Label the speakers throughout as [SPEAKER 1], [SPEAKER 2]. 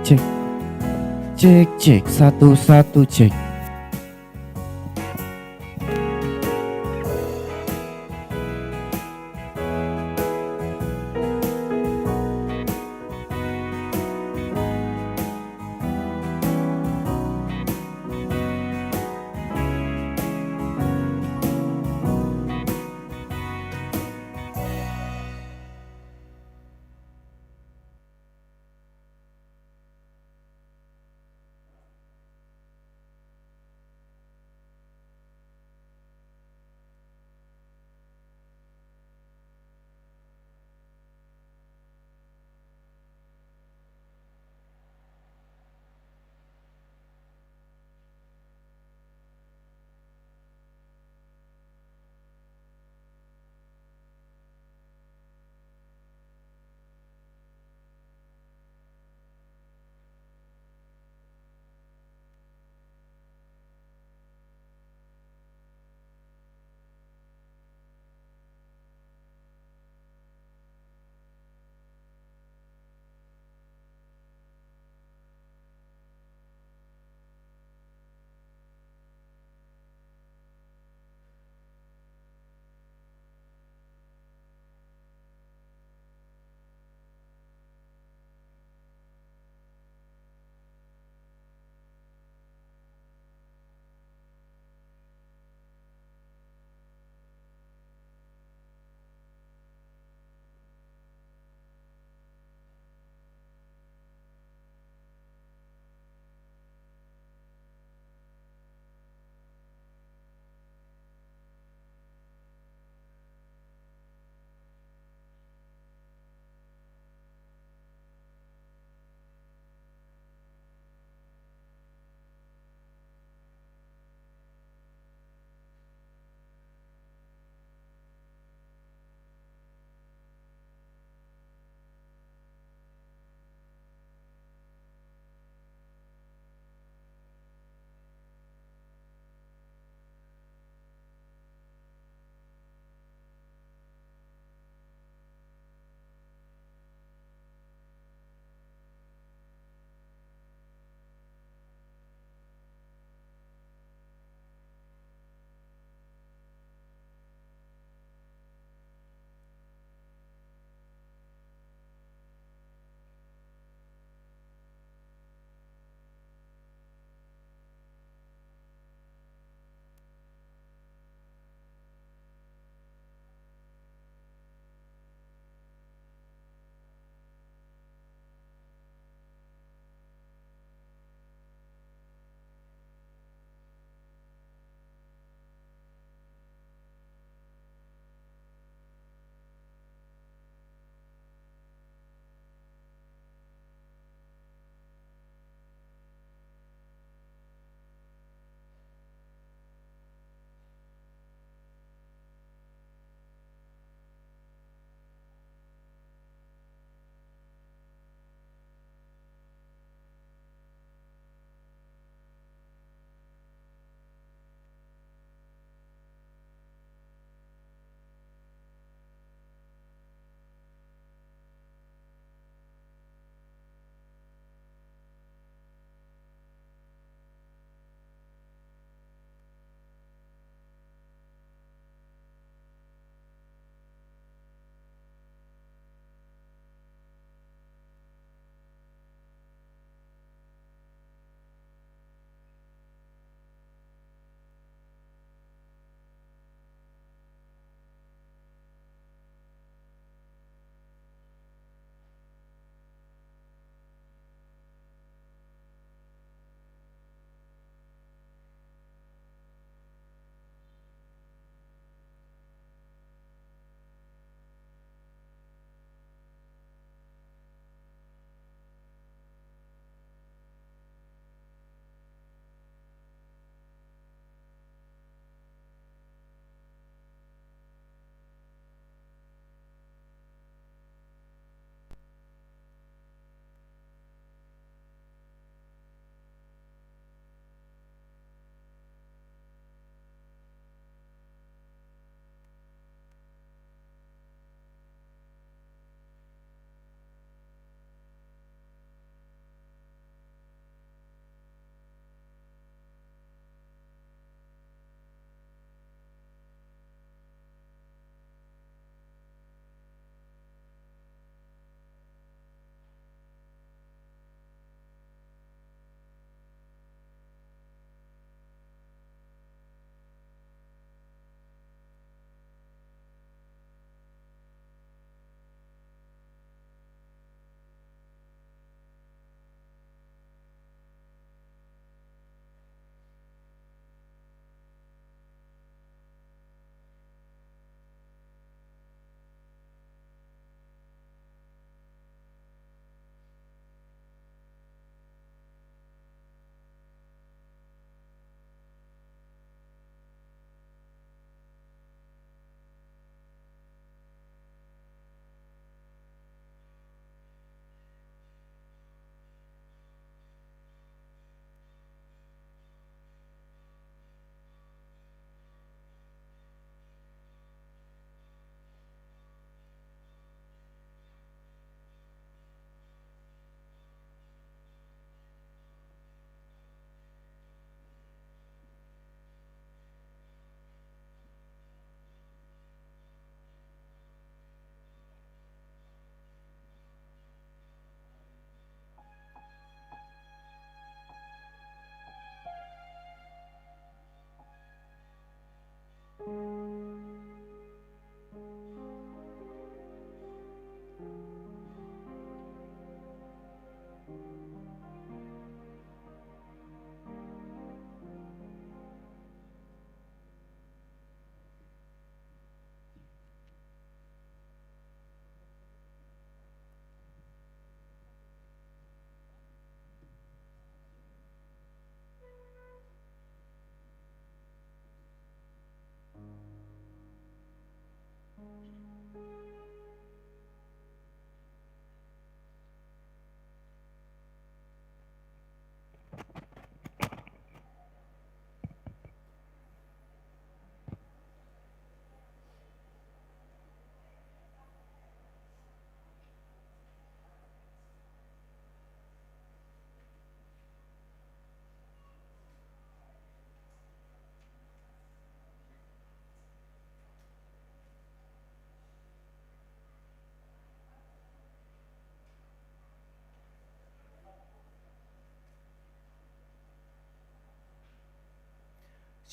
[SPEAKER 1] Cek, cek, cek, satu, satu, cek.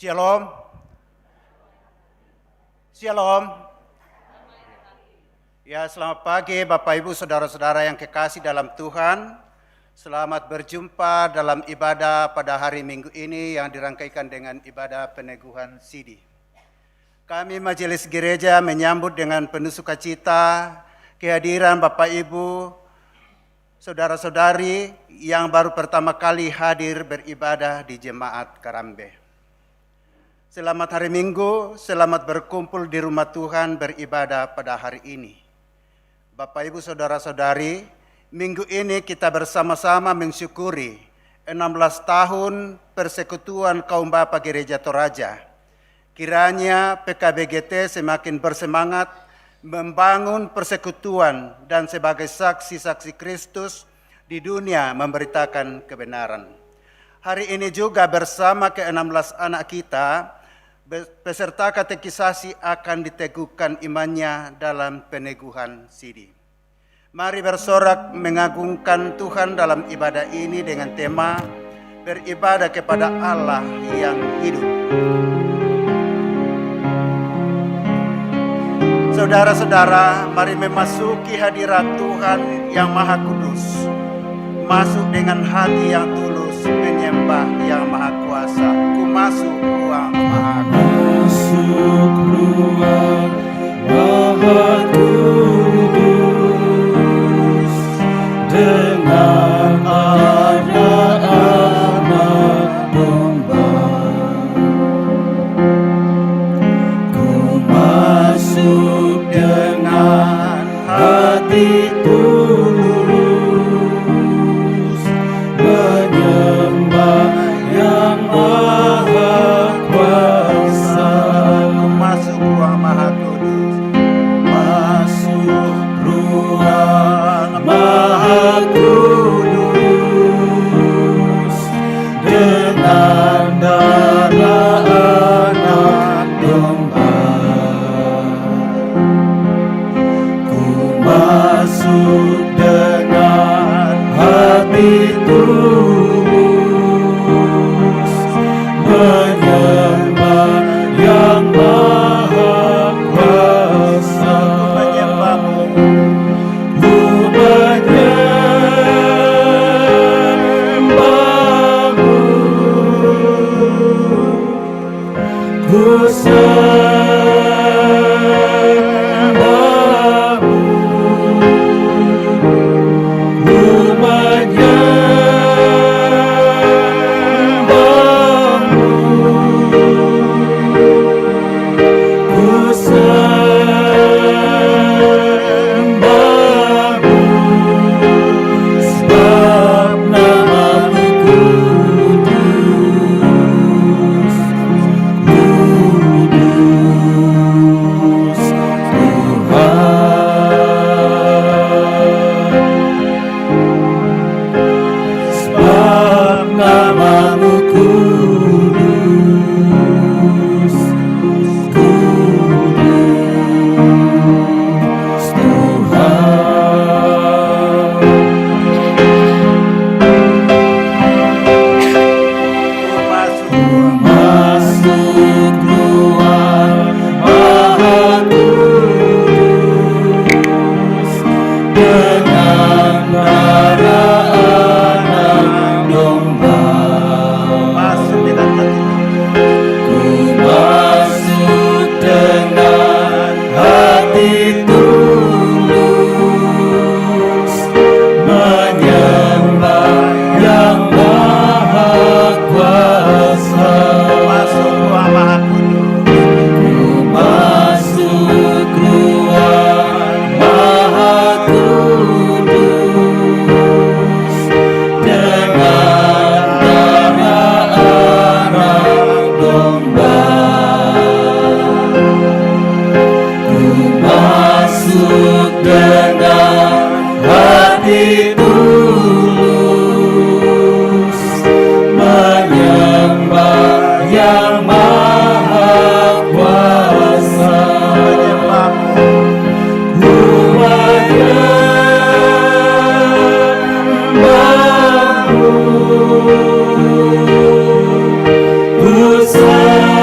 [SPEAKER 2] Shalom. Shalom. Ya, selamat pagi Bapak Ibu Saudara-saudara yang kekasih dalam Tuhan. Selamat berjumpa dalam ibadah pada hari Minggu ini yang dirangkaikan dengan ibadah peneguhan sidi. Kami Majelis Gereja menyambut dengan penuh sukacita kehadiran Bapak Ibu, saudara-saudari yang baru pertama kali hadir beribadah di Jemaat Karambe. Selamat hari Minggu, selamat berkumpul di rumah Tuhan beribadah pada hari ini. Bapak Ibu saudara-saudari, minggu ini kita bersama-sama mensyukuri 16 tahun persekutuan kaum Bapa Gereja Toraja. Kiranya PKBGT semakin bersemangat membangun persekutuan dan sebagai saksi-saksi Kristus di dunia memberitakan kebenaran. Hari ini juga bersama ke-16 anak kita, peserta katekisasi akan diteguhkan imannya dalam peneguhan sidi. Mari bersorak mengagungkan Tuhan dalam ibadah ini dengan tema beribadah kepada Allah yang hidup. Saudara-saudara, mari memasuki hadirat Tuhan yang Maha Kudus. Masuk dengan hati yang tulus, menyembah yang Maha Kuasa. Ku masuk ruang Maha
[SPEAKER 1] Masuk ruang Maha Kudus dengan ada anak domba. Ku masuk dengan hati tulus, menyembah yang Maha Kuasa.
[SPEAKER 2] Ku masuk ruang Maha Kudus.
[SPEAKER 1] Masuk ruang Maha Kudus dengan darah anak domba. Ku masuk dengan hati tulus, menyembah yang Maha Kuasa.
[SPEAKER 2] Menyembahmu,
[SPEAKER 1] Ku menyembahmu, ku sembahmu, ku menyembahmu, ku sembahmu, sebab namamu kudus, kudus Tuhan. Sebab namamu kudus, kudus Tuhan.
[SPEAKER 2] ku masuk
[SPEAKER 1] Masuk ruang Maha Kudus dengan darah anak domba.
[SPEAKER 2] masuk dengan hati tulus.
[SPEAKER 1] Ku masuk dengan hati tulus, menyembah yang Maha Kuasa.
[SPEAKER 2] Masuk ruang Maha Kudus.
[SPEAKER 1] Ku masuk ruang Maha Kudus dengan darah anak domba. Ku masuk dengan hati tulus, menyembah yang Maha Kuasa.
[SPEAKER 2] Menyembahmu,
[SPEAKER 1] Ku menyembahmu, ku sembahmu,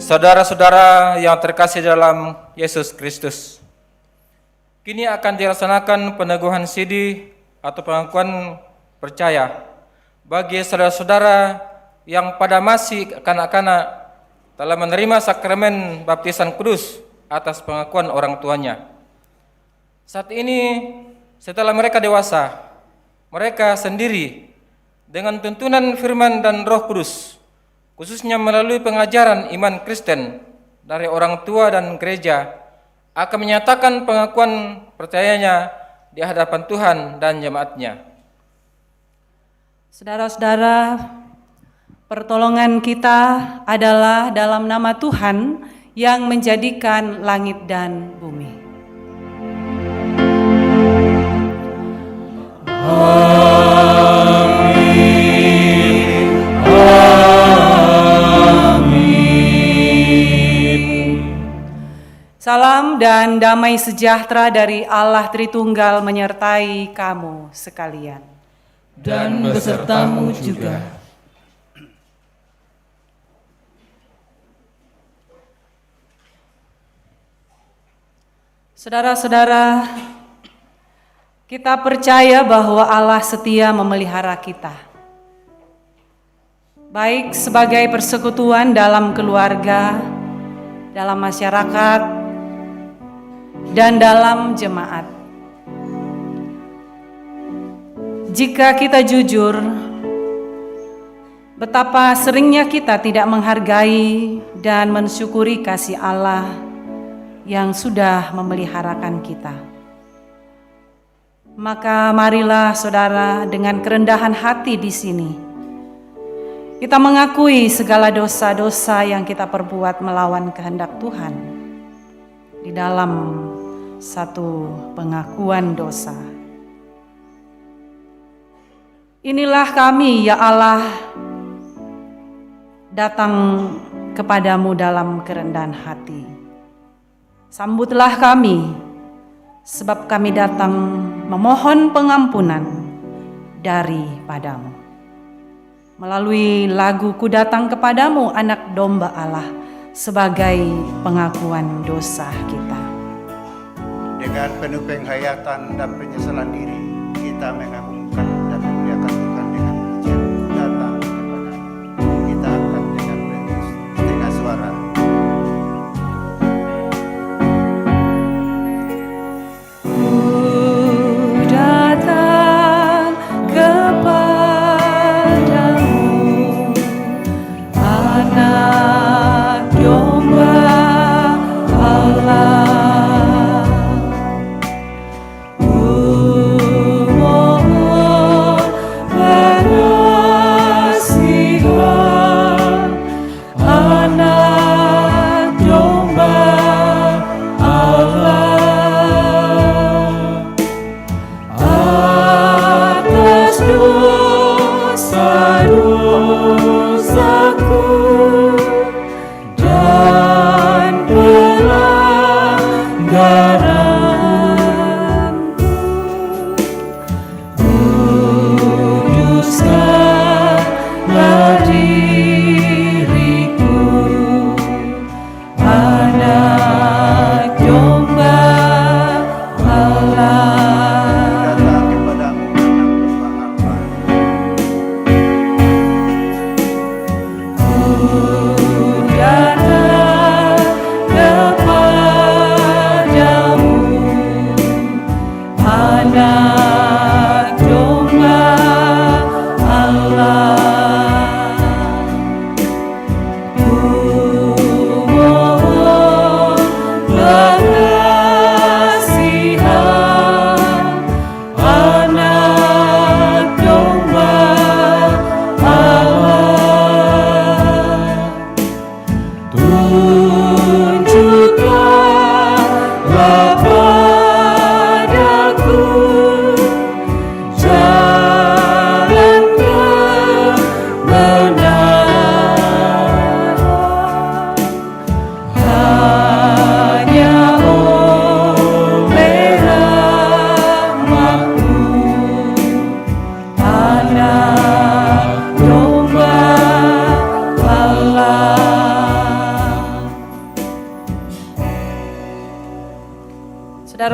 [SPEAKER 3] Saudara-saudara yang terkasih dalam Yesus Kristus, kini akan dilaksanakan peneguhan sidi atau pengakuan percaya bagi saudara-saudara yang pada masih kanak-kanak telah menerima sakramen baptisan kudus atas pengakuan orang tuanya. Saat ini, setelah mereka dewasa, mereka sendiri dengan tuntunan firman dan Roh Kudus, khususnya melalui pengajaran iman Kristen dari orang tua dan gereja, akan menyatakan pengakuan percayanya di hadapan Tuhan dan jemaatnya.
[SPEAKER 4] Saudara-saudara, pertolongan kita adalah dalam nama Tuhan yang menjadikan langit dan bumi. Salam dan damai sejahtera dari Allah Tritunggal menyertai kamu sekalian.
[SPEAKER 1] Dan besertamu juga.
[SPEAKER 4] Saudara-saudara, kita percaya bahwa Allah setia memelihara kita. Baik sebagai persekutuan dalam keluarga, dalam masyarakat, dan dalam jemaat. Jika kita jujur, betapa seringnya kita tidak menghargai dan mensyukuri kasih Allah yang sudah memeliharakan kita. Maka marilah saudara dengan kerendahan hati di sini, kita mengakui segala dosa-dosa yang kita perbuat melawan kehendak Tuhan di dalam satu pengakuan dosa. Inilah kami, ya Allah, datang kepadamu dalam kerendahan hati. Sambutlah kami, sebab kami datang memohon pengampunan daripadamu. Melalui lagu Ku Datang Kepadamu, Anak Domba Allah, sebagai pengakuan dosa kita.
[SPEAKER 2] Dengan penuh penghayatan dan penyesalan diri, kita mengagungkan dan memuliakan Tuhan dengan pujian datang kepada-Mu. Kita akan dengan setengah suara.
[SPEAKER 4] Anak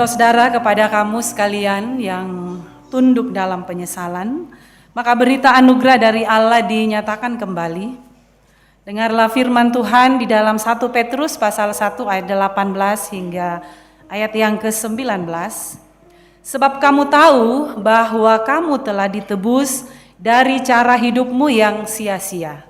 [SPEAKER 4] Saudara-saudara, kepada kamu sekalian yang tunduk dalam penyesalan, maka berita anugerah dari Allah dinyatakan kembali. Dengarlah firman Tuhan di dalam 1 Petrus pasal 1 ayat 18 hingga ayat yang ke-19. Sebab kamu tahu bahwa kamu telah ditebus dari cara hidupmu yang sia-sia,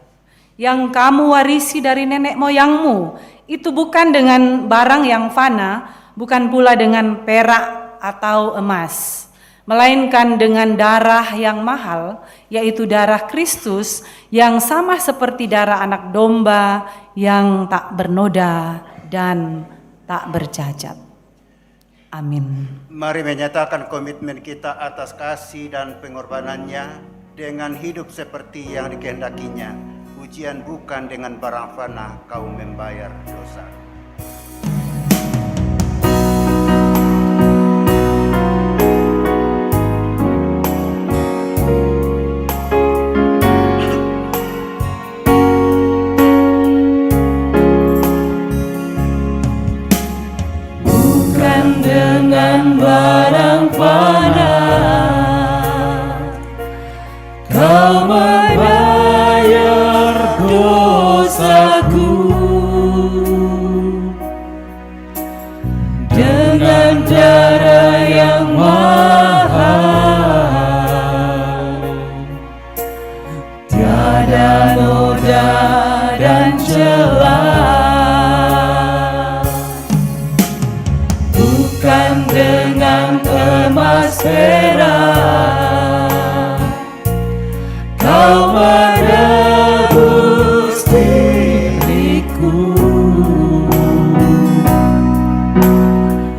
[SPEAKER 4] yang kamu warisi dari nenek moyangmu, itu bukan dengan barang yang fana, bukan pula dengan perak atau emas, melainkan dengan darah yang mahal, yaitu darah Kristus yang sama seperti darah anak domba yang tak bernoda dan tak bercacat. Amin.
[SPEAKER 2] Mari menyatakan komitmen kita atas kasih dan pengorbanannya dengan hidup seperti yang dikehendakinya. Ujian bukan dengan barang fana kau membayar dosa.
[SPEAKER 1] Dengan barang fana kau membayar dosaku, dengan darah yang mahal, tiada noda dan celah. Bukan dengan emas perak kau menebus diriku,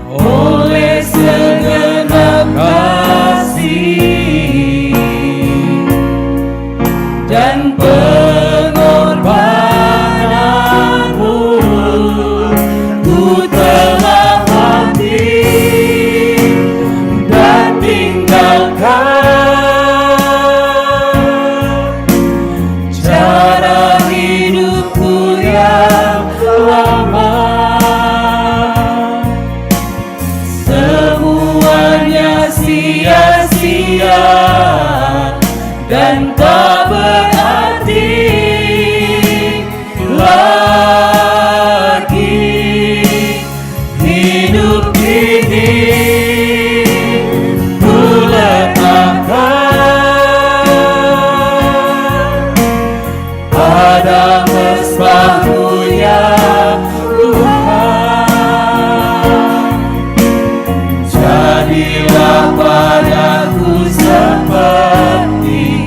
[SPEAKER 1] oleh segenap kasih dan pengorbananmu, ku telah dan tinggalkan cara hidupku yang lama. Semuanya sia-sia dan tak berarti lagi hidup ini. Pada mesbah-Mu ya Tuhan, jadilah padaku seperti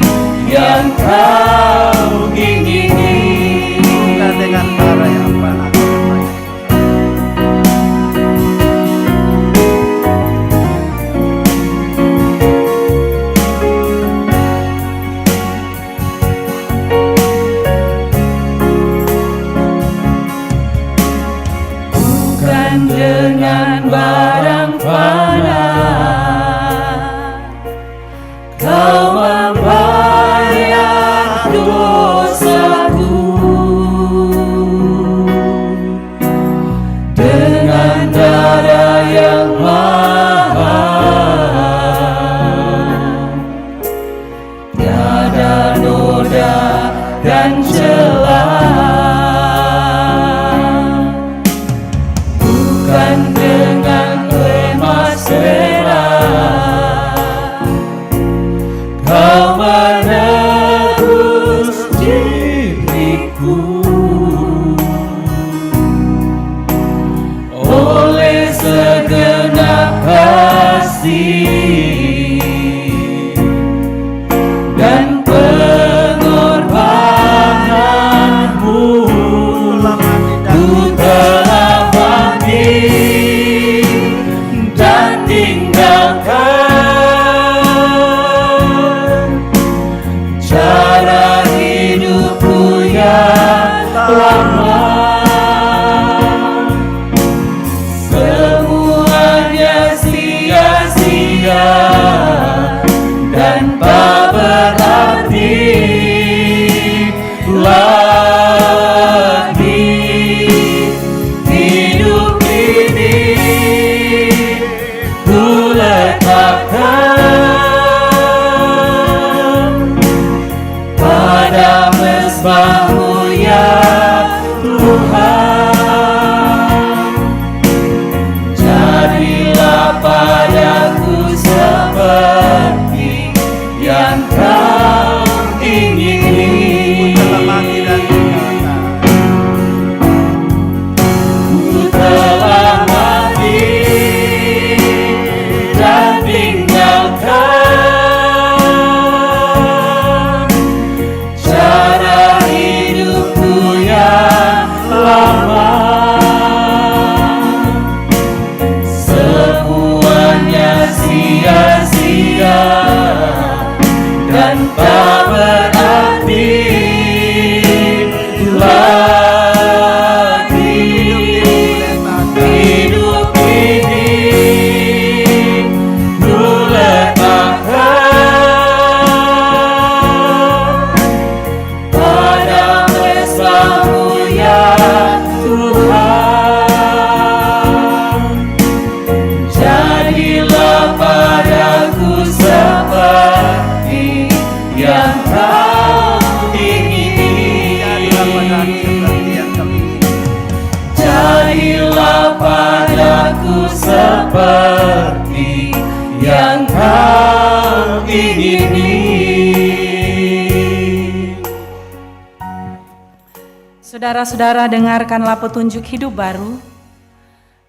[SPEAKER 1] yang Kau ingini.
[SPEAKER 2] Bukan dengan darah yang fana kau membayar.
[SPEAKER 1] Dengan barang fana kau membayar dosaku, dengan darah yang mahal, tiada noda dan celah. Bukan dengan emas perak kau menebus diriku, oleh segenap kasih dan pengorbananmu,
[SPEAKER 5] meninggalkan cara hidupku yang lama. Semuanya sia-sia dan tak berarti lagi. Hidup ini ku letakkan pada mesra-Mu ya Tuhan. Jadilah padaku seperti yang Kau ingini. Jadilah padaku seperti yang Kau ingini.
[SPEAKER 4] Saudara-saudara, dengarkanlah petunjuk hidup baru.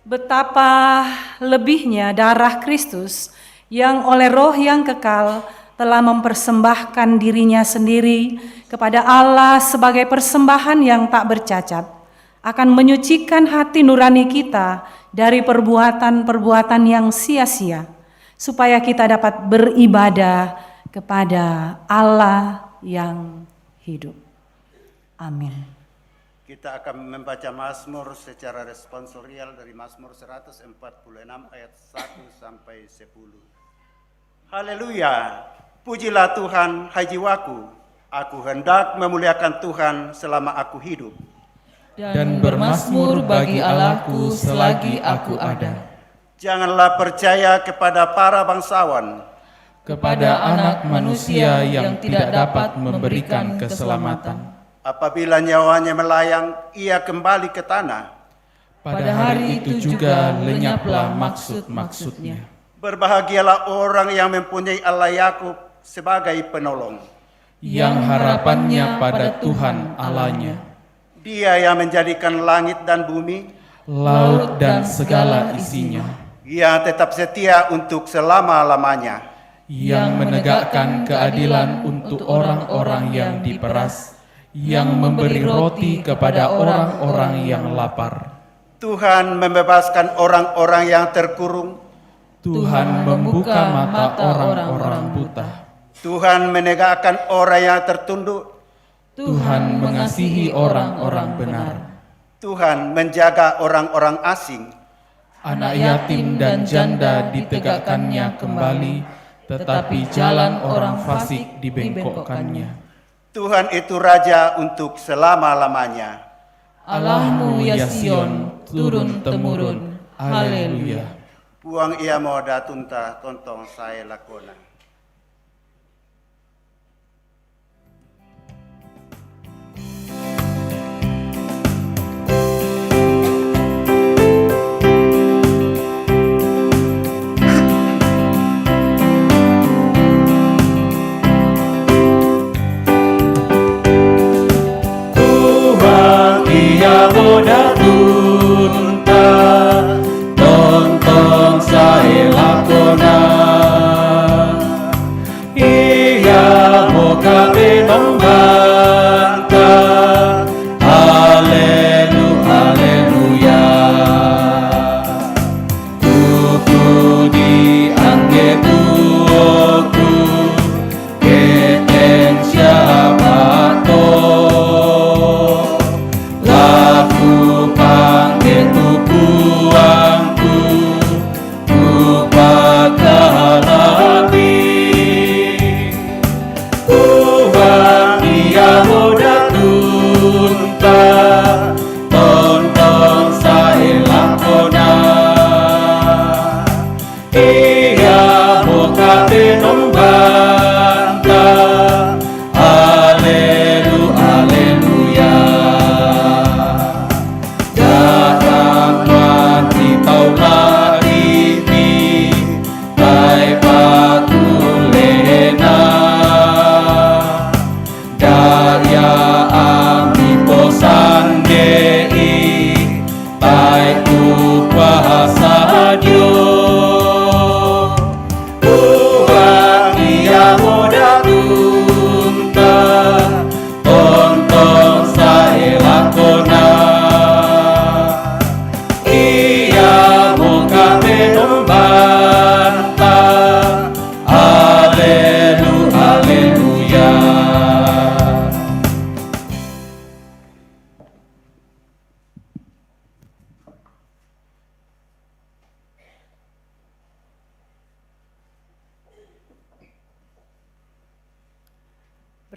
[SPEAKER 4] Betapa lebihnya darah Kristus yang oleh Roh yang kekal telah mempersembahkan dirinya sendiri kepada Allah sebagai persembahan yang tak bercacat, akan menyucikan hati nurani kita dari perbuatan-perbuatan yang sia-sia, supaya kita dapat beribadah kepada Allah yang hidup. Amin.
[SPEAKER 2] Kita akan membaca Mazmur secara responsorial dari Mazmur 146 ayat 1 sampai 10. Haleluya, pujilah Tuhan, hai jiwaku. Aku hendak memuliakan Tuhan selama aku hidup.
[SPEAKER 5] Dan bermazmur bagi Allahku selagi aku ada.
[SPEAKER 2] Janganlah percaya kepada para bangsawan,
[SPEAKER 5] Kepada anak manusia yang tidak dapat memberikan keselamatan.
[SPEAKER 2] apabila nyawanya melayang, ia kembali ke tanah.
[SPEAKER 5] Pada hari itu juga lenyaplah maksud-maksudnya.
[SPEAKER 2] Berbahagialah orang yang mempunyai Allah Yakub sebagai penolong.
[SPEAKER 5] Yang harapannya pada Tuhan Allahnya.
[SPEAKER 2] Dia yang menjadikan langit dan bumi,
[SPEAKER 5] Laut dan segala isinya.
[SPEAKER 2] ia tetap setia untuk selama-lamanya.
[SPEAKER 5] Yang menegakkan keadilan untuk orang-orang yang diperas. Yang memberi roti kepada orang-orang yang lapar.
[SPEAKER 2] Tuhan membebaskan orang-orang yang terkurung.
[SPEAKER 5] Tuhan membuka mata orang-orang buta.
[SPEAKER 2] Tuhan menegakkan orang yang tertunduk.
[SPEAKER 5] Tuhan mengasihi orang-orang benar.
[SPEAKER 2] Tuhan menjaga orang-orang asing.
[SPEAKER 5] Anak yatim dan janda ditegakkannya kembali, tetapi jalan orang fasik dibengkokkannya.
[SPEAKER 2] Tuhan itu Raja untuk selama-lamanya.
[SPEAKER 5] Allahmu ya Sion, turun-temurun. Haleluya.
[SPEAKER 2] Puang ia mau datunta tontong saya lakona.
[SPEAKER 5] Ia moda tunta, tontong saya lakona.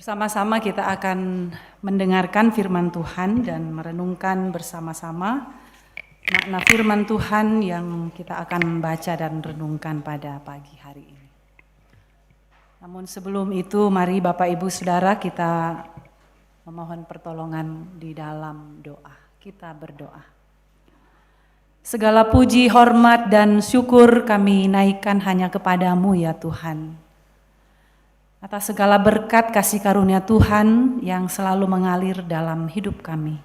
[SPEAKER 4] Bersama-sama kita akan mendengarkan firman Tuhan dan merenungkan bersama-sama makna firman Tuhan yang kita akan baca dan renungkan pada pagi hari ini. Namun sebelum itu, mari Bapak Ibu Saudara kita memohon pertolongan di dalam doa. Kita berdoa. Segala puji, hormat, dan syukur kami naikkan hanya kepadamu ya Tuhan. Atas segala berkat kasih karunia Tuhan yang selalu mengalir dalam hidup kami.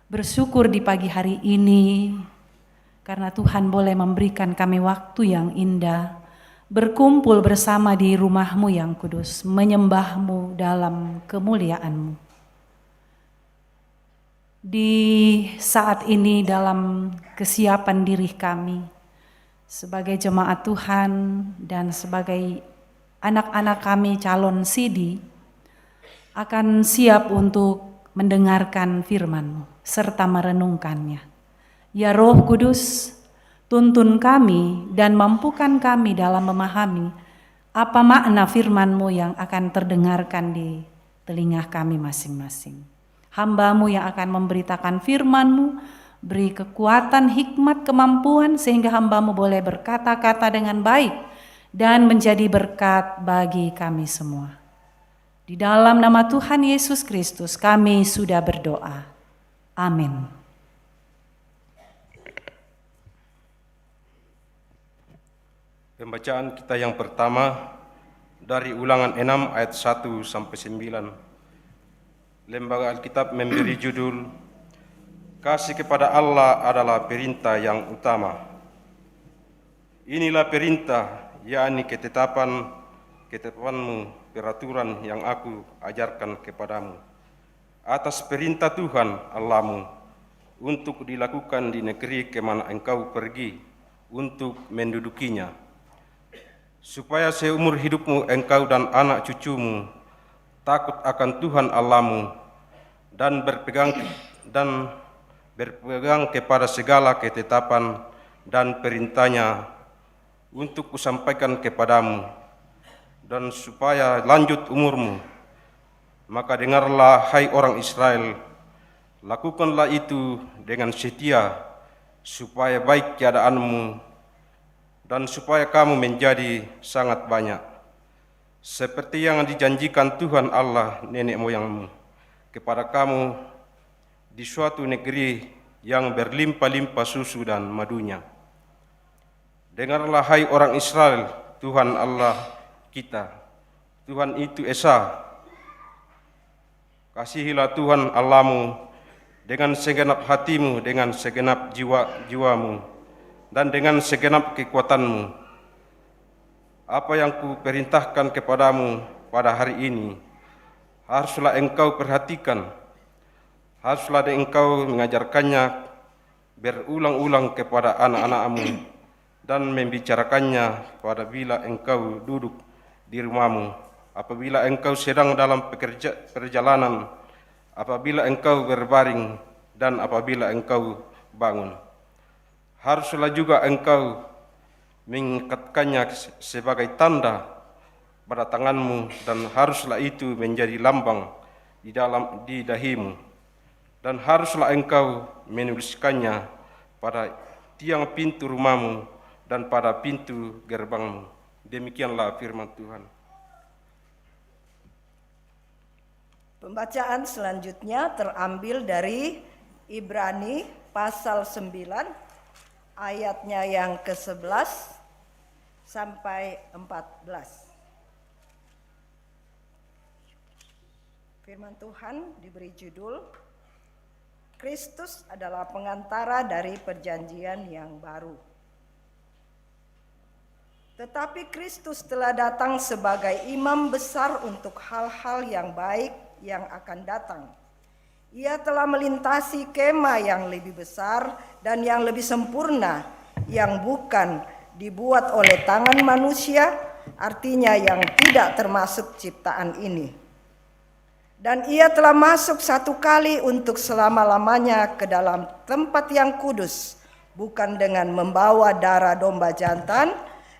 [SPEAKER 4] Bersyukur di pagi hari ini karena Tuhan boleh memberikan kami waktu yang indah, berkumpul bersama di rumah-Mu yang kudus, menyembah-Mu dalam kemuliaan-Mu. Di saat ini dalam kesiapan diri kami sebagai jemaat Tuhan dan sebagai anak-anak kami calon sidi akan siap untuk mendengarkan firman-Mu serta merenungkannya. Ya Roh Kudus, tuntun kami dan mampukan kami dalam memahami apa makna firman-Mu yang akan terdengarkan di telinga kami masing-masing. Hamba-Mu yang akan memberitakan firman-Mu, beri kekuatan, hikmat, kemampuan sehingga hamba-Mu boleh berkata-kata dengan baik dan menjadi berkat bagi kami semua. Di dalam nama Tuhan Yesus Kristus kami sudah berdoa. Amin.
[SPEAKER 6] Pembacaan kita yang pertama dari Ulangan 6 ayat 1 sampai 9. Lembaga Alkitab memberi judul Kasih kepada Allah adalah perintah yang utama. Inilah perintah, yakni ketetapanmu, peraturan yang aku ajarkan kepadamu atas perintah Tuhan Allahmu untuk dilakukan di negeri kemana engkau pergi untuk mendudukinya, supaya seumur hidupmu engkau dan anak cucumu takut akan Tuhan Allahmu dan berpegang kepada segala ketetapan dan perintahnya untuk kusampaikan kepadamu, dan supaya lanjut umurmu. Maka dengarlah hai orang Israel, lakukanlah itu dengan setia, supaya baik keadaanmu dan supaya kamu menjadi sangat banyak, seperti yang dijanjikan Tuhan Allah nenek moyangmu kepada kamu di suatu negeri yang berlimpah-limpah susu dan madunya. Dengarlah hai orang Israel, Tuhan Allah kita, Tuhan itu Esa. Kasihilah Tuhan Allahmu dengan segenap hatimu, dengan segenap jiwamu, dan dengan segenap kekuatanmu. Apa yang kuperintahkan kepadamu pada hari ini, haruslah engkau perhatikan, haruslah engkau mengajarkannya berulang-ulang kepada anak-anakmu, dan membicarakannya pada bila engkau duduk di rumahmu, apabila engkau sedang dalam perjalanan, apabila engkau berbaring, dan apabila engkau bangun. Haruslah juga engkau mengikatkannya sebagai tanda pada tanganmu, dan haruslah itu menjadi lambang di dahimu, dan haruslah engkau menuliskannya pada tiang pintu rumahmu dan pada pintu gerbangmu. Demikianlah firman Tuhan.
[SPEAKER 7] Pembacaan selanjutnya terambil dari Ibrani pasal 9 ayatnya yang ke-11 sampai 14. Firman Tuhan diberi judul Kristus adalah pengantara dari perjanjian yang baru. Tetapi Kristus telah datang sebagai imam besar untuk hal-hal yang baik yang akan datang. Ia telah melintasi kemah yang lebih besar dan yang lebih sempurna, yang bukan dibuat oleh tangan manusia, artinya yang tidak termasuk ciptaan ini. Dan ia telah masuk satu kali untuk selama-lamanya ke dalam tempat yang kudus, bukan dengan membawa darah domba jantan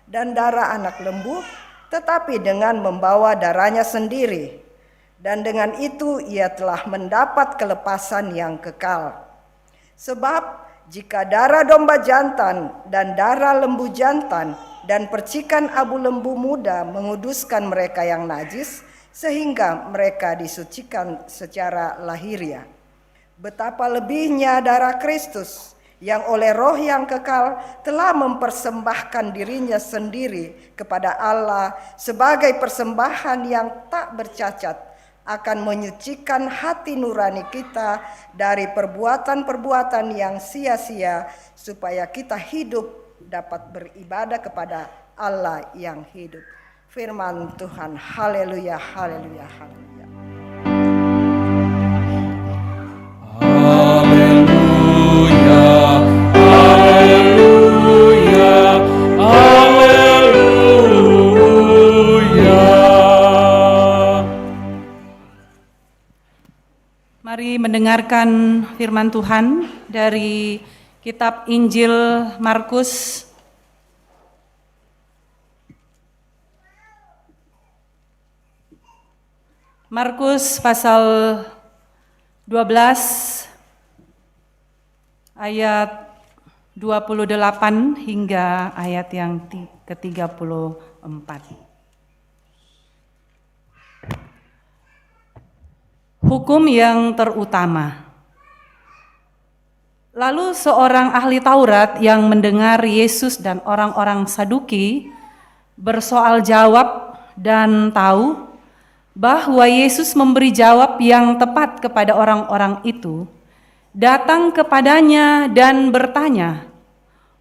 [SPEAKER 7] dan darah anak lembu, tetapi dengan membawa darahnya sendiri, dan dengan itu ia telah mendapat kelepasan yang kekal. Sebab jika darah domba jantan dan darah lembu jantan dan percikan abu lembu muda menguduskan mereka yang najis, sehingga mereka disucikan secara lahiriah, betapa lebihnya darah Kristus yang oleh Roh yang kekal telah mempersembahkan dirinya sendiri kepada Allah sebagai persembahan yang tak bercacat, akan menyucikan hati nurani kita dari perbuatan-perbuatan yang sia-sia, supaya kita hidup dapat beribadah kepada Allah yang hidup. Firman Tuhan, haleluya, haleluya, haleluya.
[SPEAKER 4] Mari mendengarkan firman Tuhan dari kitab Injil Markus pasal 12 ayat 28 hingga ayat yang ke-34. Hukum yang terutama. Lalu seorang ahli Taurat yang mendengar Yesus dan orang-orang Saduki bersoal jawab dan tahu bahwa Yesus memberi jawab yang tepat kepada orang-orang itu, datang kepadanya dan bertanya,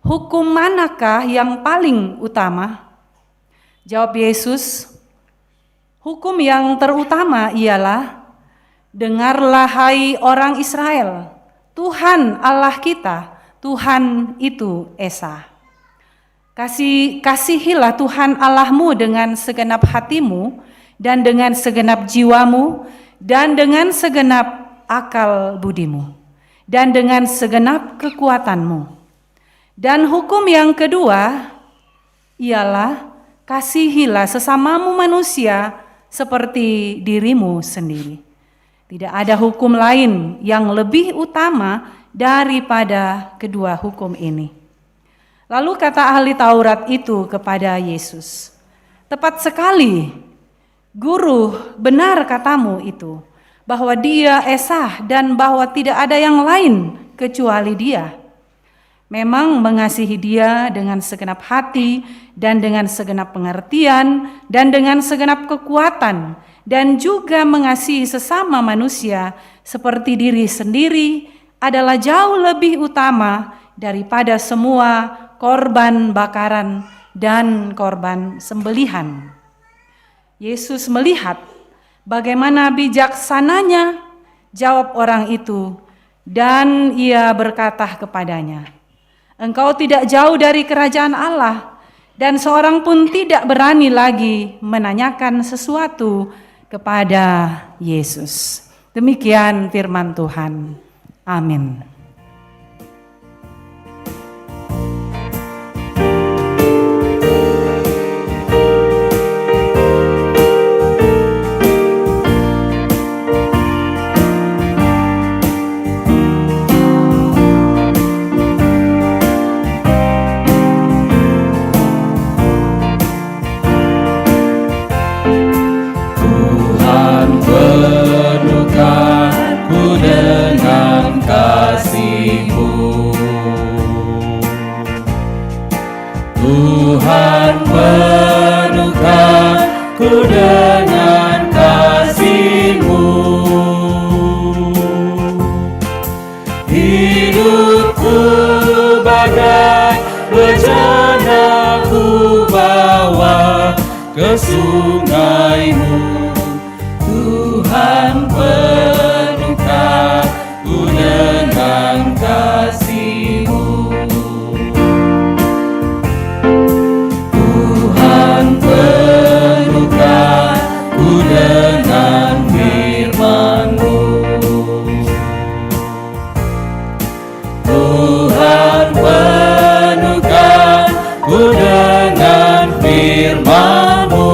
[SPEAKER 4] "Hukum manakah yang paling utama?" Jawab Yesus, "Hukum yang terutama ialah, dengarlah hai orang Israel, Tuhan Allah kita, Tuhan itu Esa. Kasihilah Tuhan Allahmu dengan segenap hatimu, dan dengan segenap jiwamu, dan dengan segenap akal budimu, dan dengan segenap kekuatanmu. Dan hukum yang kedua ialah, kasihilah sesamamu manusia seperti dirimu sendiri. Tidak ada hukum lain yang lebih utama daripada kedua hukum ini." Lalu kata ahli Taurat itu kepada Yesus, "Tepat sekali, Guru, benar katamu itu, bahwa Dia Esa dan bahwa tidak ada yang lain kecuali Dia. Memang mengasihi Dia dengan segenap hati dan dengan segenap pengertian dan dengan segenap kekuatan, dan juga mengasihi sesama manusia seperti diri sendiri adalah jauh lebih utama daripada semua korban bakaran dan korban sembelihan." Yesus melihat bagaimana bijaksananya jawab orang itu, dan ia berkata kepadanya, "Engkau tidak jauh dari kerajaan Allah." Dan seorang pun tidak berani lagi menanyakan sesuatu kepada Yesus. Demikian firman Tuhan. Amin.
[SPEAKER 5] Tuhan penuhkanku dengan kasih-Mu. Hidupku bagai bejana ku bawa ke sungai-Mu. Tuhan penuhkanku dengan kasih-Mu. Penuhkanku dengan firman-Mu. Tuhan penuhkanku dengan firman-Mu.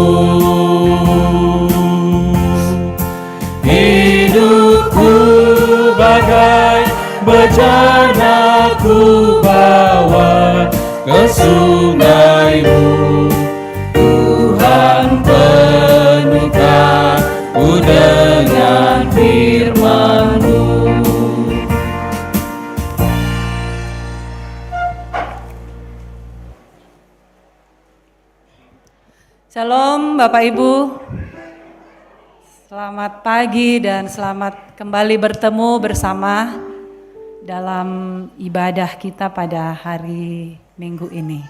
[SPEAKER 5] sungai-Mu. Tuhan penuhkan ku dengan firman-Mu.
[SPEAKER 4] Shalom Bapak Ibu. Selamat pagi dan selamat kembali bertemu bersama dalam ibadah kita pada hari Minggu ini.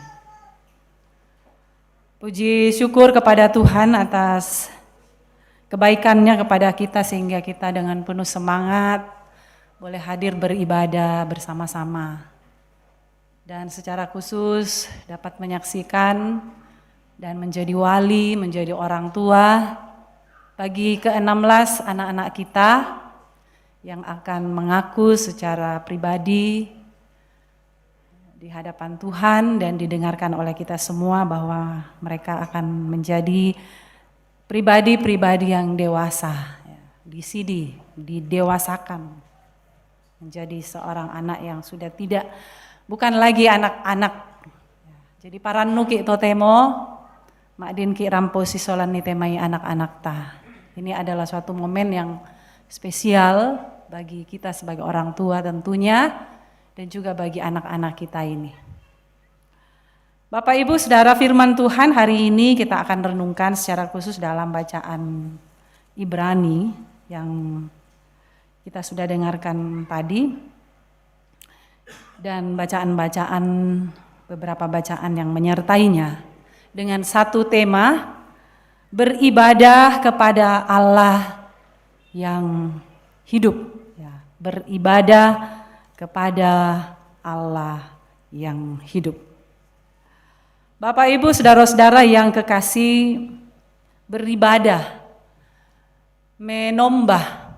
[SPEAKER 4] Puji syukur kepada Tuhan atas kebaikannya kepada kita sehingga kita dengan penuh semangat boleh hadir beribadah bersama-sama. Dan secara khusus dapat menyaksikan dan menjadi wali, menjadi orang tua bagi ke-16 anak-anak kita yang akan mengaku secara pribadi di hadapan Tuhan dan didengarkan oleh kita semua bahwa mereka akan menjadi pribadi-pribadi yang dewasa, didewasakan menjadi seorang anak yang sudah bukan lagi anak-anak. Jadi para nuki totemo Makdin ki ramposi solan ni temai anak-anak ta. Ini adalah suatu momen yang spesial bagi kita sebagai orang tua tentunya dan juga bagi anak-anak kita ini. Bapak Ibu Saudara, firman Tuhan hari ini kita akan renungkan secara khusus dalam bacaan Ibrani yang kita sudah dengarkan tadi dan bacaan-bacaan beberapa bacaan yang menyertainya. Dengan satu tema, beribadah kepada Allah yang hidup. Ya, beribadah kepada Allah yang hidup. Bapak Ibu saudara-saudara yang kekasih, beribadah, menombah.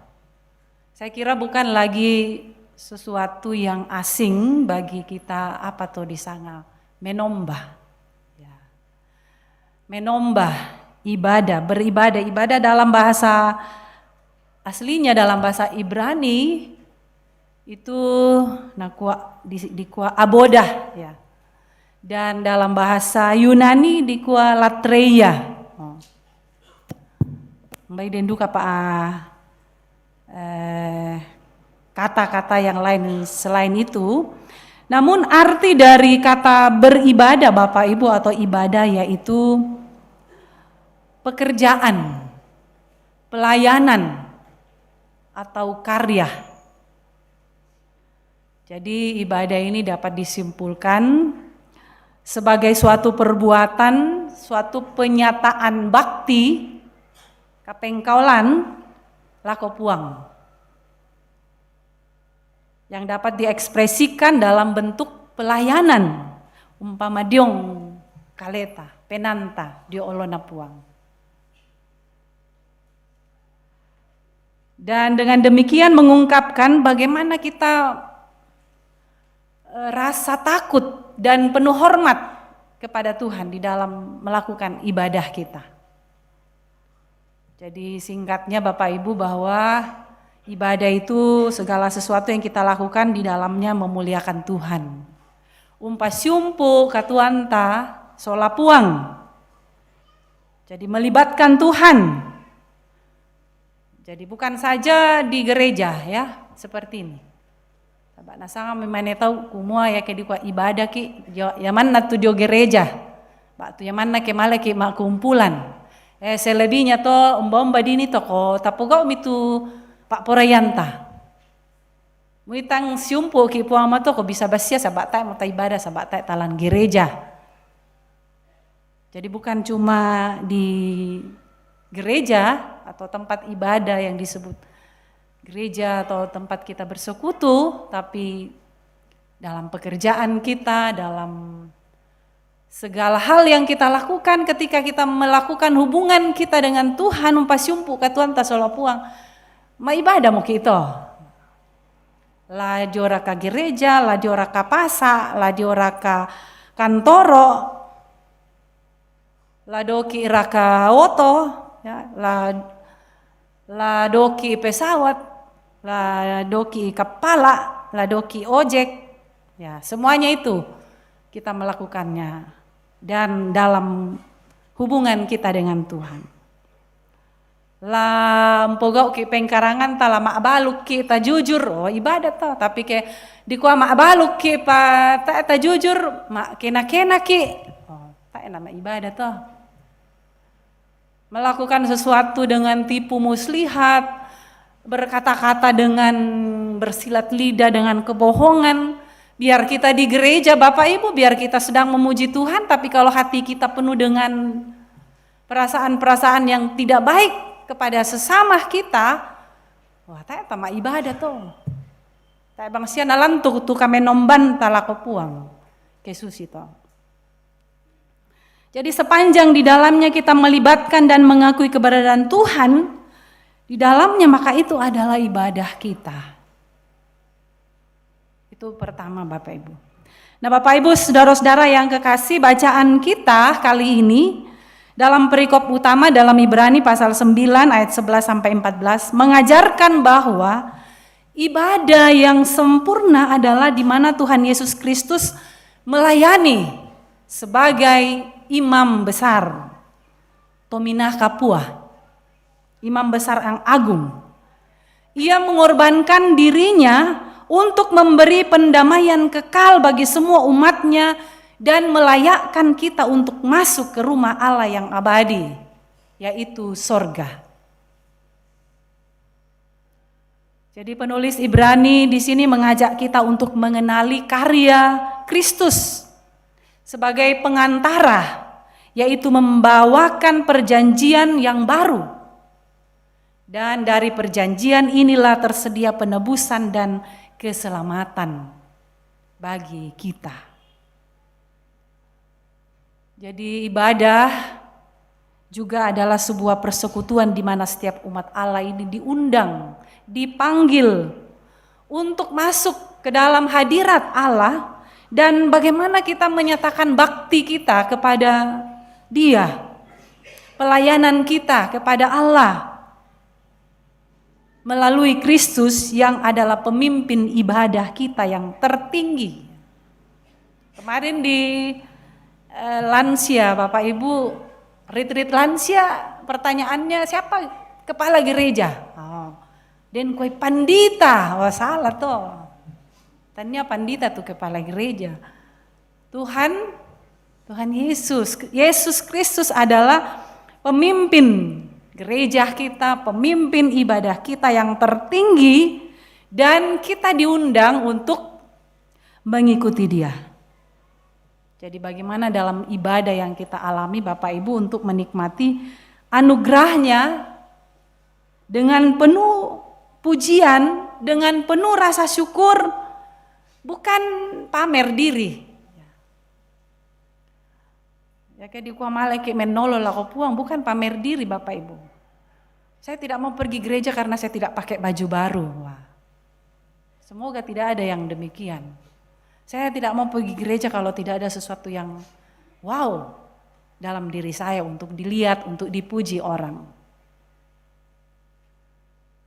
[SPEAKER 4] Saya kira bukan lagi sesuatu yang asing bagi kita apa tuh di sana, menombah. Menombah, beribadah. Ibadah dalam bahasa aslinya dalam bahasa Ibrani itu dikua abodah ya. Dan dalam bahasa Yunani dikua latreia. Mbak dendu kata-kata yang lain selain itu. Namun arti dari kata beribadah Bapak Ibu atau ibadah yaitu pekerjaan, pelayanan, atau karya. Jadi ibadah ini dapat disimpulkan sebagai suatu perbuatan, suatu penyataan bakti, kapengkaulan, lako puang. Yang dapat diekspresikan dalam bentuk pelayanan, umpama diong kaleta, penanta, dio olona puang. Dan dengan demikian mengungkapkan bagaimana kita rasa takut dan penuh hormat kepada Tuhan di dalam melakukan ibadah kita. Jadi singkatnya Bapak Ibu bahwa ibadah itu segala sesuatu yang kita lakukan di dalamnya memuliakan Tuhan. Umpasiumpu katuanta solapuang. Jadi melibatkan Tuhan. Jadi bukan saja di gereja ya, seperti ini. Sabak nasanga memane tahu kumua ya ke di ibadah ki yaman na tu dio gereja. Bak tu yaman na ke male ki mak kumpulan. Selebihnya to umba-umba dini to ko tapugau mitu Pak Porayanta. Muitang siumpo ki puang mato ko bisa basia sabak tai mata ibadah sabak tai talan gereja. Jadi bukan cuma di gereja atau tempat ibadah yang disebut gereja atau tempat kita bersekutu, tapi dalam pekerjaan kita, dalam segala hal yang kita lakukan ketika kita melakukan hubungan kita dengan Tuhan, umpasiumpu katuan tasolapuang, ma ibadah mo kita. La jora ka gereja, la jora ka pasa, la jora ka kantoro, la doki raka oto, ya, la doki pesawat, la doki kepala, la doki ojek, ya semuanya itu kita melakukannya dan dalam hubungan kita dengan Tuhan. Lampogau ki pengkarangan tala mak baluk ki ta jujur, oh ibadat toh, tapi ke di kuah mak baluk ki pa ta jujur mak kena ki, oh tak nama ibadat toh. Melakukan sesuatu dengan tipu muslihat, berkata-kata dengan bersilat lidah dengan kebohongan, biar kita di gereja Bapak Ibu, biar kita sedang memuji Tuhan, tapi kalau hati kita penuh dengan perasaan-perasaan yang tidak baik kepada sesama kita, wah tak tama ibadah tuh. Tak bangsia nalantuk tu kami nomban talako puang ke susi toh. Jadi sepanjang di dalamnya kita melibatkan dan mengakui keberadaan Tuhan, di dalamnya maka itu adalah ibadah kita. Itu pertama Bapak Ibu. Nah Bapak Ibu, saudara-saudara yang kekasih, bacaan kita kali ini dalam perikop utama dalam Ibrani pasal 9 ayat 11 sampai 14 mengajarkan bahwa ibadah yang sempurna adalah di mana Tuhan Yesus Kristus melayani sebagai imam besar, Tominah Kapua, imam besar yang agung. Ia mengorbankan dirinya untuk memberi pendamaian kekal bagi semua umatnya dan melayakkan kita untuk masuk ke rumah Allah yang abadi, yaitu sorga. Jadi penulis Ibrani di sini mengajak kita untuk mengenali karya Kristus sebagai pengantara, yaitu membawakan perjanjian yang baru. Dan dari perjanjian inilah tersedia penebusan dan keselamatan bagi kita. Jadi ibadah juga adalah sebuah persekutuan di mana setiap umat Allah ini diundang, dipanggil untuk masuk ke dalam hadirat Allah. Dan bagaimana kita menyatakan bakti kita kepada Dia, pelayanan kita kepada Allah melalui Kristus yang adalah pemimpin ibadah kita yang tertinggi. Kemarin di lansia Bapak Ibu, retreat lansia, pertanyaannya siapa kepala gereja? Oh, dan koi pandita, wah salah toh. Tanya pandita tuh kepala gereja. Tuhan Yesus Kristus adalah pemimpin gereja kita, pemimpin ibadah kita yang tertinggi, dan kita diundang untuk mengikuti Dia. Jadi bagaimana dalam ibadah yang kita alami Bapak Ibu untuk menikmati anugerahnya dengan penuh pujian, dengan penuh rasa syukur, bukan pamer diri. Ya kayak di kuamale kayak menolo lako puang, bukan pamer diri Bapak Ibu. Saya tidak mau pergi gereja karena saya tidak pakai baju baru. Wah. Semoga tidak ada yang demikian. Saya tidak mau pergi gereja kalau tidak ada sesuatu yang wow dalam diri saya untuk dilihat, untuk dipuji orang.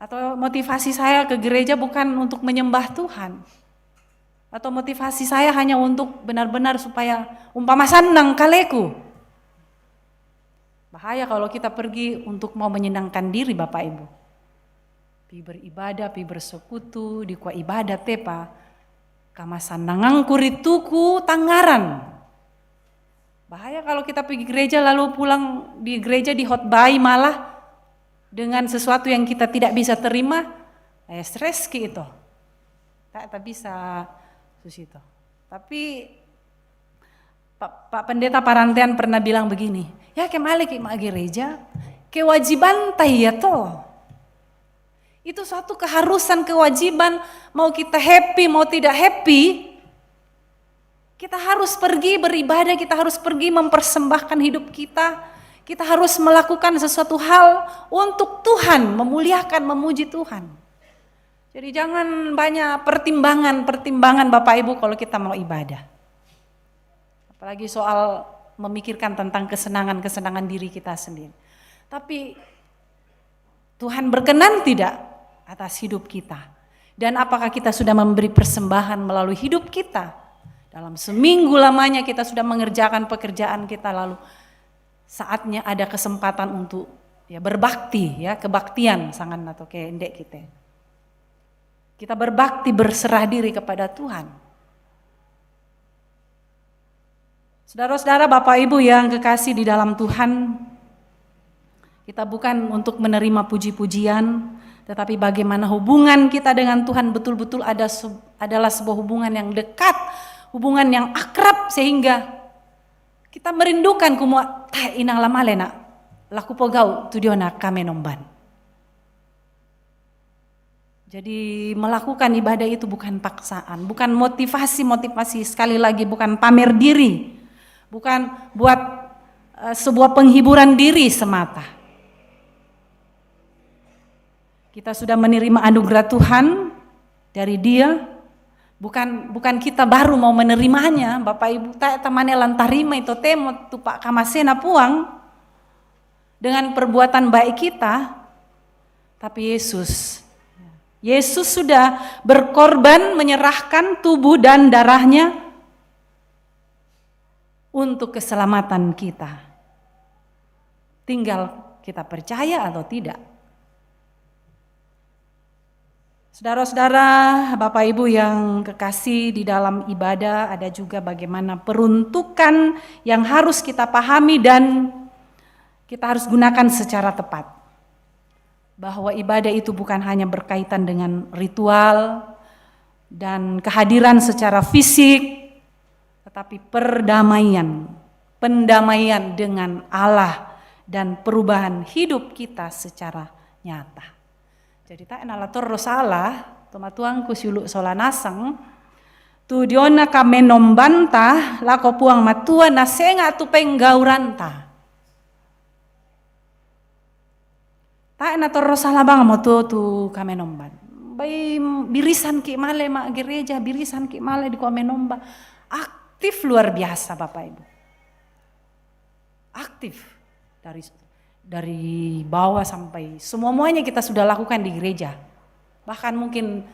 [SPEAKER 4] Atau motivasi saya ke gereja bukan untuk menyembah Tuhan. Atau motivasi saya hanya untuk benar-benar supaya umpama sanang kaleku. Bahaya kalau kita pergi untuk mau menyenangkan diri Bapak Ibu. Pi beribadah, pi bersekutu, di kuah ibadah tepa. Kama sanangang kurituku tanggaran. Bahaya kalau kita pergi gereja lalu pulang di gereja dihotbai malah dengan sesuatu yang kita tidak bisa terima. Stres gitu. Tak bisa. Itu. Tapi Pak Pendeta Parantean pernah bilang begini, ya kemale ke gereja, kewajiban ya toh. Itu suatu keharusan, kewajiban, mau kita happy, mau tidak happy, kita harus pergi beribadah, kita harus pergi mempersembahkan hidup kita harus melakukan sesuatu hal untuk Tuhan, memuliakan, memuji Tuhan. Jadi jangan banyak pertimbangan Bapak Ibu kalau kita mau ibadah. Apalagi soal memikirkan tentang kesenangan diri kita sendiri. Tapi Tuhan berkenan tidak atas hidup kita? Dan apakah kita sudah memberi persembahan melalui hidup kita Dalam seminggu lamanya kita sudah mengerjakan pekerjaan kita, lalu saatnya ada kesempatan untuk ya berbakti, ya kebaktian sangat atau kendek kita. Kita berbakti, berserah diri kepada Tuhan. Saudara-saudara, Bapak Ibu yang kekasih di dalam Tuhan, kita bukan untuk menerima puji-pujian, tetapi bagaimana hubungan kita dengan Tuhan betul-betul adalah sebuah hubungan yang dekat, hubungan yang akrab, sehingga kita merindukan kumua inang lama lena laku pogau tudiona kame nomban. Jadi melakukan ibadah itu bukan paksaan, bukan motivasi, sekali lagi bukan pamer diri, bukan buat sebuah penghiburan diri semata. Kita sudah menerima anugerah Tuhan dari Dia, bukan kita baru mau menerimanya. Bapak Ibu tak temane lantarima itu temo tu Pak Kamasena puang dengan perbuatan baik kita, tapi Yesus sudah berkorban menyerahkan tubuh dan darahnya untuk keselamatan kita. Tinggal kita percaya atau tidak. Saudara-saudara, Bapak Ibu yang kekasih di dalam ibadah, ada juga bagaimana peruntukan yang harus kita pahami dan kita harus gunakan secara tepat. Bahwa ibadah itu bukan hanya berkaitan dengan ritual dan kehadiran secara fisik, tetapi pendamaian dengan Allah dan perubahan hidup kita secara nyata. Jadi tak enala torro salah, tomatuang kusiulu solanasang, tu diona kame nombanta, lako puang matua nasenga tu penggauranta. Tak ena torro salah bang mo tu kame nomban. Bay birisan ki male mak gereja, birisan ki male di kame nomba. Aktif luar biasa Bapak Ibu. Aktif dari bawah sampai semuanya kita sudah lakukan di gereja. Bahkan mungkin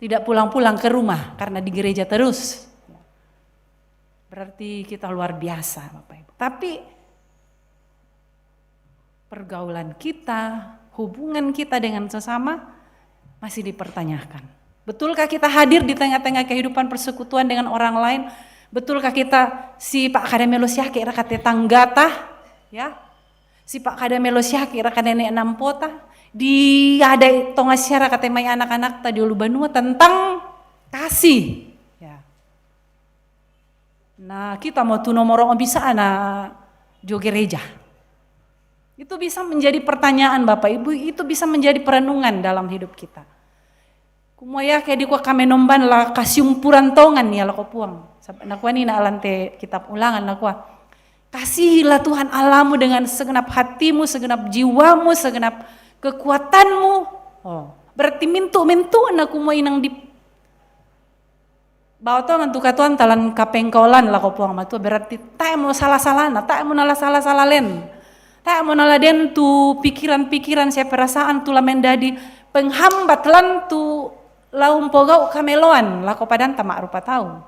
[SPEAKER 4] tidak pulang-pulang ke rumah karena di gereja terus. Berarti kita luar biasa Bapak Ibu. Tapi pergaulan kita, hubungan kita dengan sesama masih dipertanyakan. Betulkah kita hadir di tengah-tengah kehidupan persekutuan dengan orang lain? Betulkah kita si Pak Kadamelo siaki rakate tanggata, ya? Si Pak Kadamelo siaki rakate nenek nampota, di ada tongasyara kate may anak-anak tadi ulu banua tentang kasih, ya. Nah, kita mau tu nomor bisa anak jo gereja. Itu bisa menjadi pertanyaan Bapak Ibu, itu bisa menjadi perenungan dalam hidup kita. Kumoya kayak di kuah kame nomban lah kasiumpuran tongan ya lah puang. Nakua ni na alante kitab ulangan nakua. Kasihilah Tuhan Allahmu dengan segenap hatimu, segenap jiwamu, segenap kekuatanmu. Oh, berarti mintu na kumoy nang di bawa tongan tu katuan talan kapengkolan lah puang matu berarti tak mau salah-salahna, tak mau nala salah-salah len. Tak mau naladen tu pikiran-pikiran saya perasaan tu lamendadi penghambat lan tu laum pogau kameloan lako padan tamak rupa tahu.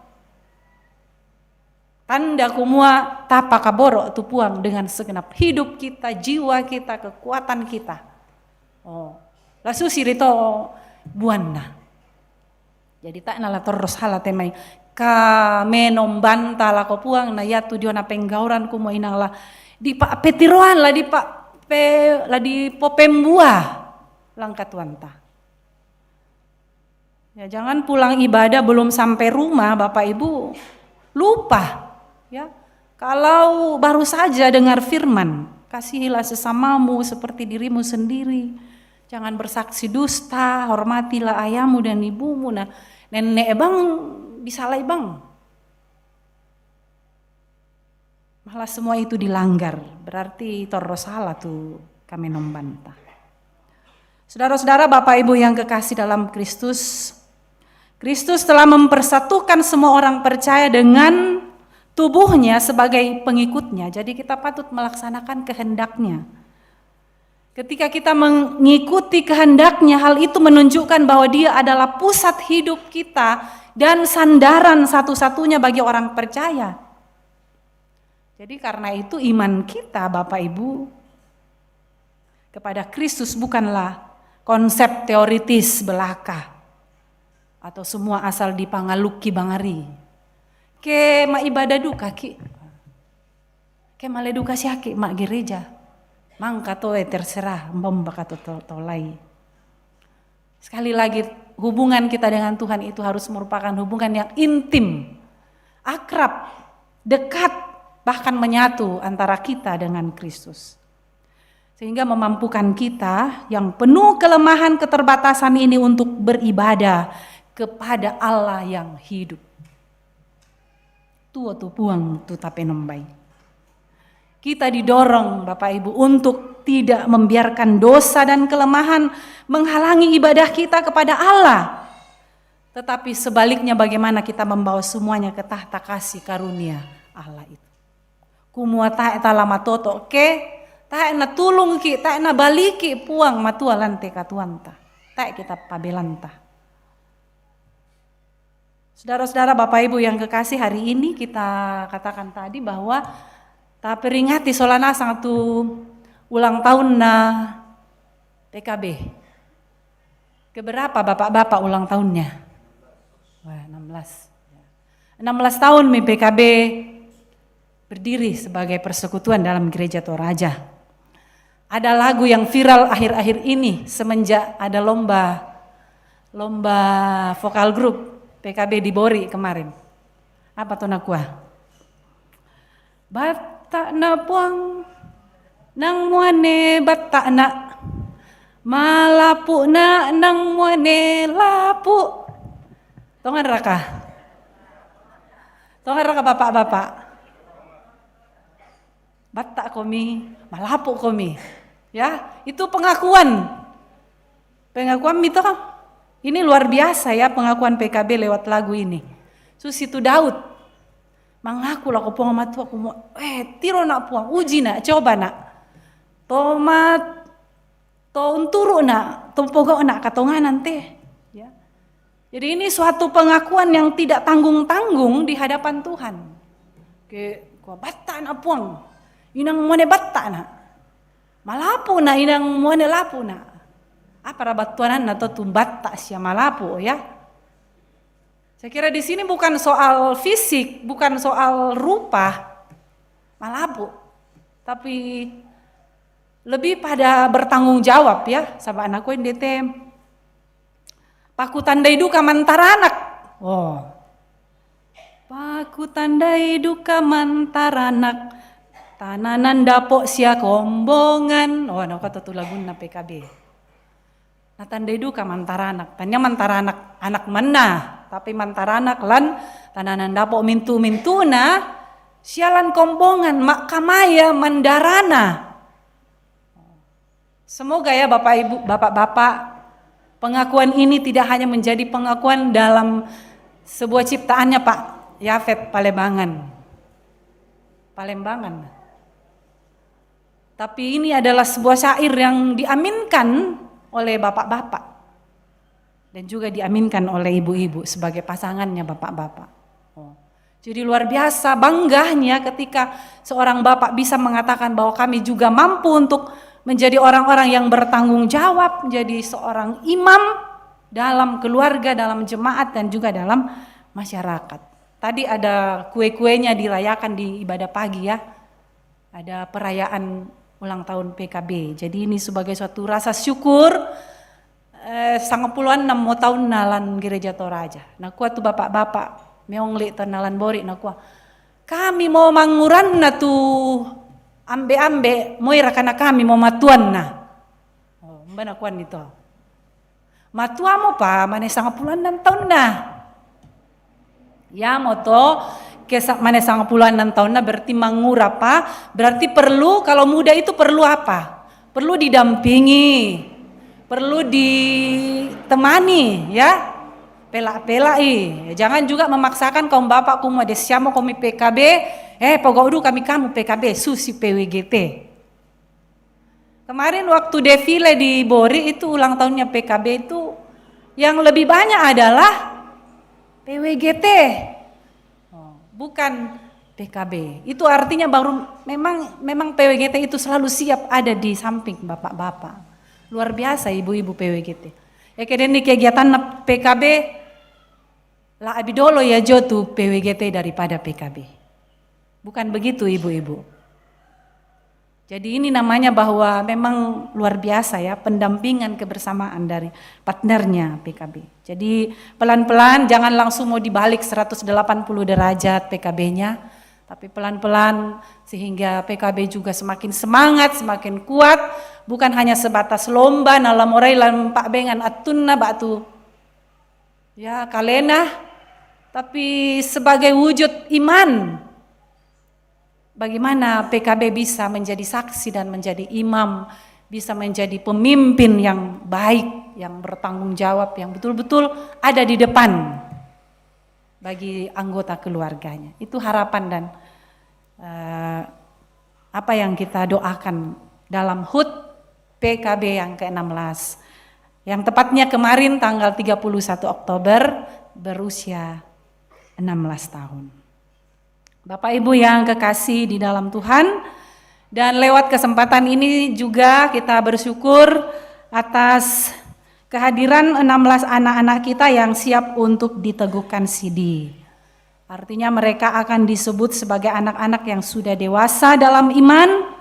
[SPEAKER 4] Tanda kumua tapa kaboro tu puang dengan segenap hidup kita, jiwa kita, kekuatan kita. Oh, lasu sirito buana. Jadi tak nala terus hala temai kamenombanta lako puang na ya tu diona penggauran kumua inang lah. Di Pak Petiroan lah di Popembua langkat wanta. Ya jangan pulang ibadah belum sampai rumah Bapak Ibu lupa ya. Kalau baru saja dengar firman, kasihilah sesamamu seperti dirimu sendiri. Jangan bersaksi dusta, hormatilah ayahmu dan ibumu. Nah, nenek bang disalai bang. Malah semua itu dilanggar, berarti torro salah tuh kami nombanta. Saudara-saudara, Bapak Ibu yang kekasih dalam Kristus, Kristus telah mempersatukan semua orang percaya dengan tubuhnya sebagai pengikutnya. Jadi kita patut melaksanakan kehendaknya. Ketika kita mengikuti kehendaknya, hal itu menunjukkan bahwa Dia adalah pusat hidup kita dan sandaran satu-satunya bagi orang percaya. Jadi karena itu iman kita Bapak Ibu kepada Kristus bukanlah konsep teoritis belaka atau semua asal dipangaluki bangari. Ke ma ibadah duka ki. Ke male duka siaki mak gereja. Mangka to terserah mbaka to tolai. Sekali lagi hubungan kita dengan Tuhan itu harus merupakan hubungan yang intim, akrab, dekat, bahkan menyatu antara kita dengan Kristus. Sehingga memampukan kita yang penuh kelemahan keterbatasan ini untuk beribadah kepada Allah yang hidup. Tuo tu puang tu tape nombai. Kita didorong Bapak Ibu untuk tidak membiarkan dosa dan kelemahan menghalangi ibadah kita kepada Allah. Tetapi sebaliknya bagaimana kita membawa semuanya ke tahta kasih karunia Allah itu. Kumua ta'e talama toto ke, ta'e na tulung ki, ta'e na baliki puang matua lante katuanta. Ta'e kita pabelanta. Saudara-saudara Bapak Ibu yang kekasih, hari ini kita katakan tadi bahwa tak peringati solana satu ulang tahun na PKB. Keberapa bapak-bapak ulang tahunnya? Wah, 16. 16 tahun PKB berdiri sebagai persekutuan dalam Gereja Toraja. Ada lagu yang viral akhir-akhir ini semenjak ada lomba vokal grup PKB di Bori kemarin. Apa tuh nakua? Batak na puang nang muane batak na malapu na nang muane lapu. Tongan raka bapak-bapak. Batak komi, malapu komi. Ya, itu pengakuan itu. Ini luar biasa ya pengakuan PKB lewat lagu ini. Susitu Daud mengaku lah ko puang matua ko mo tiro nak puang uji nak coba nak tomat to unturu nak tompoga nak katongan nanti ya. Jadi ini suatu pengakuan yang tidak tanggung-tanggung di hadapan Tuhan. Ke ko batta na puang inang mone batta na malapu na inang mone lapu na apa rabatuanan na to tumbatta sia malapu ya. Saya kira di sini bukan soal fisik, bukan soal rupa, malapu, tapi lebih pada bertanggung jawab ya, sama anakku yang DTM. Paku tandai duka mantaranak. Oh, paku tandai duka mantaranak, tananan dapok sia kombongan. Oh, nak kata tu lagu na PKB. Nah tandai duka mantaranak, tanya mantaranak anak mana? Tapi mantaranak lan tananan dapok mintu na sialan kombongan mak kamaya mandarana. Semoga ya Bapak Ibu, Bapak-bapak, pengakuan ini tidak hanya menjadi pengakuan dalam sebuah ciptaannya Pak Yafet Palembangan. Tapi ini adalah sebuah syair yang diaminkan oleh bapak-bapak. Dan juga diaminkan oleh ibu-ibu sebagai pasangannya bapak-bapak. Jadi luar biasa bangganya ketika seorang bapak bisa mengatakan bahwa kami juga mampu untuk menjadi orang-orang yang bertanggung jawab, menjadi seorang imam dalam keluarga, dalam jemaat dan juga dalam masyarakat. Tadi ada kue-kuenya dirayakan di ibadah pagi ya. Ada perayaan ulang tahun PKB. Jadi ini sebagai suatu rasa syukur 96 mau tahun nalan Gereja Toraja. Nah kuat tuh bapak-bapak meongli nalan Bori nah kuat. Kami mau manguran na tu ambe-ambe mau irakana kami mau matuan na. Oh, mbak nakuan itu. Matua mo pa mane 96 tahun na. Ya mo to kesak mane 96 tahun na berarti mangura pa, berarti perlu kalau muda itu perlu apa? Perlu didampingi. Perlu ditemani ya, pelak-pelai. Jangan juga memaksakan kaum bapak kumu desiamo kami PKB, pogaudu kami kamu PKB, susi PWGT. Kemarin waktu defile di Bori itu ulang tahunnya PKB itu yang lebih banyak adalah PWGT, bukan PKB. Itu artinya baru memang PWGT itu selalu siap ada di samping bapak-bapak. Luar biasa ibu-ibu PWGT. Ya kemudian kegiatan PKB lah abidolo ya jotu PWGT daripada PKB. Bukan begitu ibu-ibu. Jadi ini namanya bahwa memang luar biasa ya pendampingan kebersamaan dari partnernya PKB. Jadi pelan-pelan jangan langsung mau dibalik 180 derajat PKB-nya, tapi pelan-pelan sehingga PKB juga semakin semangat, semakin kuat, bukan hanya sebatas lomba nalam orai lam pak bengan atunna batu. Ya kalena, tapi sebagai wujud iman. Bagaimana PKB bisa menjadi saksi dan menjadi imam, bisa menjadi pemimpin yang baik, yang bertanggung jawab, yang betul-betul ada di depan bagi anggota keluarganya. Itu harapan dan apa yang kita doakan dalam HUT PKB yang ke-16. Yang tepatnya kemarin tanggal 31 Oktober berusia 16 tahun. Bapak Ibu yang kekasih di dalam Tuhan, dan lewat kesempatan ini juga kita bersyukur atas kehadiran 16 anak-anak kita yang siap untuk diteguhkan sidi. Artinya mereka akan disebut sebagai anak-anak yang sudah dewasa dalam iman,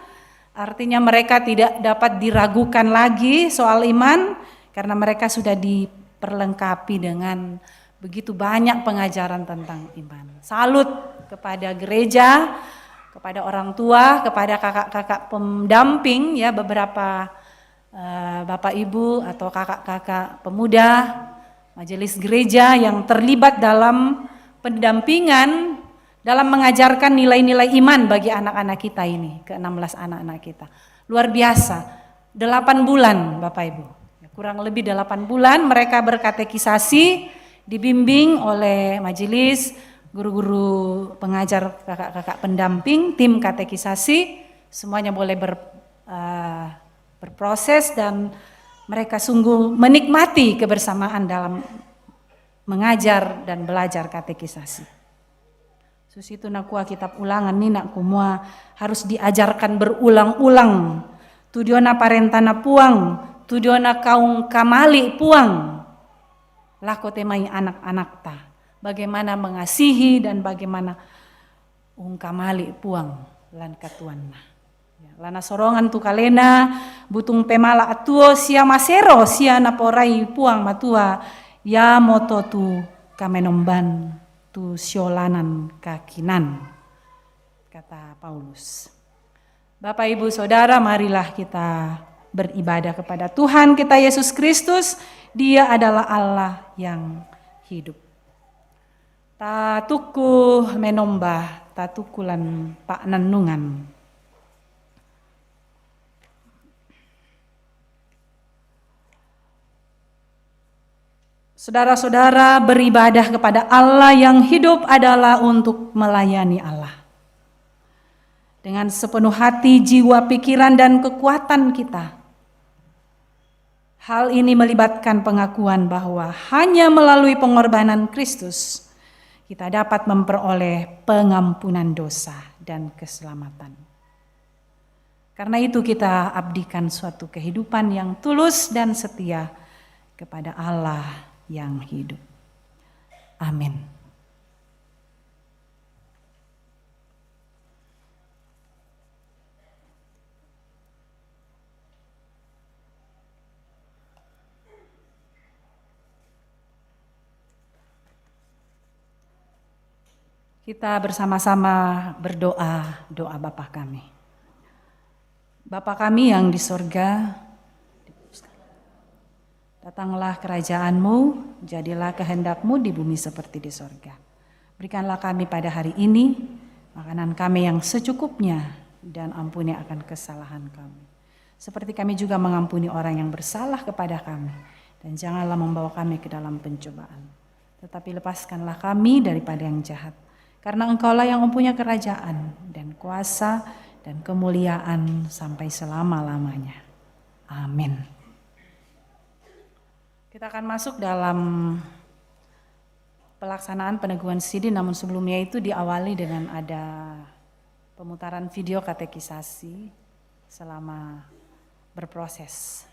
[SPEAKER 4] artinya mereka tidak dapat diragukan lagi soal iman, karena mereka sudah diperlengkapi dengan begitu banyak pengajaran tentang iman. Salut kepada gereja, kepada orang tua, kepada kakak-kakak pendamping ya, beberapa bapak ibu atau kakak-kakak pemuda majelis gereja yang terlibat dalam pendampingan dalam mengajarkan nilai-nilai iman bagi anak-anak kita ini, ke-16 anak-anak kita. Luar biasa, 8 bulan Bapak Ibu, kurang lebih 8 bulan mereka berkatekisasi, dibimbing oleh majelis, guru-guru pengajar, kakak-kakak pendamping, tim katekisasi, semuanya boleh berproses dan mereka sungguh menikmati kebersamaan dalam mengajar dan belajar katekisasi. Susitu nakua kitab ulangan nih nak kumua harus diajarkan berulang-ulang. Tudiona parentana puang, tudiona kaung kamali puang. Lako temai anak-anak ta. Bagaimana mengasihi dan bagaimana ungkamali puang lan katuanna. Lana sorongan tu kalena butung pemala atuo sia masero sia naporai puang matua ya moto tu kamenomban tu siolanan kakinan, kata Paulus. Bapak Ibu Saudara, marilah kita beribadah kepada Tuhan kita Yesus Kristus. Dia adalah Allah yang hidup. Tatuku menombah, tatukulan pak nanungan. Saudara-saudara, beribadah kepada Allah yang hidup adalah untuk melayani Allah. Dengan sepenuh hati, jiwa, pikiran, dan kekuatan kita. Hal ini melibatkan pengakuan bahwa hanya melalui pengorbanan Kristus kita dapat memperoleh pengampunan dosa dan keselamatan. Karena itu kita abdikan suatu kehidupan yang tulus dan setia kepada Allah yang hidup. Amin. Kita bersama-sama berdoa, doa Bapa kami. Bapa kami yang di sorga, datanglah kerajaan-Mu, jadilah kehendak-Mu di bumi seperti di sorga. Berikanlah kami pada hari ini makanan kami yang secukupnya dan ampuni akan kesalahan kami. Seperti kami juga mengampuni orang yang bersalah kepada kami. Dan janganlah membawa kami ke dalam pencobaan. Tetapi lepaskanlah kami daripada yang jahat. Karena Engkaulah yang mempunyai kerajaan dan kuasa dan kemuliaan sampai selama-lamanya. Amin. Kita akan masuk dalam pelaksanaan peneguhan sidi, namun sebelumnya itu diawali dengan ada pemutaran video katekisasi selama berproses.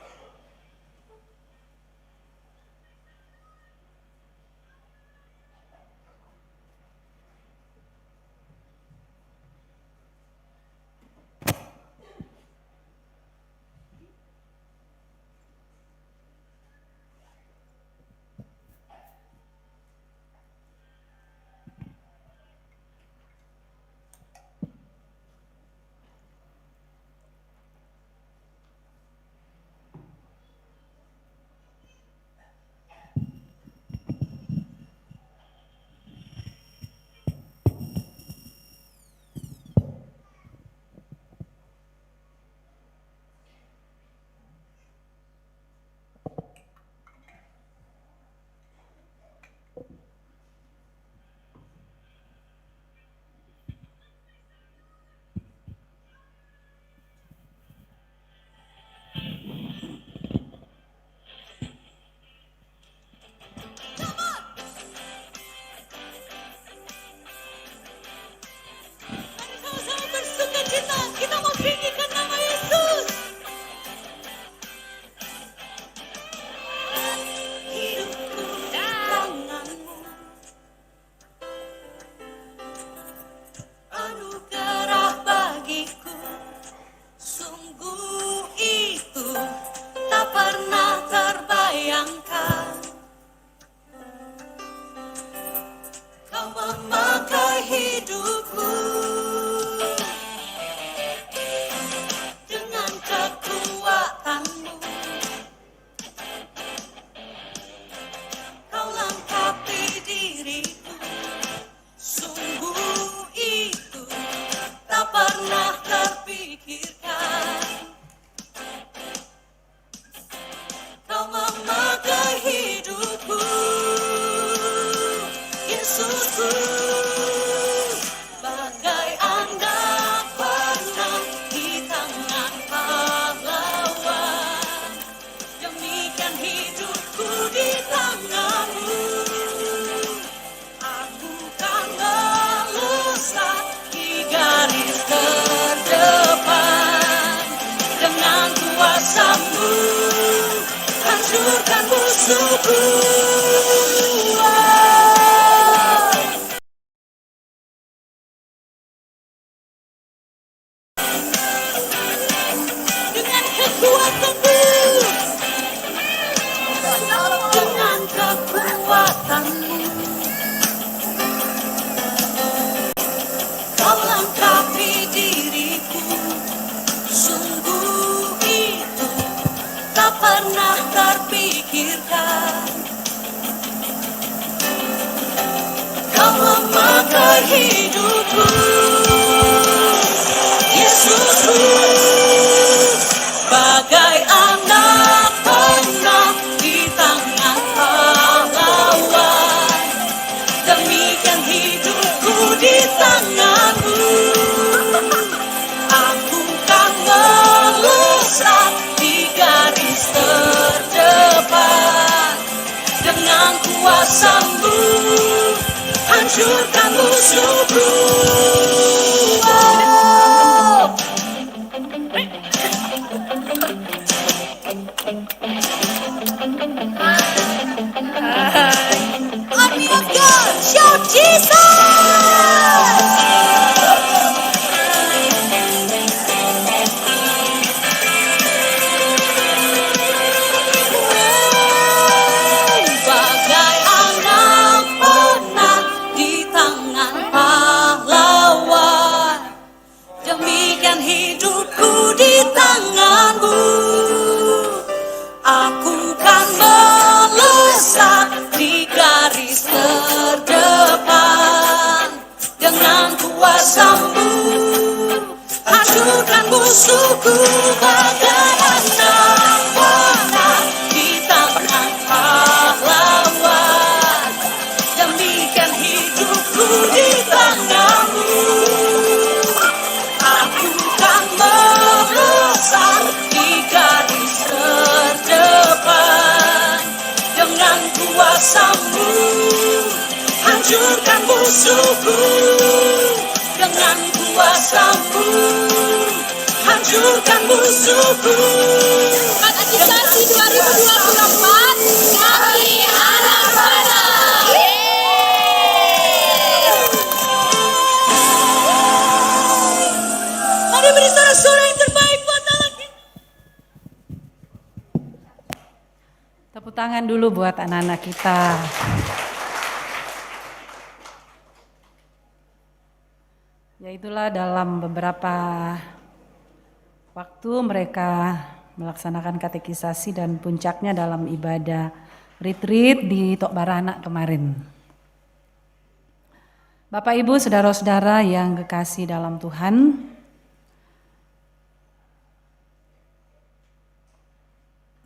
[SPEAKER 8] musuhku, dengan kuasa-Mu hancurkan musuhku. Katekisasi 2024, kami anak panah. Mari beri sorak-sorai yang terbaik buat anak kita.
[SPEAKER 4] Tepuk tangan dulu buat anak-anak kita. Ya itulah dalam beberapa waktu mereka melaksanakan katekisasi dan puncaknya dalam ibadah retreat di Tok Baranak kemarin. Bapak Ibu, saudara-saudara yang kekasih dalam Tuhan,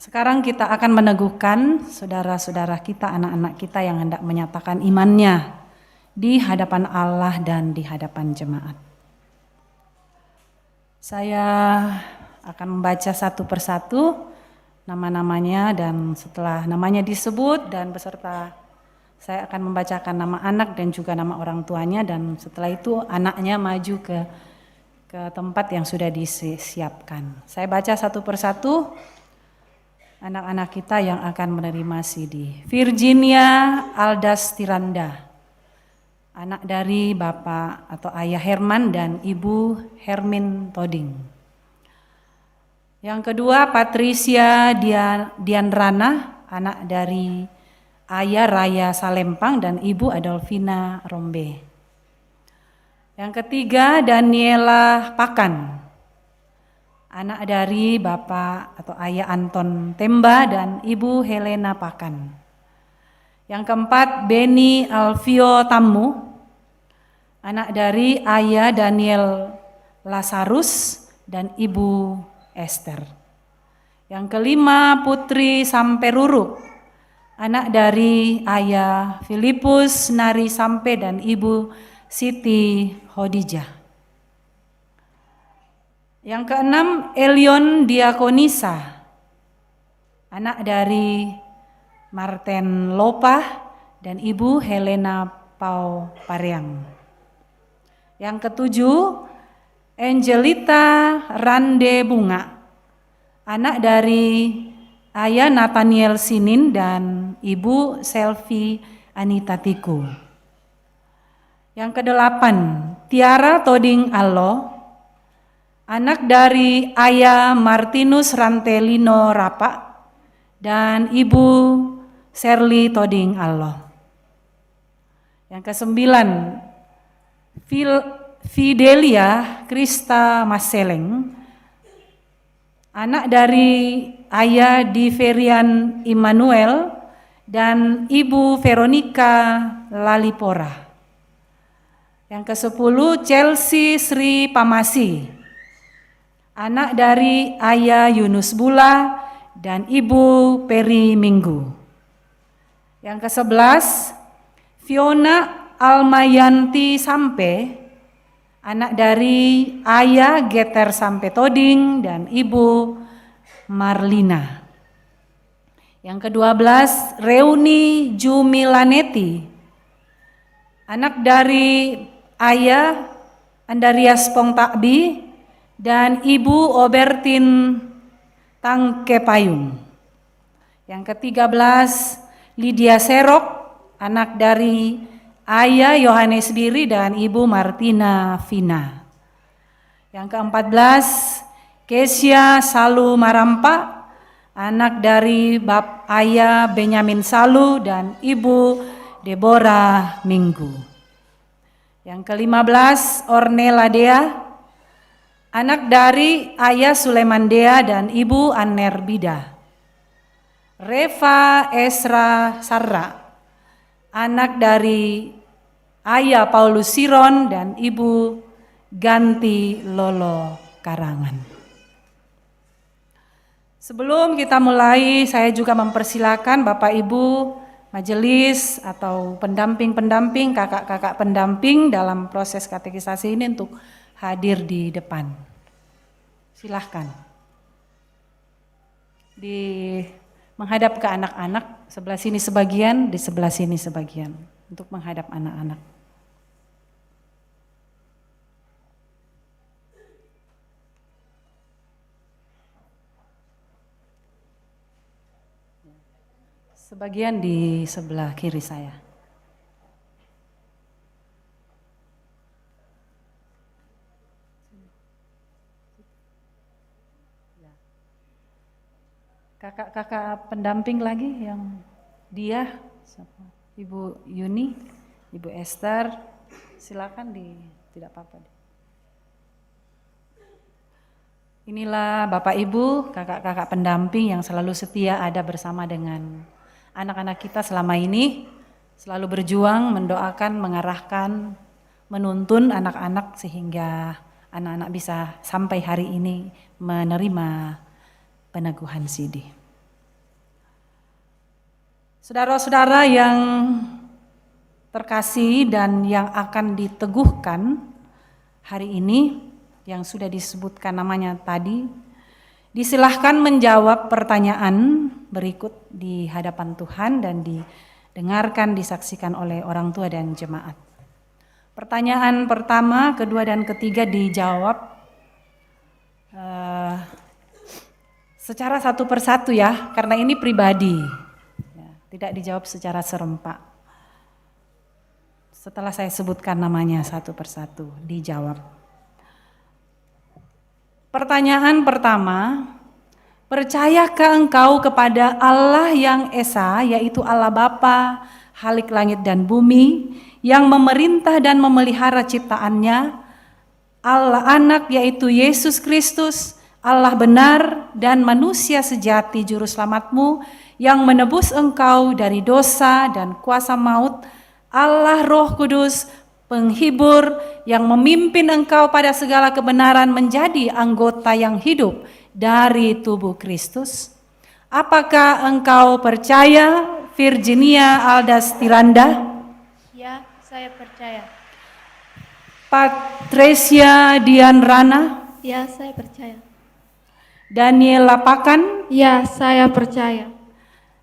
[SPEAKER 4] sekarang kita akan meneguhkan saudara-saudara kita, anak-anak kita yang hendak menyatakan imannya di hadapan Allah dan di hadapan jemaat. Saya akan membaca satu persatu nama-namanya dan setelah namanya disebut dan beserta saya akan membacakan nama anak dan juga nama orang tuanya dan setelah itu anaknya maju ke tempat yang sudah disiapkan. Saya baca satu persatu anak-anak kita yang akan menerima CD. Virginia Aldas Tiranda, anak dari Bapak atau Ayah Herman dan Ibu Hermin Toding. Yang kedua Patricia Dianrana, anak dari Ayah Raya Salempang dan Ibu Adolfina Rombe. Yang ketiga Daniela Pakan, anak dari Bapak atau Ayah Anton Temba dan Ibu Helena Pakan. Yang keempat Beni Alvio Tamu, anak dari Ayah Daniel Lazarus dan Ibu Esther. Yang kelima Putri Samperuruk, anak dari Ayah Filipus Nari Sampe dan Ibu Siti Hodijah. Yang keenam Elion Diakonisa, anak dari Marten Lopah dan Ibu Helena Pau Pariang. Yang ketujuh Angelita Rande Bunga, anak dari Ayah Nathaniel Sinin dan Ibu Selvi Anita Tiku. Yang kedelapan Tiara Toding Allo, anak dari Ayah Martinus Rantelino Rapa dan Ibu Serli Toding Allo. Yang kesembilan Fidelia Krista Maseleng, anak dari Ayah Diverian Immanuel dan Ibu Veronica Lalipora. Yang ke-10 Chelsea Sri Pamasi, anak dari Ayah Yunus Bula dan Ibu Peri Minggu. Yang ke-11 Fiona Almayanti Sampe, anak dari Ayah Geter Sampe Toding dan Ibu Marlina. Yang ke-12 Reuni Jumilaneti, anak dari Ayah Andarias Pongtakbi dan Ibu Obertin Tangkepayung. Yang ke-13 Lydia Serok, anak dari Ayah Yohanes Biri dan Ibu Martina Vina. Yang ke-14 Kesia Salu Marampa, anak dari Ayah Benyamin Salu dan Ibu Deborah Minggu. Yang ke-15 Ornella Dea, anak dari Ayah Suleman Dea dan Ibu Aner Bida. Reva Esra Sarra, anak dari Ayah Paulus Siron dan Ibu Ganti Lolo Karangan. Sebelum kita mulai, saya juga mempersilakan Bapak Ibu majelis atau pendamping-pendamping, kakak-kakak pendamping dalam proses katekisasi ini untuk hadir di depan. Silahkan. Menghadap ke anak-anak, sebelah sini sebagian, di sebelah sini sebagian, untuk menghadap anak-anak. Sebagian di sebelah kiri saya. Kakak-kakak pendamping lagi yang dia, Ibu Yuni, Ibu Esther, silakan tidak apa-apa. Inilah Bapak Ibu, kakak-kakak pendamping yang selalu setia ada bersama dengan anak-anak kita selama ini, selalu berjuang, mendoakan, mengarahkan, menuntun anak-anak sehingga anak-anak bisa sampai hari ini menerima peneguhan sidi. Saudara-saudara yang terkasih dan yang akan diteguhkan hari ini, yang sudah disebutkan namanya tadi, disilahkan menjawab pertanyaan berikut di hadapan Tuhan dan didengarkan, disaksikan oleh orang tua dan jemaat. Pertanyaan pertama, kedua, dan ketiga dijawab secara satu persatu ya, karena ini pribadi, ya, tidak dijawab secara serempak. Setelah saya sebutkan namanya satu persatu, dijawab. Pertanyaan pertama, percayakah engkau kepada Allah yang Esa, yaitu Allah Bapa, Khalik langit dan bumi, yang memerintah dan memelihara ciptaannya, Allah Anak yaitu Yesus Kristus, Allah benar dan manusia sejati juru selamatmu yang menebus engkau dari dosa dan kuasa maut, Allah Roh Kudus, penghibur yang memimpin engkau pada segala kebenaran menjadi anggota yang hidup dari tubuh Kristus. Apakah engkau percaya, Virginia Aldas Tiranda?
[SPEAKER 9] Ya, saya percaya.
[SPEAKER 4] Patricia Dian Rana?
[SPEAKER 9] Ya, saya percaya.
[SPEAKER 4] Daniel Lapakan?
[SPEAKER 9] Ya, saya percaya.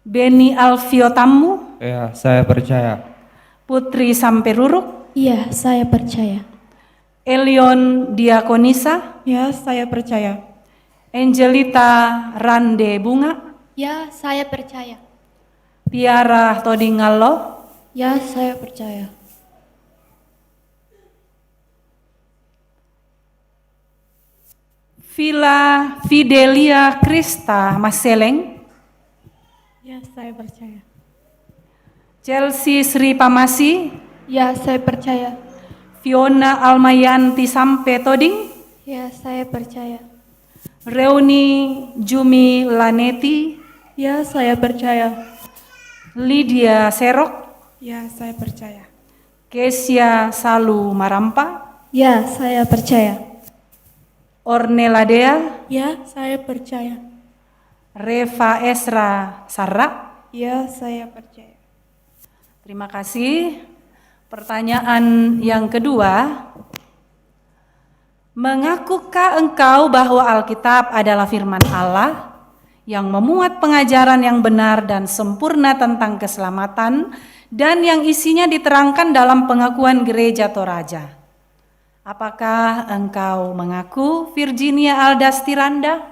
[SPEAKER 4] Beni Alfiotamu?
[SPEAKER 1] Ya, saya percaya.
[SPEAKER 4] Putri Samperuruk?
[SPEAKER 9] Iya, saya percaya.
[SPEAKER 4] Elion Diakonisa?
[SPEAKER 9] Ya, saya percaya.
[SPEAKER 4] Angelita Rande Bunga?
[SPEAKER 9] Ya, saya percaya.
[SPEAKER 4] Tiara Todingalo?
[SPEAKER 9] Ya, saya percaya.
[SPEAKER 4] Villa Fidelia Krista Maseleng?
[SPEAKER 9] Ya, saya percaya.
[SPEAKER 4] Chelsea Sri Pamasi?
[SPEAKER 9] Ya, saya percaya.
[SPEAKER 4] Fiona Almayanti Sampe Toding?
[SPEAKER 9] Ya, saya percaya.
[SPEAKER 4] Reuni Jumi Laneti?
[SPEAKER 9] Ya, saya percaya.
[SPEAKER 4] Lydia Serok?
[SPEAKER 9] Ya, saya percaya.
[SPEAKER 4] Kesia Salu Marampa?
[SPEAKER 9] Ya, saya percaya.
[SPEAKER 4] Ornella Dea?
[SPEAKER 9] Ya, saya percaya.
[SPEAKER 4] Reva Esra Sarra?
[SPEAKER 9] Ya, saya percaya.
[SPEAKER 4] Terima kasih. Pertanyaan yang kedua, mengakukah engkau bahwa Alkitab adalah firman Allah yang memuat pengajaran yang benar dan sempurna tentang keselamatan dan yang isinya diterangkan dalam pengakuan Gereja Toraja? Apakah engkau mengaku, Virginia Aldas Tiranda?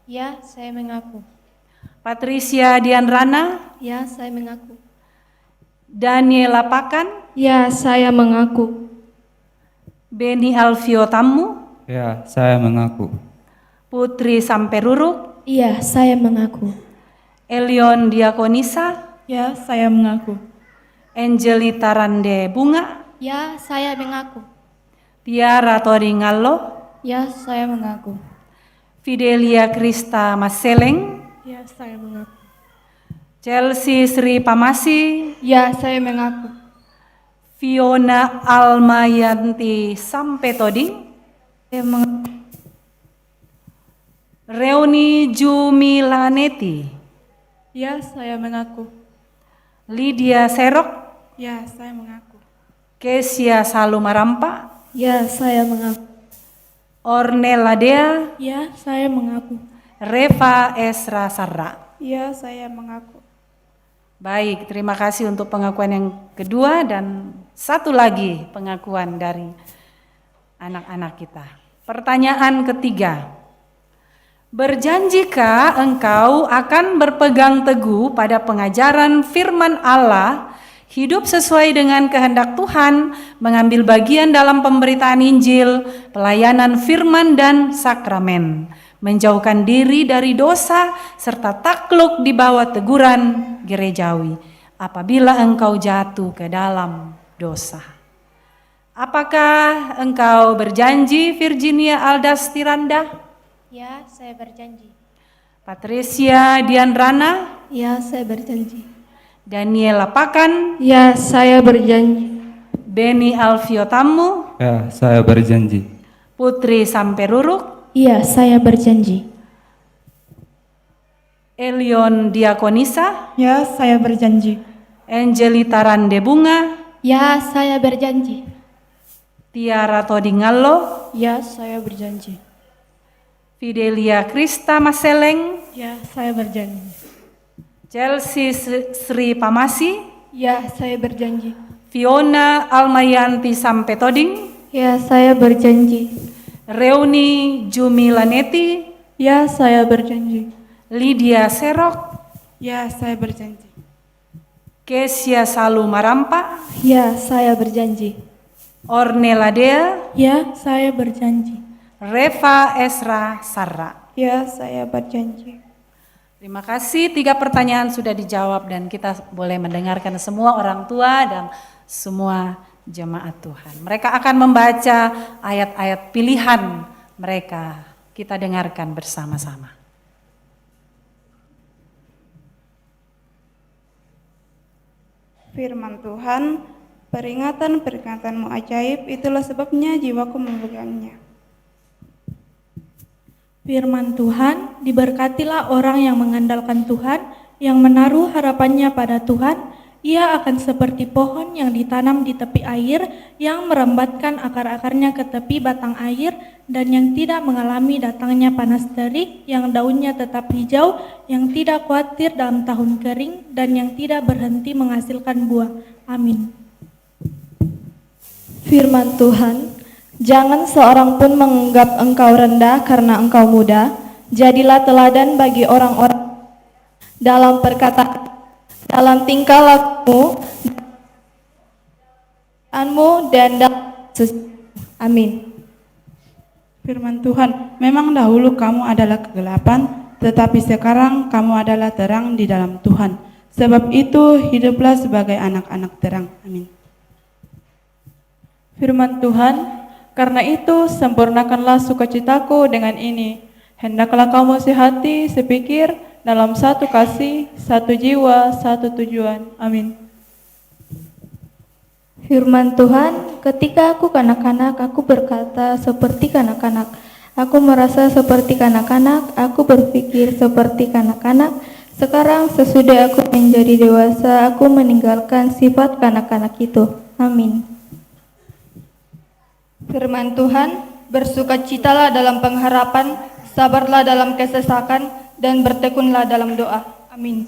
[SPEAKER 9] Ya, saya mengaku.
[SPEAKER 4] Patricia Dian Rana?
[SPEAKER 9] Ya, saya mengaku.
[SPEAKER 4] Daniel Lapakan?
[SPEAKER 9] Ya, saya mengaku.
[SPEAKER 4] Beni Alfiotamu?
[SPEAKER 1] Ya, saya mengaku.
[SPEAKER 4] Putri Samperuruk?
[SPEAKER 9] Iya, saya mengaku.
[SPEAKER 4] Elion Diakonisa?
[SPEAKER 9] Ya, saya mengaku.
[SPEAKER 4] Angelita Rande Bunga?
[SPEAKER 9] Ya, saya mengaku.
[SPEAKER 4] Tiara Toringalo?
[SPEAKER 9] Ya, saya mengaku.
[SPEAKER 4] Fidelia Krista Maseleng?
[SPEAKER 9] Ya, saya mengaku.
[SPEAKER 4] Chelsea Sri Pamasi?
[SPEAKER 9] Ya, saya mengaku.
[SPEAKER 4] Fiona Almayanti Sampe Toding?
[SPEAKER 9] Saya mengaku.
[SPEAKER 4] Reuni Jumi Laneti?
[SPEAKER 9] Ya, saya mengaku.
[SPEAKER 4] Lydia Serok?
[SPEAKER 9] Ya, saya mengaku.
[SPEAKER 4] Kesia Salu Marampa?
[SPEAKER 9] Ya, saya mengaku.
[SPEAKER 4] Ornella Dea?
[SPEAKER 9] Ya, saya mengaku.
[SPEAKER 4] Reva Esra Sarra?
[SPEAKER 9] Ya, saya mengaku.
[SPEAKER 4] Baik, terima kasih untuk pengakuan yang kedua dan satu lagi pengakuan dari anak-anak kita. Pertanyaan ketiga, Berjanjikah engkau akan berpegang teguh pada pengajaran firman Allah, hidup sesuai dengan kehendak Tuhan, mengambil bagian dalam pemberitaan Injil, pelayanan firman dan sakramen, menjauhkan diri dari dosa, serta takluk di bawah teguran gerejawi apabila engkau jatuh ke dalam dosa? Apakah engkau berjanji, Virginia Aldas Tiranda?
[SPEAKER 9] Ya, saya berjanji.
[SPEAKER 4] Patricia Dianrana?
[SPEAKER 9] Ya, saya berjanji.
[SPEAKER 4] Daniela Pakan?
[SPEAKER 9] Ya, saya berjanji.
[SPEAKER 4] Beni Alfiotamu?
[SPEAKER 1] Ya, saya berjanji.
[SPEAKER 4] Putri Samperuruk?
[SPEAKER 9] Iya, saya berjanji.
[SPEAKER 4] Elion Diakonisa?
[SPEAKER 9] Ya, saya berjanji.
[SPEAKER 4] Angelita Randebunga?
[SPEAKER 9] Ya, saya berjanji.
[SPEAKER 4] Tiara Todingalo?
[SPEAKER 9] Ya, saya berjanji.
[SPEAKER 4] Fidelia Krista Maseleng?
[SPEAKER 9] Ya, saya berjanji.
[SPEAKER 4] Chelsea Sri Pamasi?
[SPEAKER 9] Ya, saya berjanji.
[SPEAKER 4] Fiona Almayanti Sampetoding?
[SPEAKER 9] Ya, saya berjanji.
[SPEAKER 4] Reuni Jumilaneti?
[SPEAKER 9] Ya, saya berjanji.
[SPEAKER 4] Lydia Serok?
[SPEAKER 9] Ya, saya berjanji.
[SPEAKER 4] Kesia Salu Marampa?
[SPEAKER 9] Ya, saya berjanji.
[SPEAKER 4] Ornella Dea?
[SPEAKER 9] Ya, saya berjanji.
[SPEAKER 4] Reva Esra Sarra?
[SPEAKER 9] Ya, saya berjanji.
[SPEAKER 4] Terima kasih, 3 pertanyaan sudah dijawab dan kita boleh mendengarkan semua orang tua dan semua jemaat Tuhan. Mereka akan membaca ayat-ayat pilihan mereka. Kita dengarkan bersama-sama.
[SPEAKER 9] Firman Tuhan, peringatan-peringatanmu ajaib, itulah sebabnya jiwaku memegangnya. Firman Tuhan, diberkatilah orang yang mengandalkan Tuhan, yang menaruh harapannya pada Tuhan. Ia akan seperti pohon yang ditanam di tepi air, yang merambatkan akar-akarnya ke tepi batang air, dan yang tidak mengalami datangnya panas terik, yang daunnya tetap hijau, yang tidak khawatir dalam tahun kering, dan yang tidak berhenti menghasilkan buah. Amin. Firman Tuhan, jangan seorang pun menganggap engkau rendah karena engkau muda. Jadilah teladan bagi orang-orang dalam perkataan, dalam tingkah lakumu, dan dalam amin. Firman Tuhan, memang dahulu kamu adalah kegelapan, tetapi sekarang kamu adalah terang di dalam Tuhan. Sebab itu hiduplah sebagai anak-anak terang. Amin. Firman Tuhan, karena itu sempurnakanlah sukacitaku dengan ini. Hendaklah kamu sehati, sepikir, dalam satu kasih, satu jiwa, satu tujuan. Amin. Firman Tuhan, ketika aku kanak-kanak, aku berkata seperti kanak-kanak. Aku merasa seperti kanak-kanak, aku berpikir seperti kanak-kanak. Sekarang sesudah aku menjadi dewasa, aku meninggalkan sifat kanak-kanak itu. Amin. Firman Tuhan, bersukacitalah dalam pengharapan, sabarlah dalam kesesakan, dan bertekunlah dalam doa. Amin.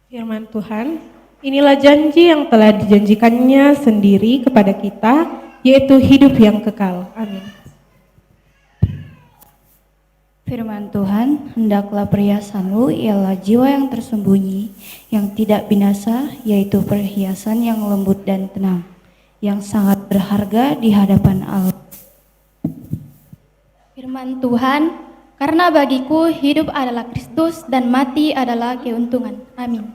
[SPEAKER 10] Firman Tuhan, inilah janji yang telah dijanjikannya sendiri kepada kita, yaitu hidup yang kekal. Amin.
[SPEAKER 11] Firman Tuhan, hendaklah perhiasanmu ialah jiwa yang tersembunyi, yang tidak binasa, yaitu perhiasan yang lembut dan tenang, yang sangat berharga di hadapan Allah.
[SPEAKER 12] Firman Tuhan, karena bagiku hidup adalah Kristus dan mati adalah keuntungan. Amin.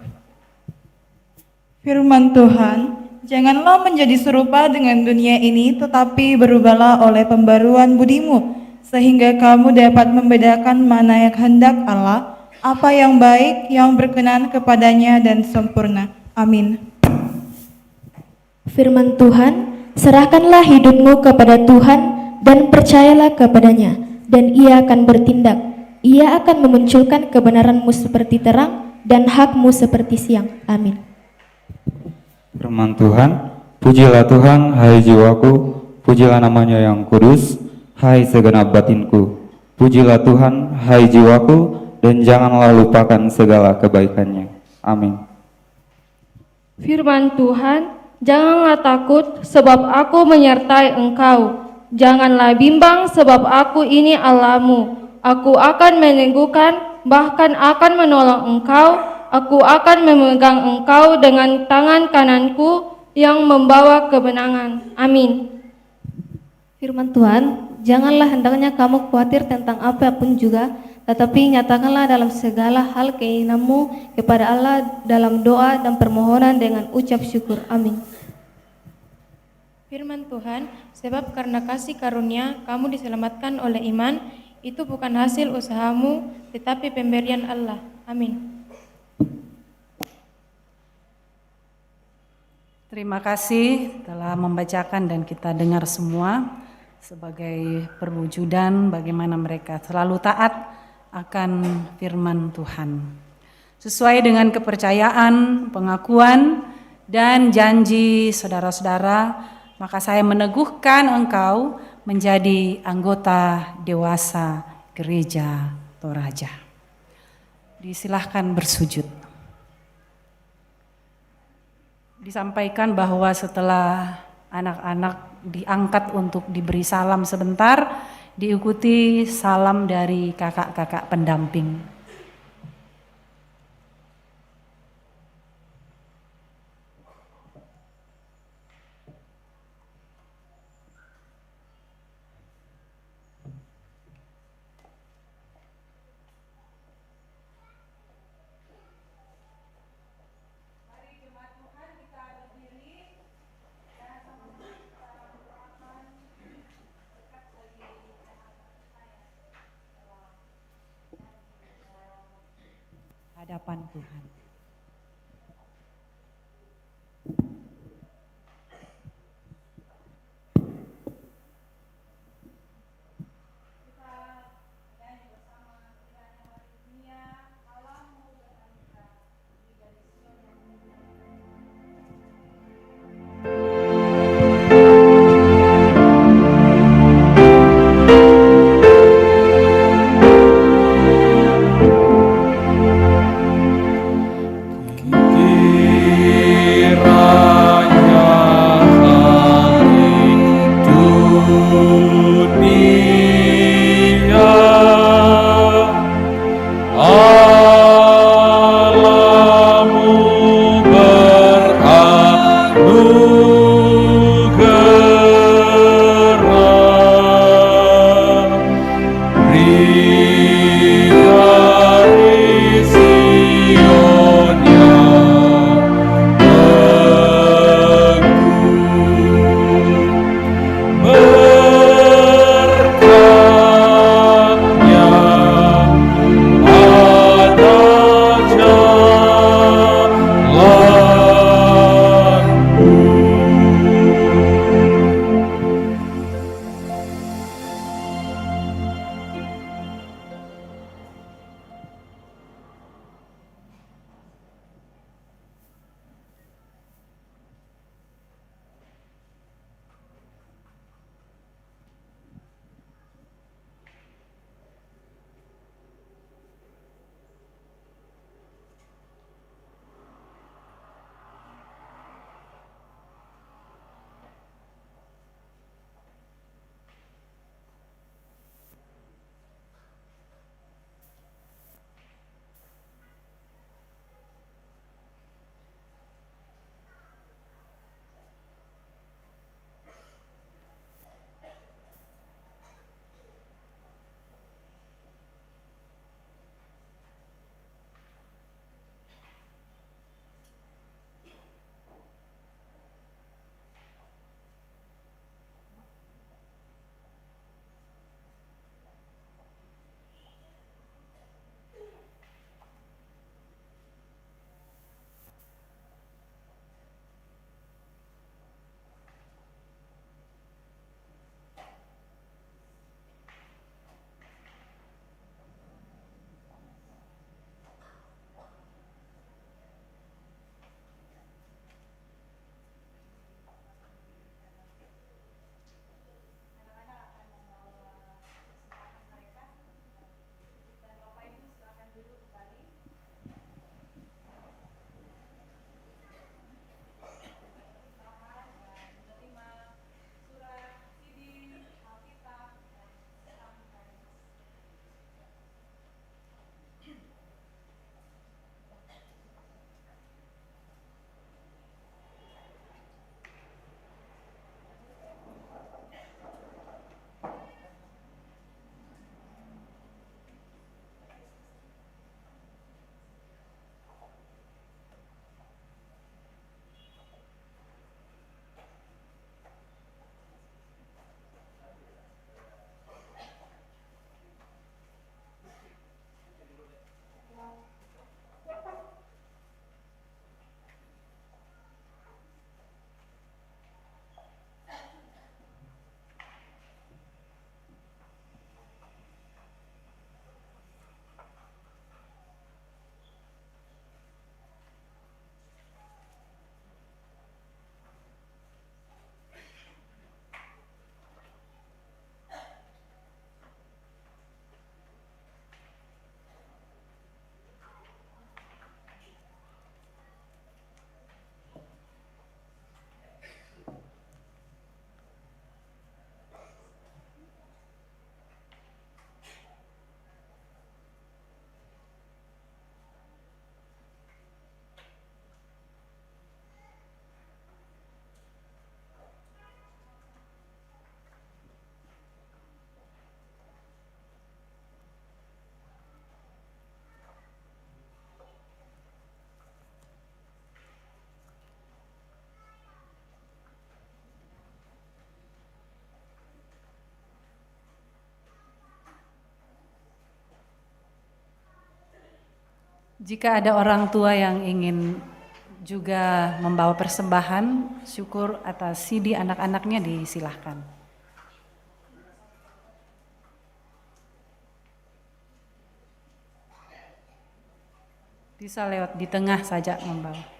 [SPEAKER 10] Firman Tuhan, janganlah menjadi serupa dengan dunia ini, tetapi berubahlah oleh pembaruan budimu, sehingga kamu dapat membedakan mana yang hendak Allah, apa yang baik, yang berkenan kepadanya dan sempurna. Amin.
[SPEAKER 12] Firman Tuhan, serahkanlah hidupmu kepada Tuhan dan percayalah kepadanya, dan Ia akan bertindak. Ia akan memunculkan kebenaranmu seperti terang dan hakmu seperti siang. Amin.
[SPEAKER 1] Firman Tuhan, pujilah Tuhan, hai jiwaku, pujilah namanya yang kudus, hai segenap batinku. Pujilah Tuhan, hai jiwaku, dan janganlah lupakan segala kebaikannya. Amin.
[SPEAKER 13] Firman Tuhan, janganlah takut sebab aku menyertai engkau. Janganlah bimbang sebab aku ini Allahmu. Aku akan meneguhkan, bahkan akan menolong engkau. Aku akan memegang engkau dengan tangan kananku yang membawa kemenangan. Amin.
[SPEAKER 11] Firman Tuhan, janganlah hendaknya kamu khawatir tentang apapun juga, tetapi nyatakanlah dalam segala hal keinginanmu kepada Allah dalam doa dan permohonan dengan ucap syukur. Amin.
[SPEAKER 9] Firman Tuhan, sebab karena kasih karunia kamu diselamatkan oleh iman, itu bukan hasil usahamu, tetapi pemberian Allah. Amin.
[SPEAKER 4] Terima kasih telah membacakan dan kita dengar semua sebagai perwujudan bagaimana mereka selalu taat akan firman Tuhan. Sesuai dengan kepercayaan, pengakuan, dan janji saudara-saudara, maka saya meneguhkan engkau menjadi anggota dewasa Gereja Toraja. Disilahkan bersujud. Disampaikan bahwa setelah anak-anak diangkat untuk diberi salam sebentar, diikuti salam dari kakak-kakak pendamping. Hadapan Tuhan. Jika ada orang tua yang ingin juga membawa persembahan syukur atas CD anak-anaknya, disilahkan. Bisa lewat di tengah saja membawa.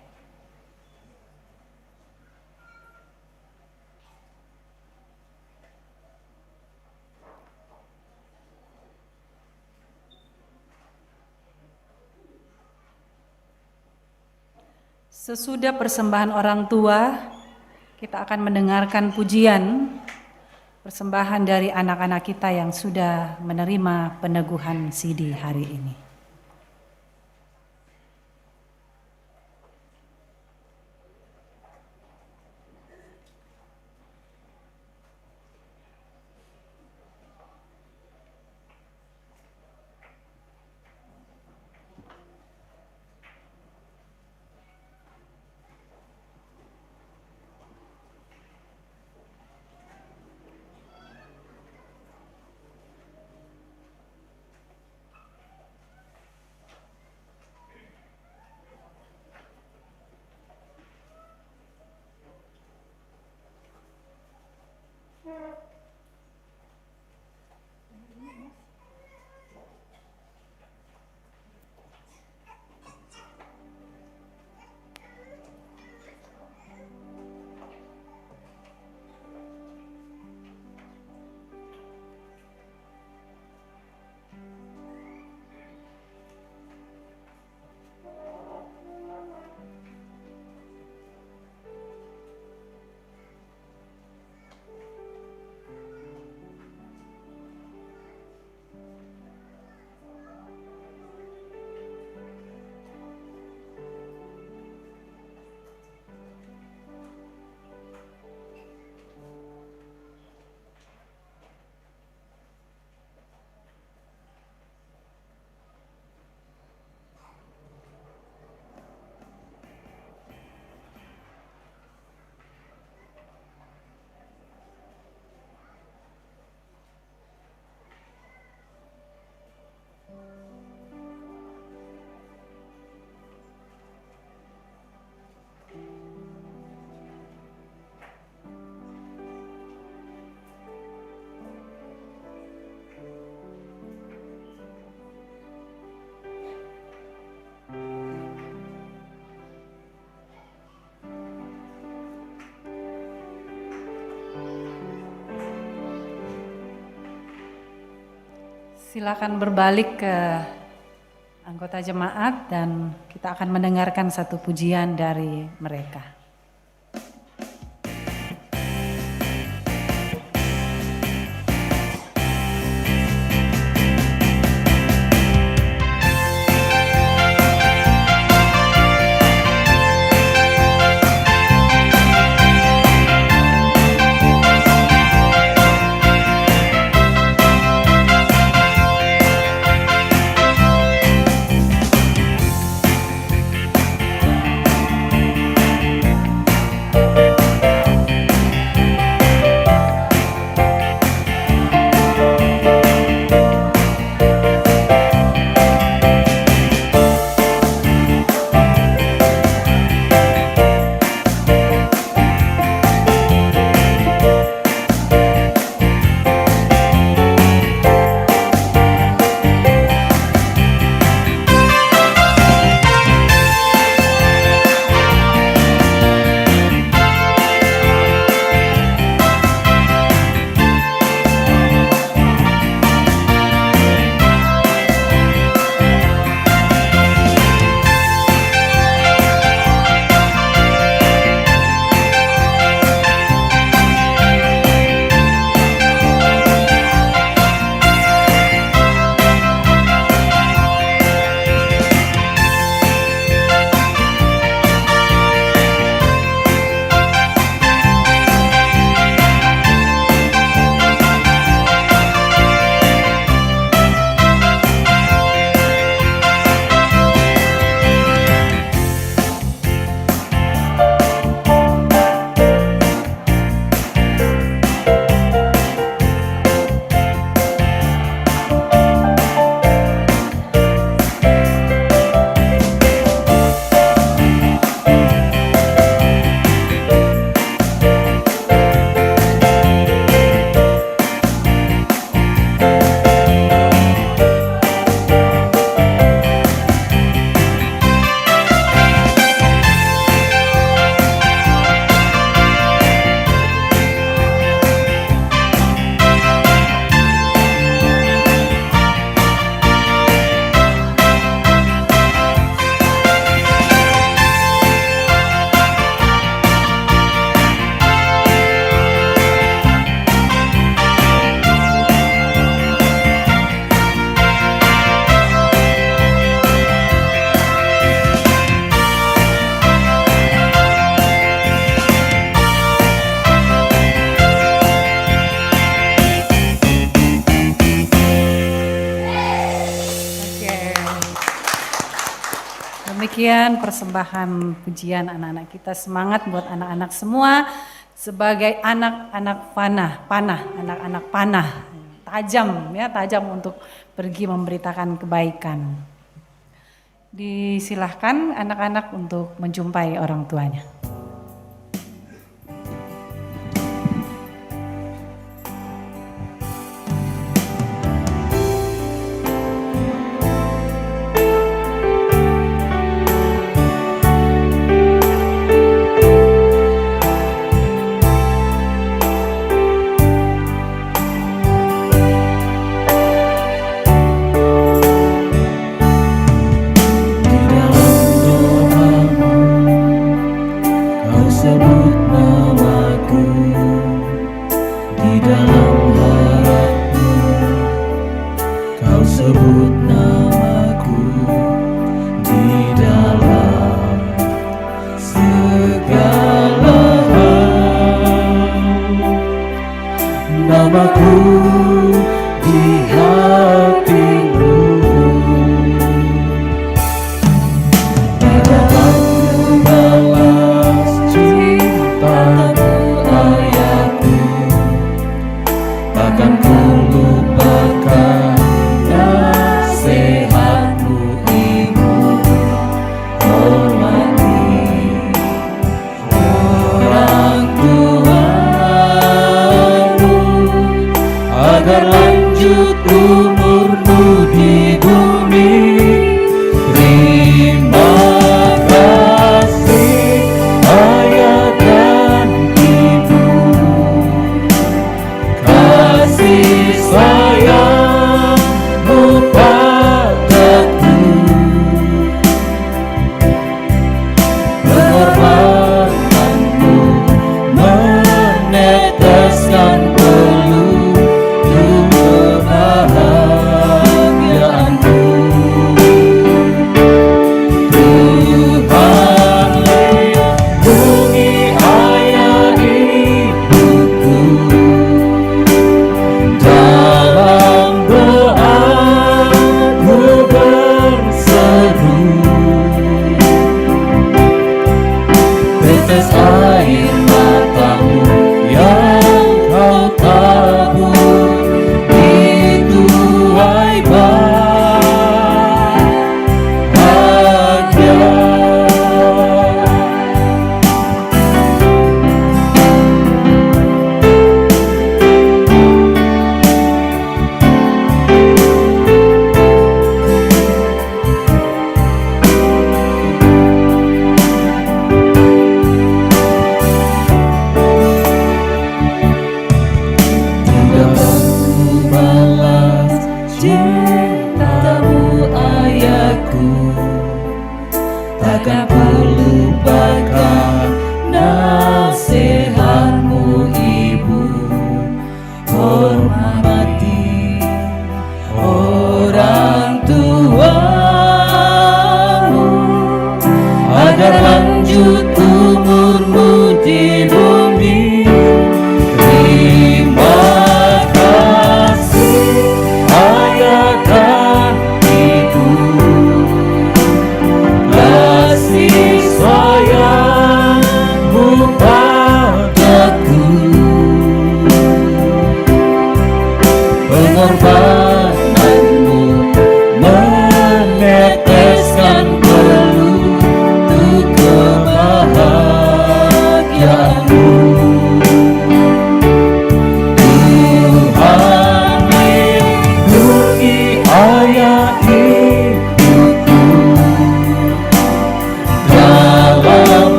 [SPEAKER 4] Sesudah persembahan orang tua, kita akan mendengarkan pujian persembahan dari anak-anak kita yang sudah menerima peneguhan CD hari ini. Silakan berbalik ke anggota jemaat dan kita akan mendengarkan satu pujian dari mereka. Demikian persembahan pujian anak-anak kita. Semangat buat anak-anak semua sebagai anak-anak anak-anak panah, tajam untuk pergi memberitakan kebaikan. Disilahkan anak-anak untuk menjumpai orang tuanya.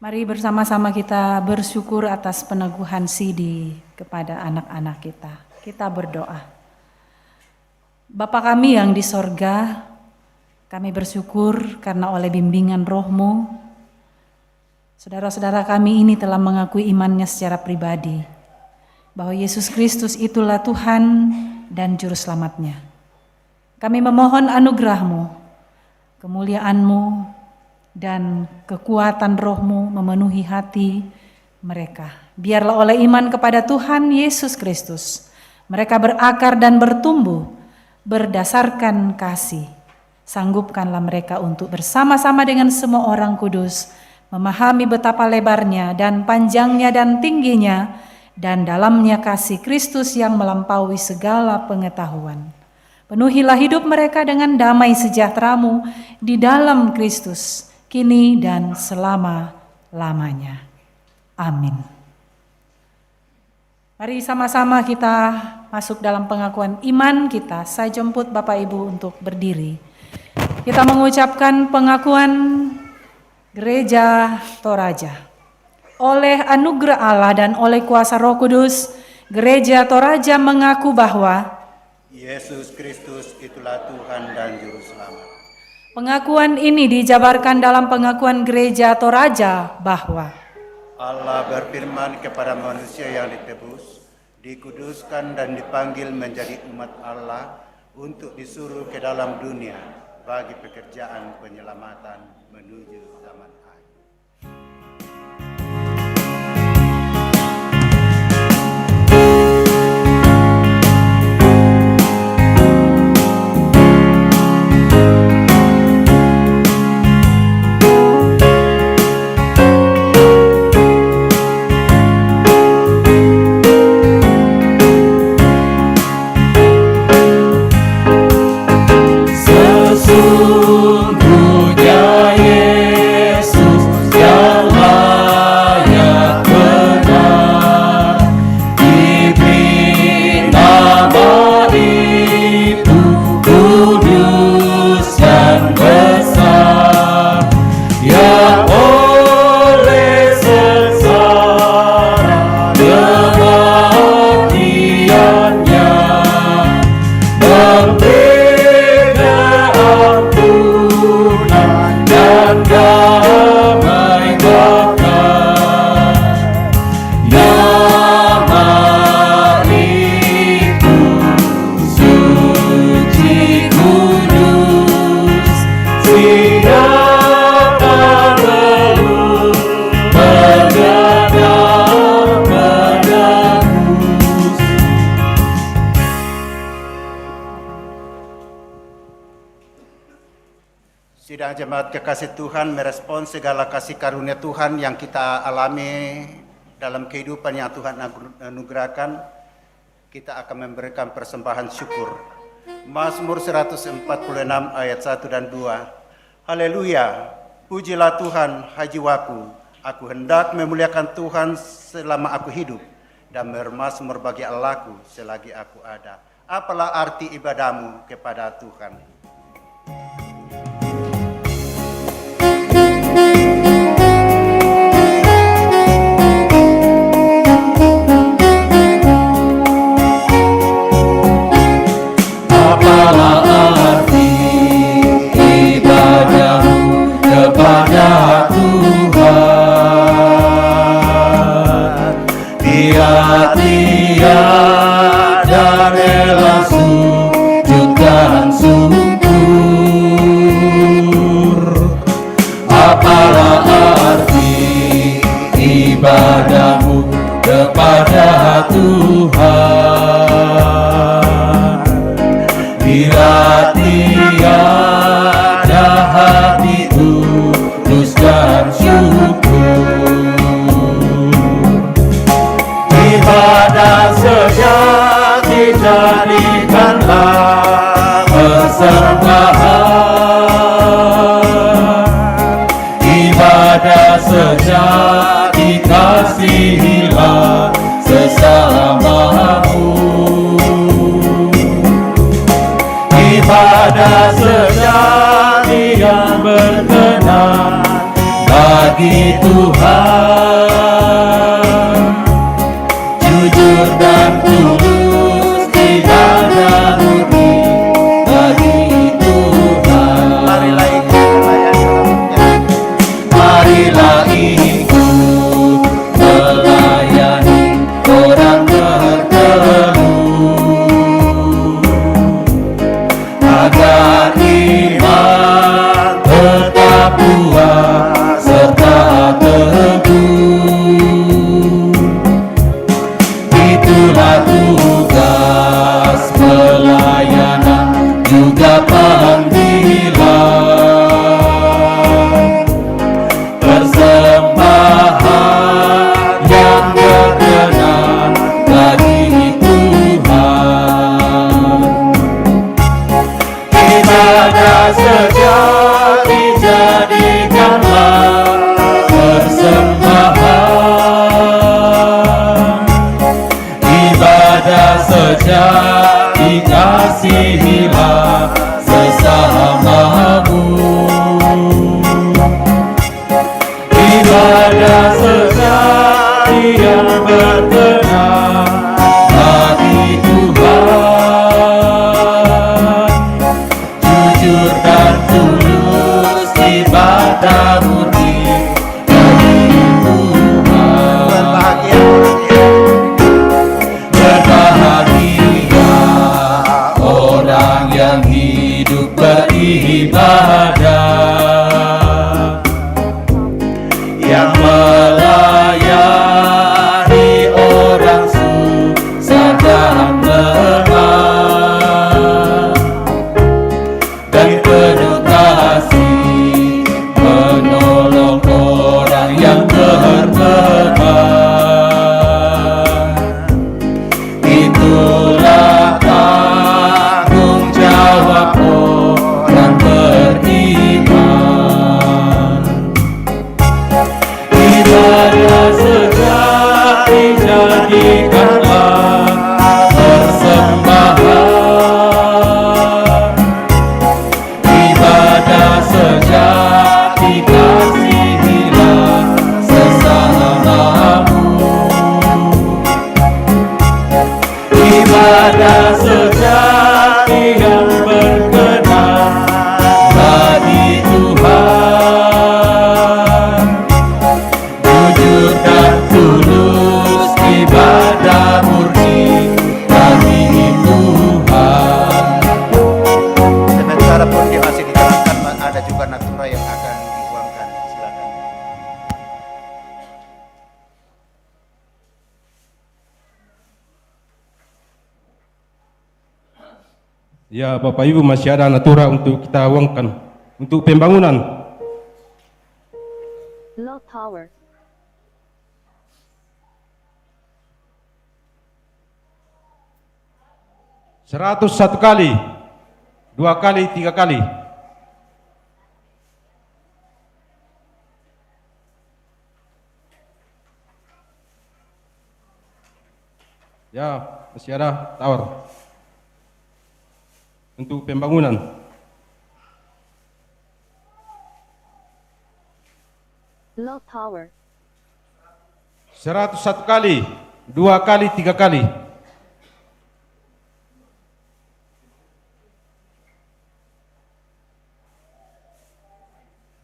[SPEAKER 4] Mari bersama-sama kita bersyukur atas peneguhan Sidi kepada anak-anak kita. Kita berdoa. Bapa kami yang di sorga, kami bersyukur karena oleh bimbingan Roh-Mu, saudara-saudara kami ini telah mengakui imannya secara pribadi, bahwa Yesus Kristus itulah Tuhan dan Juru Selamatnya. Kami memohon anugerah-Mu, kemuliaan-Mu, dan kekuatan Roh-Mu memenuhi hati mereka. Biarlah oleh iman kepada Tuhan Yesus Kristus, mereka berakar dan bertumbuh berdasarkan kasih. Sanggupkanlah mereka untuk bersama-sama dengan semua orang kudus memahami betapa lebarnya dan panjangnya dan tingginya dan dalamnya kasih Kristus yang melampaui segala pengetahuan. Penuhilah hidup mereka dengan damai sejahtera-Mu di dalam Kristus, kini dan selama-lamanya. Amin. Mari sama-sama kita masuk dalam pengakuan iman kita. Saya jemput Bapak Ibu untuk berdiri. Kita mengucapkan pengakuan Gereja Toraja. Oleh anugerah Allah dan oleh kuasa Roh Kudus, Gereja Toraja mengaku bahwa
[SPEAKER 2] Yesus Kristus itulah Tuhan dan Juru Selamat.
[SPEAKER 4] Pengakuan ini dijabarkan dalam pengakuan Gereja Toraja bahwa
[SPEAKER 2] Allah berfirman kepada manusia yang ditebus, dikuduskan dan dipanggil menjadi umat Allah untuk disuruh ke dalam dunia bagi pekerjaan penyelamatan menuju zaman akhir.
[SPEAKER 5] Sesungguhnya Yesus yang layak benar, diberi nama itu kudus dan besar, yang oleh sengsara kematiannya dan damai bakar. Nama itu suci kudus, siapa perlu mengenal menebus.
[SPEAKER 2] Sidang jemaat kekasih Tuhan merespon segala kasih karunia Tuhan yang kita alami dalam kehidupan yang Tuhan anugerahkan. Kita akan memberikan persembahan syukur. Mazmur 146 ayat 1 dan 2. Haleluya, pujilah Tuhan, hai jiwaku. Aku hendak memuliakan Tuhan selama aku hidup dan bermazmur bagi Allahku selagi aku ada. Apalah arti ibadahmu kepada Tuhan?
[SPEAKER 5] Apalah arti ibadahmu kepada Tuhan? Dia tiada rela sujudkan syukur. Apalah arti ibadahmu kepada Tuhan? Bila tiada hati tulus dan syukur, ibadah sejati jadikanlah persembahan. Ibadah sejati kasihilah sesamamu. Ibadah sejati yang berkenan bagi Tuhan, jujur dan tulus ibadah murni bagi Tuhan.
[SPEAKER 2] Marilah ikut melayani.
[SPEAKER 5] Marilah ikut melayani orang terkeluh, agar iman tetap kuat serta teguh. Itulah tugas pelayanan juga panggilan, persembahan yang berkenan bagi Tuhan. Ibadah sejati jadikanlah persembahan, ibadah sejati kasihilah sesamamu. Ibadah sejati yang berkenan bagi Tuhan, jujur dan tulus ibadah murni bagi Tuhan. Berbahagia orang yang hidup beribadah, yang melayani orang susah dan lemah, dan penuh kasih menolong orang yang terlemah. Itulah tanggung jawab orang beriman. Ibadah sejati jadikanlah persembahan, ibadah sejati kasihilah sesamamu. Ibadah sejati yang berkenan bagi Tuhan, jujur dan tulus ibadah murni bagi Tuhan.
[SPEAKER 2] Sementara pun dia masih dijalankan, ada juga natura yang akan diuangkan. Silakan.
[SPEAKER 6] Ya, Bapak Ibu, masih ada natura untuk kita uangkan untuk pembangunan.
[SPEAKER 8] Low tower.
[SPEAKER 6] 101 kali, 2 kali, 3 kali. Ya, masih ada tower untuk pembangunan.
[SPEAKER 8] Low tower.
[SPEAKER 6] 101 kali, 2 kali, 3 kali.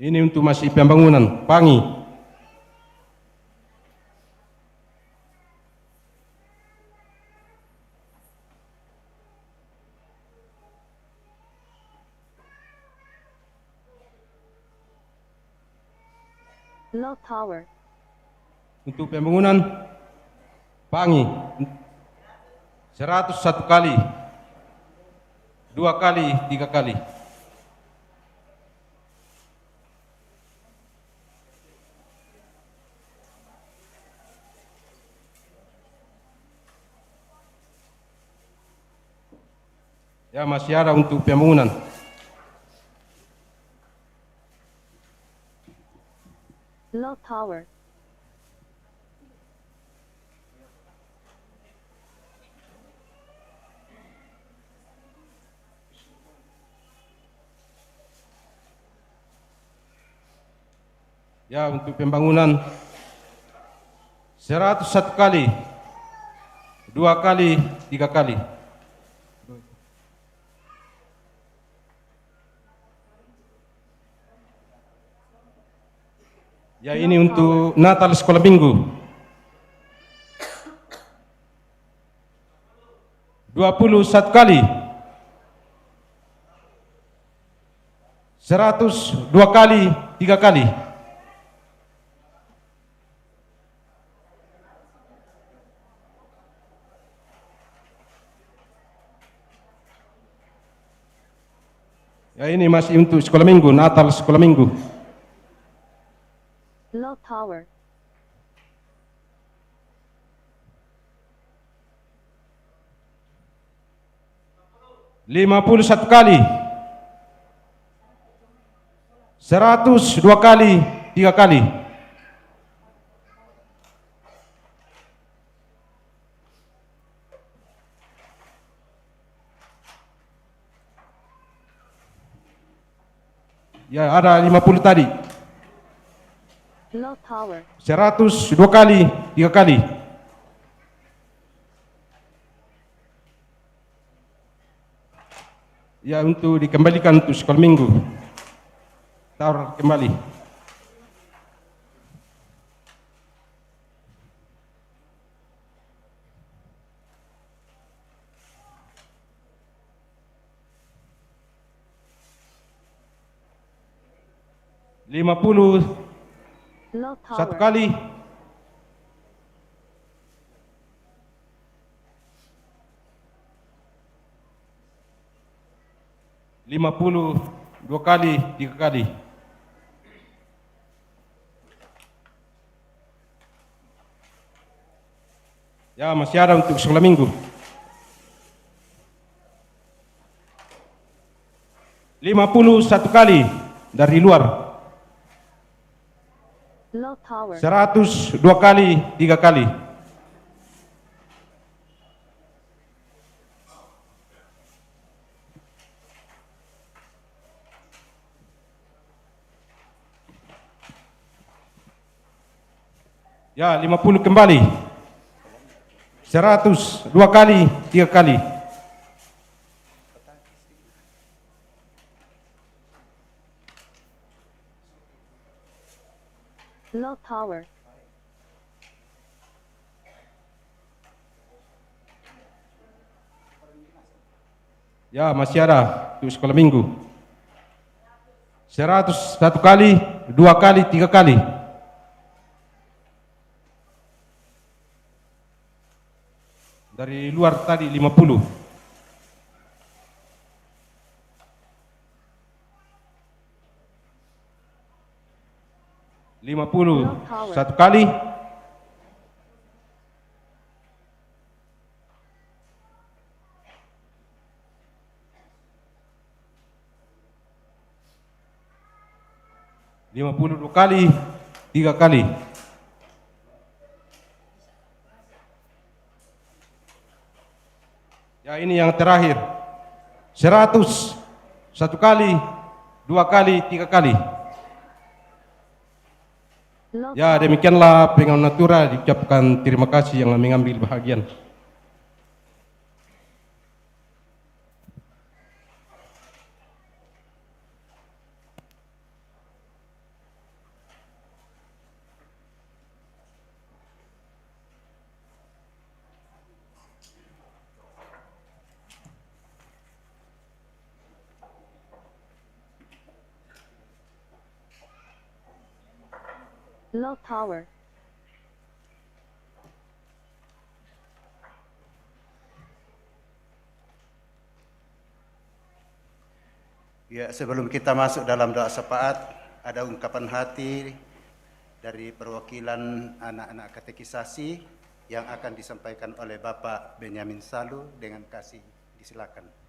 [SPEAKER 6] Ini untuk masih pembangunan Pangi.
[SPEAKER 8] Low tower.
[SPEAKER 6] Untuk pembangunan Pangi 101 kali, 2 kali, 3 kali. Ya, masih ada untuk pembangunan.
[SPEAKER 8] Low tower.
[SPEAKER 6] Ya, untuk pembangunan 101 kali, 2 kali, 3 kali. Ya, ini untuk Natal sekolah minggu. 21 kali. 102 kali, 3 kali. Ya, ini masih untuk sekolah minggu, Natal sekolah minggu.
[SPEAKER 8] Low Tower.
[SPEAKER 6] 51 kali. 102 kali, 3 kali. Ya, ada 50 tadi.
[SPEAKER 8] Low Tower.
[SPEAKER 6] 102 kali, 3 kali. Ya, untuk dikembalikan untuk sekolah minggu. Taruh kembali.
[SPEAKER 8] Low Tower.
[SPEAKER 6] 1 kali. 52 kali, 3 kali. Ya, masih ada untuk sekolah minggu. 51 kali dari luar.
[SPEAKER 8] Low Tower.
[SPEAKER 6] 102 kali, 3 kali. Ya, 50 kembali. 102 kali, 3 kali.
[SPEAKER 8] Low Tower.
[SPEAKER 6] Ya, masih ada untuk sekolah minggu. 101 kali, 2 kali, 3 kali. Dari luar tadi 50. 1 kali. 52 kali, 3 kali. Ya, ini yang terakhir. 100, 1 kali, 2 kali, 3 kali. Ya, demikianlah pengawalan natura. Diucapkan terima kasih yang mengambil bahagian.
[SPEAKER 8] Low Tower.
[SPEAKER 2] Ya, sebelum kita masuk dalam doa syafaat, ada ungkapan hati dari perwakilan anak-anak katekisasi yang akan disampaikan oleh Bapak Benyamin Salu dengan kasih. Disilakan.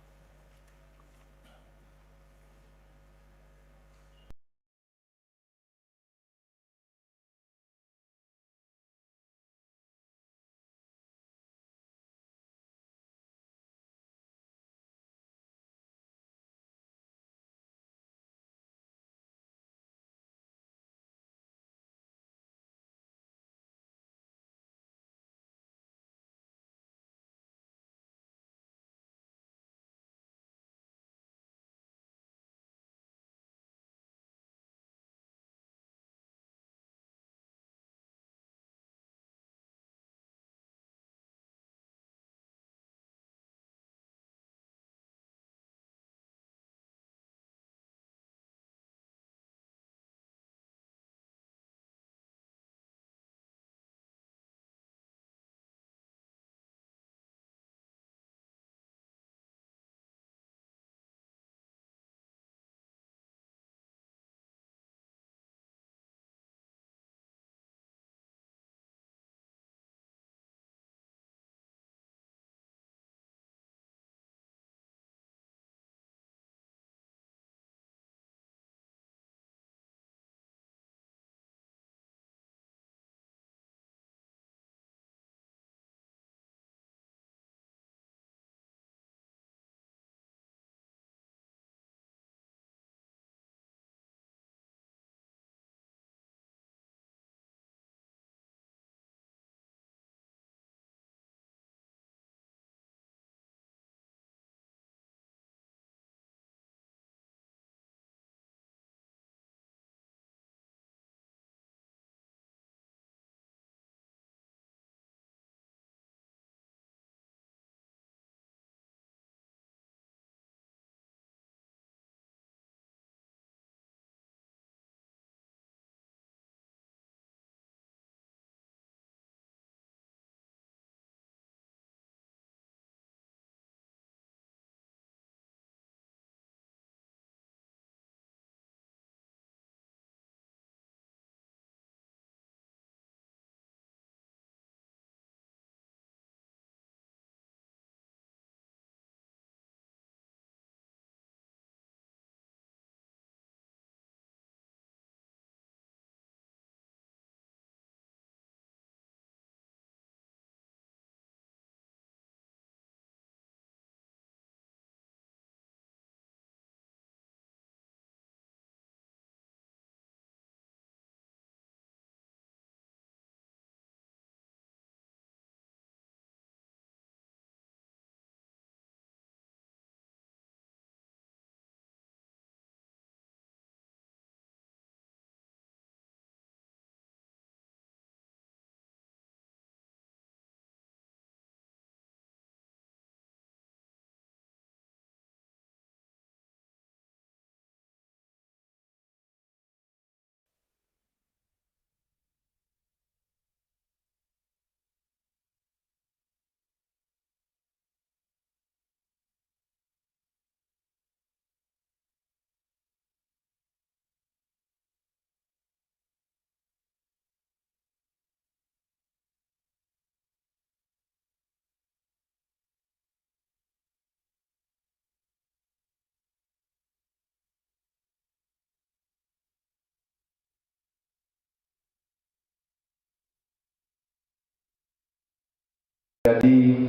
[SPEAKER 14] Jadi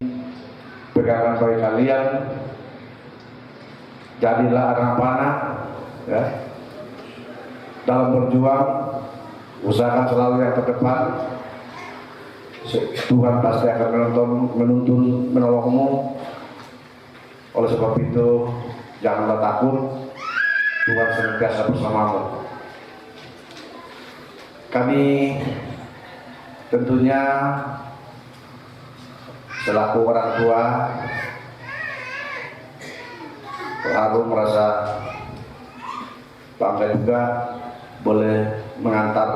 [SPEAKER 14] pegangan bagi kalian, jadilah anak panah ya. Dalam berjuang, usahakan selalu yang terdepan. Tuhan pasti akan menolongmu. Oleh sebab itu, janganlah takut. Tuhan senantiasa bersamamu. Kami tentunya selaku orang tua terharu, merasa bangga juga boleh mengantar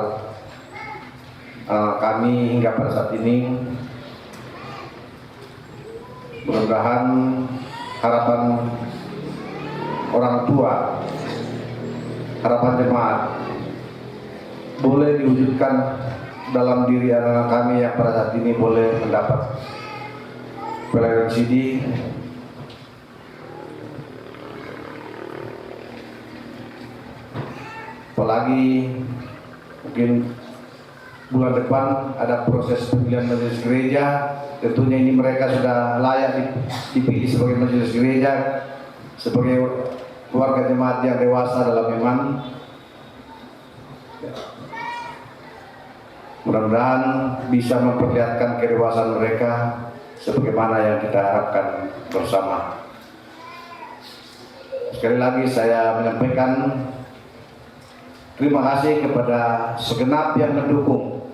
[SPEAKER 14] kami hingga pada saat ini. Mudah-mudahan harapan orang tua, harapan jemaat boleh diwujudkan dalam diri anak-anak kami yang pada saat ini boleh mendapat pelayanan CD. Apalagi mungkin bulan depan ada proses pemilihan majelis gereja. Tentunya ini mereka sudah layak dipilih sebagai majelis gereja, sebagai keluarga jemaat yang dewasa dalam iman. Mudah-mudahan bisa memperlihatkan kedewasaan mereka sebagaimana yang kita harapkan bersama. Sekali lagi saya menyampaikan terima kasih kepada segenap yang mendukung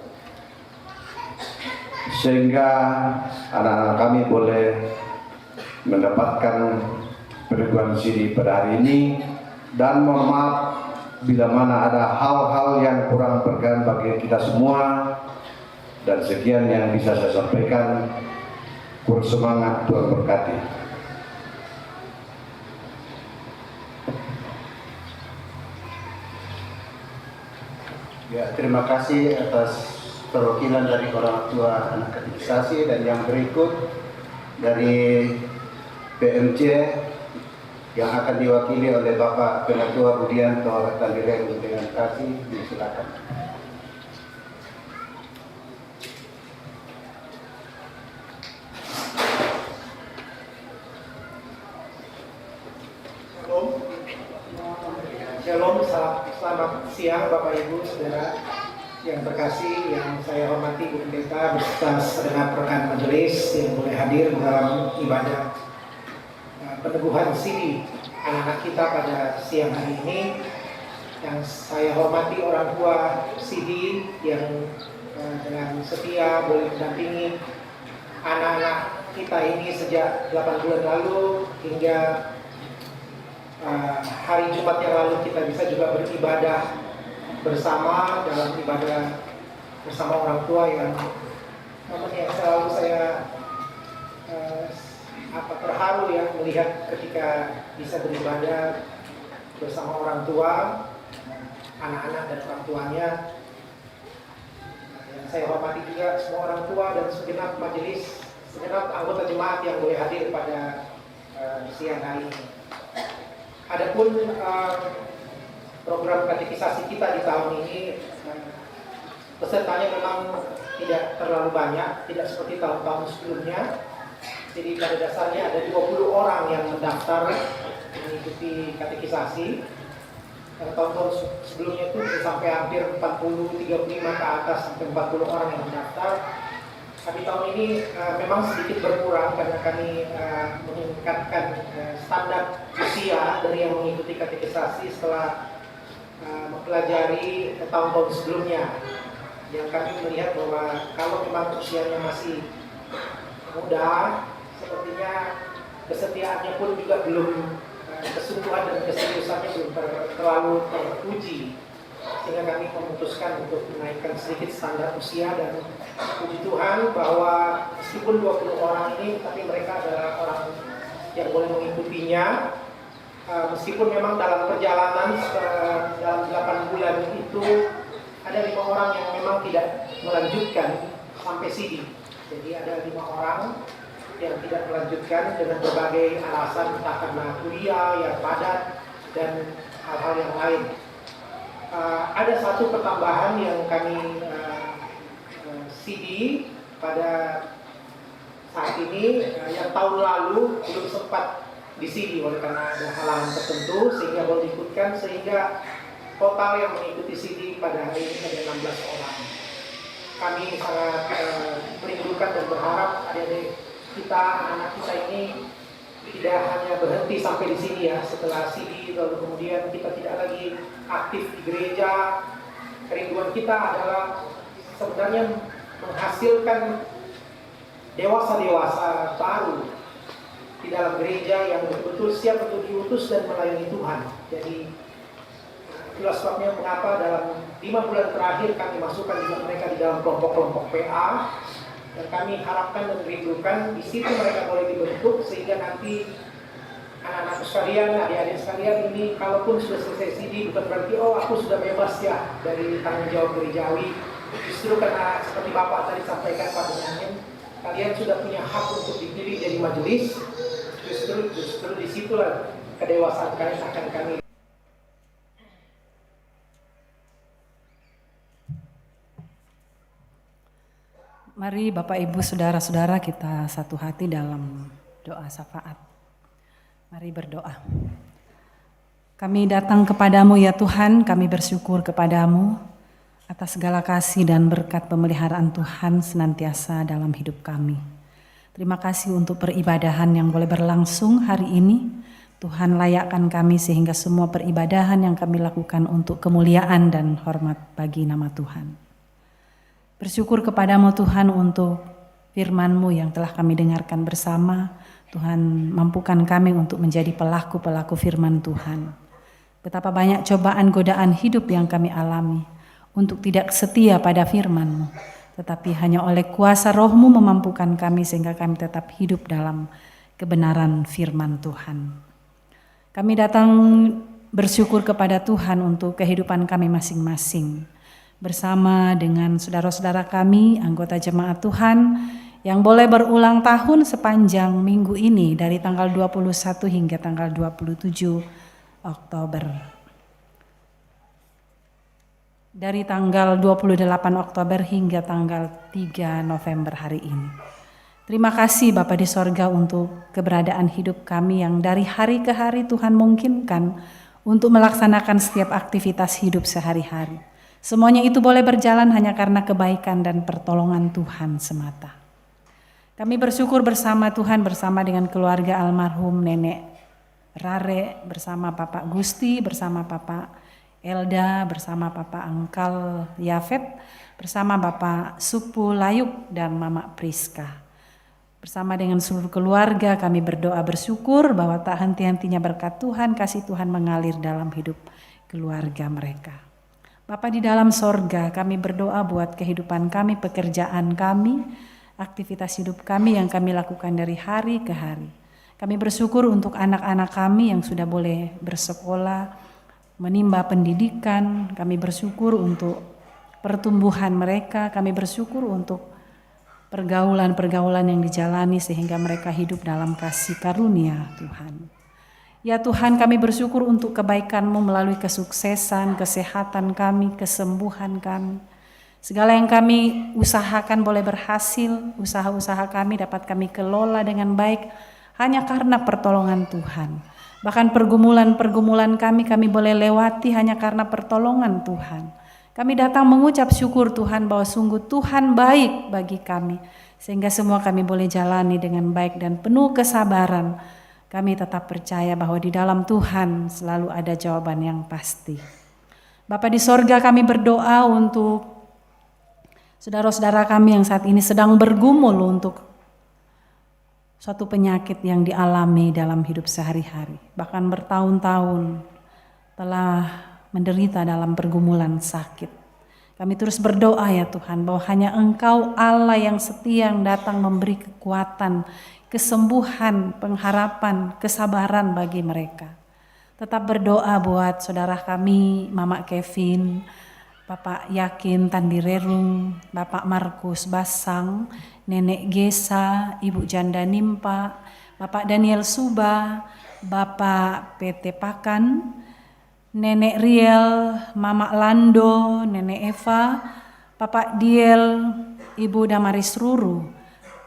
[SPEAKER 14] sehingga anak-anak kami boleh mendapatkan peneguhan CD pada hari ini, dan mohon maaf bila mana ada hal-hal yang kurang berkenan bagi kita semua. Dan sekian yang bisa saya sampaikan. Kurang semangat, Tuhan berkati.
[SPEAKER 2] Ya, terima kasih atas perwakilan dari orang tua anak katekisasi, dan yang berikut dari PMC yang akan diwakili oleh Bapak Penatua Budianto Tandireng dengan kasih. Silakan.
[SPEAKER 15] Shalom, selamat siang Bapak Ibu Saudara yang terkasih, yang saya hormati Bu Pendeta beserta segenap rekan majelis yang boleh hadir dalam ibadah peneguhan CD anak-anak kita pada siang hari ini. Yang saya hormati orang tua CD yang dengan setia boleh mendampingi anak-anak kita ini sejak 8 bulan lalu hingga hari Jumat yang lalu kita bisa juga beribadah bersama dalam ibadah bersama orang tua yang selalu saya terharu ya melihat ketika bisa beribadah bersama orang tua, anak-anak dan orang tuanya. Yang saya hormati juga semua orang tua dan segenap majelis, segenap anggota jemaat yang boleh hadir pada siang hari ini. Adapun program katekisasi kita di tahun ini, pesertanya memang tidak terlalu banyak, tidak seperti tahun-tahun sebelumnya. Jadi pada dasarnya ada 20 orang yang mendaftar mengikuti katekisasi. Tahun-tahun sebelumnya itu bisa sampai hampir 40, 35 ke atas, sampai 40 orang yang mendaftar. Tapi tahun ini memang sedikit berkurang karena kami meningkatkan standar usia dari yang mengikuti katekisasi setelah mempelajari tahun-tahun sebelumnya. Yang kami melihat bahwa kalau memang usianya masih muda, sepertinya kesetiaannya pun juga belum, kesungguhan dan keseriusannya belum terlalu terpuji. Sehingga kami memutuskan untuk menaikkan sedikit standar usia, dan puji Tuhan bahwa meskipun 20 orang ini, tapi mereka adalah orang yang boleh mengikutinya. Meskipun memang dalam perjalanan dalam 8 bulan itu ada 5 orang yang memang tidak melanjutkan sampai CD. Jadi ada 5 orang yang tidak melanjutkan dengan berbagai alasan, entah karena kuliah yang padat dan hal-hal yang lain. Ada satu pertambahan yang kami CD pada saat ini yang tahun lalu belum sempat di-CD oleh karena ada halangan tertentu sehingga baru diikutkan, sehingga total yang mengikuti CD pada hari ini ada 16 orang. Kami sangat merindukan dan berharap adik-adik kita, anak-anak kita ini tidak hanya berhenti sampai di sini ya. Setelah CD lalu kemudian kita tidak lagi aktif di gereja. Kerinduan kita adalah sebenarnya menghasilkan dewasa-dewasa baru di dalam gereja yang betul-betul siap untuk diutus dan melayani Tuhan. Jadi itulah sebabnya mengapa dalam 5 bulan terakhir kami masukkan juga mereka di dalam kelompok-kelompok PA, dan kami harapkan dan merindukan di situ mereka boleh dibentuk sehingga nanti anak-anak sekalian, adik-adik sekalian ini kalaupun sudah selesai CD bukan berarti oh aku sudah bebas ya dari tanggung jawab gerejawi. Justru karena seperti Bapak tadi sampaikan Pak Benyamin, kalian sudah punya hak untuk dipilih jadi majelis. Justru disitulah kedewasaan kalian akan kami.
[SPEAKER 4] Mari Bapak Ibu Saudara-saudara kita satu hati dalam doa syafaat. Mari berdoa. Kami datang kepadamu ya Tuhan, kami bersyukur kepadamu atas segala kasih dan berkat pemeliharaan Tuhan senantiasa dalam hidup kami. Terima kasih untuk peribadahan yang boleh berlangsung hari ini. Tuhan layakkan kami sehingga semua peribadahan yang kami lakukan untuk kemuliaan dan hormat bagi nama Tuhan. Bersyukur kepadamu Tuhan untuk firman-Mu yang telah kami dengarkan bersama. Tuhan mampukan kami untuk menjadi pelaku-pelaku firman Tuhan. Betapa banyak cobaan godaan hidup yang kami alami untuk tidak setia pada firman-Mu. Tetapi hanya oleh kuasa Roh-Mu memampukan kami sehingga kami tetap hidup dalam kebenaran firman Tuhan. Kami datang bersyukur kepada Tuhan untuk kehidupan kami masing-masing. Bersama dengan saudara-saudara kami, anggota jemaat Tuhan yang boleh berulang tahun sepanjang minggu ini dari tanggal 21 hingga tanggal 27 Oktober. Dari tanggal 28 Oktober hingga tanggal 3 November hari ini. Terima kasih Bapa di sorga untuk keberadaan hidup kami yang dari hari ke hari Tuhan mungkinkan untuk melaksanakan setiap aktivitas hidup sehari-hari. Semuanya itu boleh berjalan hanya karena kebaikan dan pertolongan Tuhan semata. Kami bersyukur bersama Tuhan, bersama dengan keluarga almarhum Nenek Rare, bersama Bapak Gusti, bersama Bapak Elda, bersama Bapak Angkal Yafet, bersama Bapak Supu Layuk dan Mama Priska. Bersama dengan seluruh keluarga kami berdoa bersyukur bahwa tak henti-hentinya berkat Tuhan, kasih Tuhan mengalir dalam hidup keluarga mereka. Bapa di dalam sorga, kami berdoa buat kehidupan kami, pekerjaan kami, aktivitas hidup kami yang kami lakukan dari hari ke hari. Kami bersyukur untuk anak-anak kami yang sudah boleh bersekolah, menimba pendidikan. Kami bersyukur untuk pertumbuhan mereka. Kami bersyukur untuk pergaulan-pergaulan yang dijalani sehingga mereka hidup dalam kasih karunia Tuhan. Ya Tuhan, kami bersyukur untuk kebaikan-Mu melalui kesuksesan, kesehatan kami, kesembuhan kami. Segala yang kami usahakan boleh berhasil, usaha-usaha kami dapat kami kelola dengan baik hanya karena pertolongan Tuhan. Bahkan pergumulan-pergumulan kami boleh lewati hanya karena pertolongan Tuhan. Kami datang mengucap syukur Tuhan bahwa sungguh Tuhan baik bagi kami. Sehingga semua kami boleh jalani dengan baik dan penuh kesabaran. Kami tetap percaya bahwa di dalam Tuhan selalu ada jawaban yang pasti. Bapa di sorga, kami berdoa untuk saudara-saudara kami yang saat ini sedang bergumul untuk suatu penyakit yang dialami dalam hidup sehari-hari. Bahkan bertahun-tahun telah menderita dalam pergumulan sakit. Kami terus berdoa ya Tuhan bahwa hanya Engkau Allah yang setia yang datang memberi kekuatan, kesembuhan, pengharapan, kesabaran bagi mereka. Tetap berdoa buat saudara kami, Mama Kevin, Bapak Yakin Tandirerung, Bapak Markus Basang, Nenek Gesa, Ibu Janda Nimpa, Bapak Daniel Suba, Bapak PT Pakan, Nenek Riel, Mama Lando, Nenek Eva, Bapak Diel, Ibu Damaris Ruru,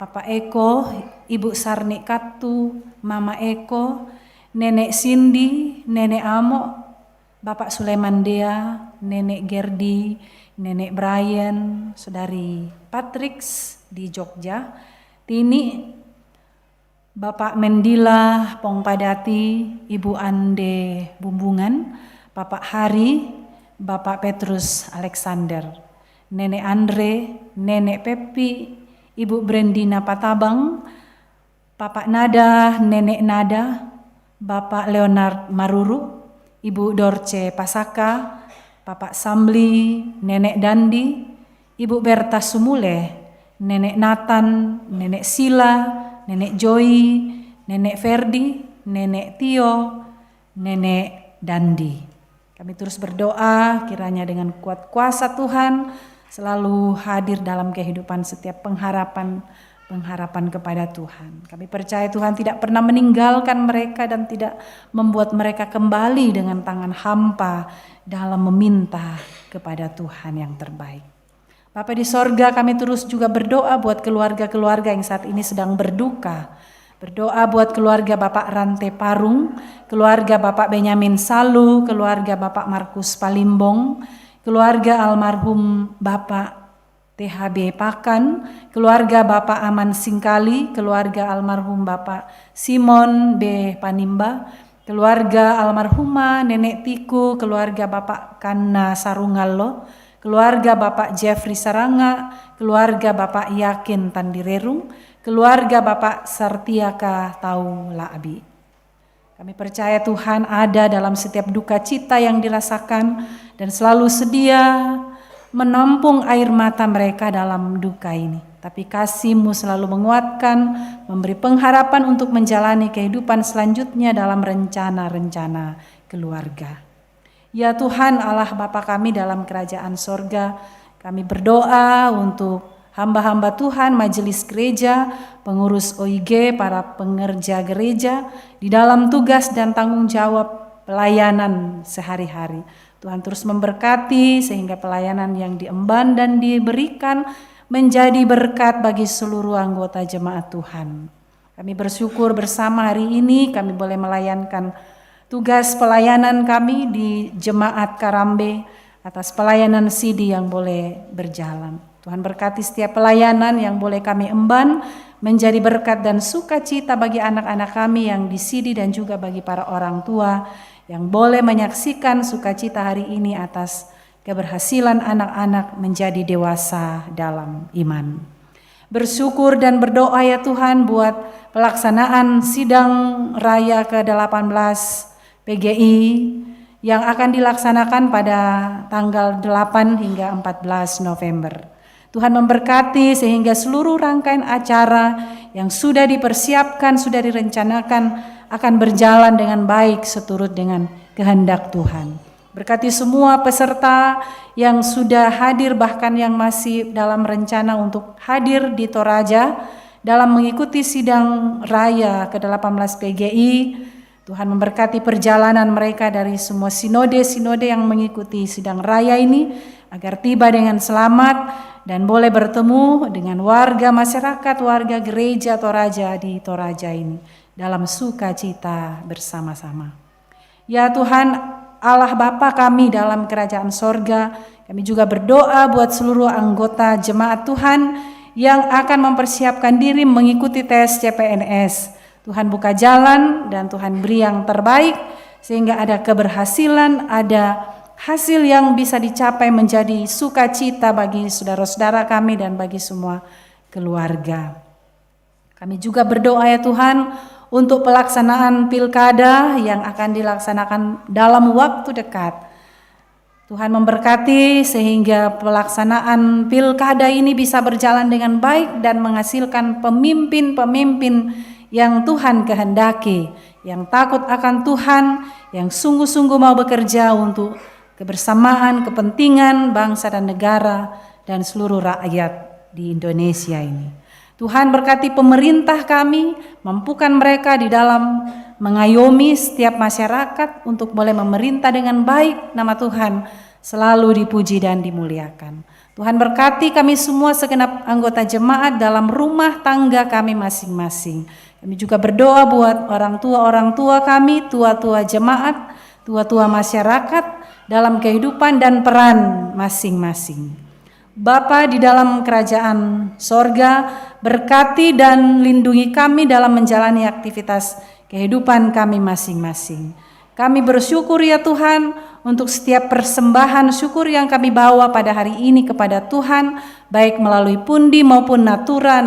[SPEAKER 4] Papa Eko, Ibu Sarni Katu, Mama Eko, Nenek Cindy, Nenek Amo, Bapak Sulaiman Dea, Nenek Gerdi, Nenek Brian, Saudari Patrix di Jogja, Tini, Bapak Mendila Pongpadati, Ibu Ande Bumbungan, Bapak Hari, Bapak Petrus Alexander, Nenek Andre, Nenek Pepi, Ibu Brendina Patabang, Bapak Nada, Nenek Nada, Bapak Leonard Maruru, Ibu Dorce Pasaka, Bapak Samli, Nenek Dandi, Ibu Berta Sumule, Nenek Nathan, Nenek Sila, Nenek Joy, Nenek Ferdi, Nenek Tio, Nenek Dandi. Kami terus berdoa kiranya dengan kuat kuasa Tuhan selalu hadir dalam kehidupan setiap pengharapan kepada Tuhan. Kami percaya Tuhan tidak pernah meninggalkan mereka dan tidak membuat mereka kembali dengan tangan hampa dalam meminta kepada Tuhan yang terbaik. Bapa di sorga, kami terus juga berdoa buat keluarga-keluarga yang saat ini sedang berduka. Berdoa buat keluarga Bapak Rante Parung, keluarga Bapak Benyamin Salu, keluarga Bapak Markus Palimbong, keluarga almarhum Bapak THB Pakan, keluarga Bapak Aman Singkali, keluarga almarhum Bapak Simon B. Panimba, keluarga almarhumah Nenek Tiku, keluarga Bapak Kanna Sarungallo, keluarga Bapak Jeffrey Saranga, keluarga Bapak Yakin Tandirerung, keluarga Bapak Sartiaka Tau Laabi. Kami percaya Tuhan ada dalam setiap duka cita yang dirasakan dan selalu sedia menampung air mata mereka dalam duka ini. Tapi kasih-Mu selalu menguatkan, memberi pengharapan untuk menjalani kehidupan selanjutnya dalam rencana-rencana keluarga. Ya Tuhan Allah Bapa kami dalam kerajaan sorga, kami berdoa untuk hamba-hamba Tuhan, majelis gereja, pengurus OIG, para pengerja gereja, di dalam tugas dan tanggung jawab pelayanan sehari-hari. Tuhan terus memberkati sehingga pelayanan yang diemban dan diberikan menjadi berkat bagi seluruh anggota jemaat Tuhan. Kami bersyukur bersama hari ini kami boleh melayankan tugas pelayanan kami di Jemaat Karambe atas pelayanan Sidi yang boleh berjalan. Tuhan berkati setiap pelayanan yang boleh kami emban menjadi berkat dan sukacita bagi anak-anak kami yang di Sidi dan juga bagi para orang tua yang boleh menyaksikan sukacita hari ini atas keberhasilan anak-anak menjadi dewasa dalam iman. Bersyukur dan berdoa ya Tuhan buat pelaksanaan sidang raya ke-18 PGI yang akan dilaksanakan pada tanggal 8 hingga 14 November. Tuhan memberkati sehingga seluruh rangkaian acara yang sudah dipersiapkan, sudah direncanakan akan berjalan dengan baik seturut dengan kehendak Tuhan. Berkati semua peserta yang sudah hadir bahkan yang masih dalam rencana untuk hadir di Toraja dalam mengikuti sidang raya ke-18 PGI. Tuhan memberkati perjalanan mereka dari semua sinode-sinode yang mengikuti sidang raya ini agar tiba dengan selamat dan boleh bertemu dengan warga masyarakat, warga gereja Toraja di Toraja ini dalam sukacita bersama-sama. Ya Tuhan Allah Bapa kami dalam kerajaan sorga, kami juga berdoa buat seluruh anggota jemaat Tuhan yang akan mempersiapkan diri mengikuti tes CPNS. Tuhan buka jalan dan Tuhan beri yang terbaik sehingga ada keberhasilan, ada hasil yang bisa dicapai menjadi sukacita bagi saudara-saudara kami dan bagi semua keluarga. Kami juga berdoa ya Tuhan untuk pelaksanaan pilkada yang akan dilaksanakan dalam waktu dekat. Tuhan memberkati sehingga pelaksanaan pilkada ini bisa berjalan dengan baik dan menghasilkan pemimpin-pemimpin yang Tuhan kehendaki, yang takut akan Tuhan, yang sungguh-sungguh mau bekerja untuk kebersamaan, kepentingan bangsa dan negara dan seluruh rakyat di Indonesia ini. Tuhan berkati pemerintah kami, mampukan mereka di dalam mengayomi setiap masyarakat untuk boleh memerintah dengan baik. Nama Tuhan selalu dipuji dan dimuliakan. Tuhan berkati kami semua segenap anggota jemaat dalam rumah tangga kami masing-masing. Kami juga berdoa buat orang tua kami, tua-tua jemaat, tua-tua masyarakat dalam kehidupan dan peran masing-masing. Bapa di dalam kerajaan sorga, berkati dan lindungi kami dalam menjalani aktivitas kehidupan kami masing-masing. Kami bersyukur ya Tuhan untuk setiap persembahan syukur yang kami bawa pada hari ini kepada Tuhan, baik melalui pundi maupun natura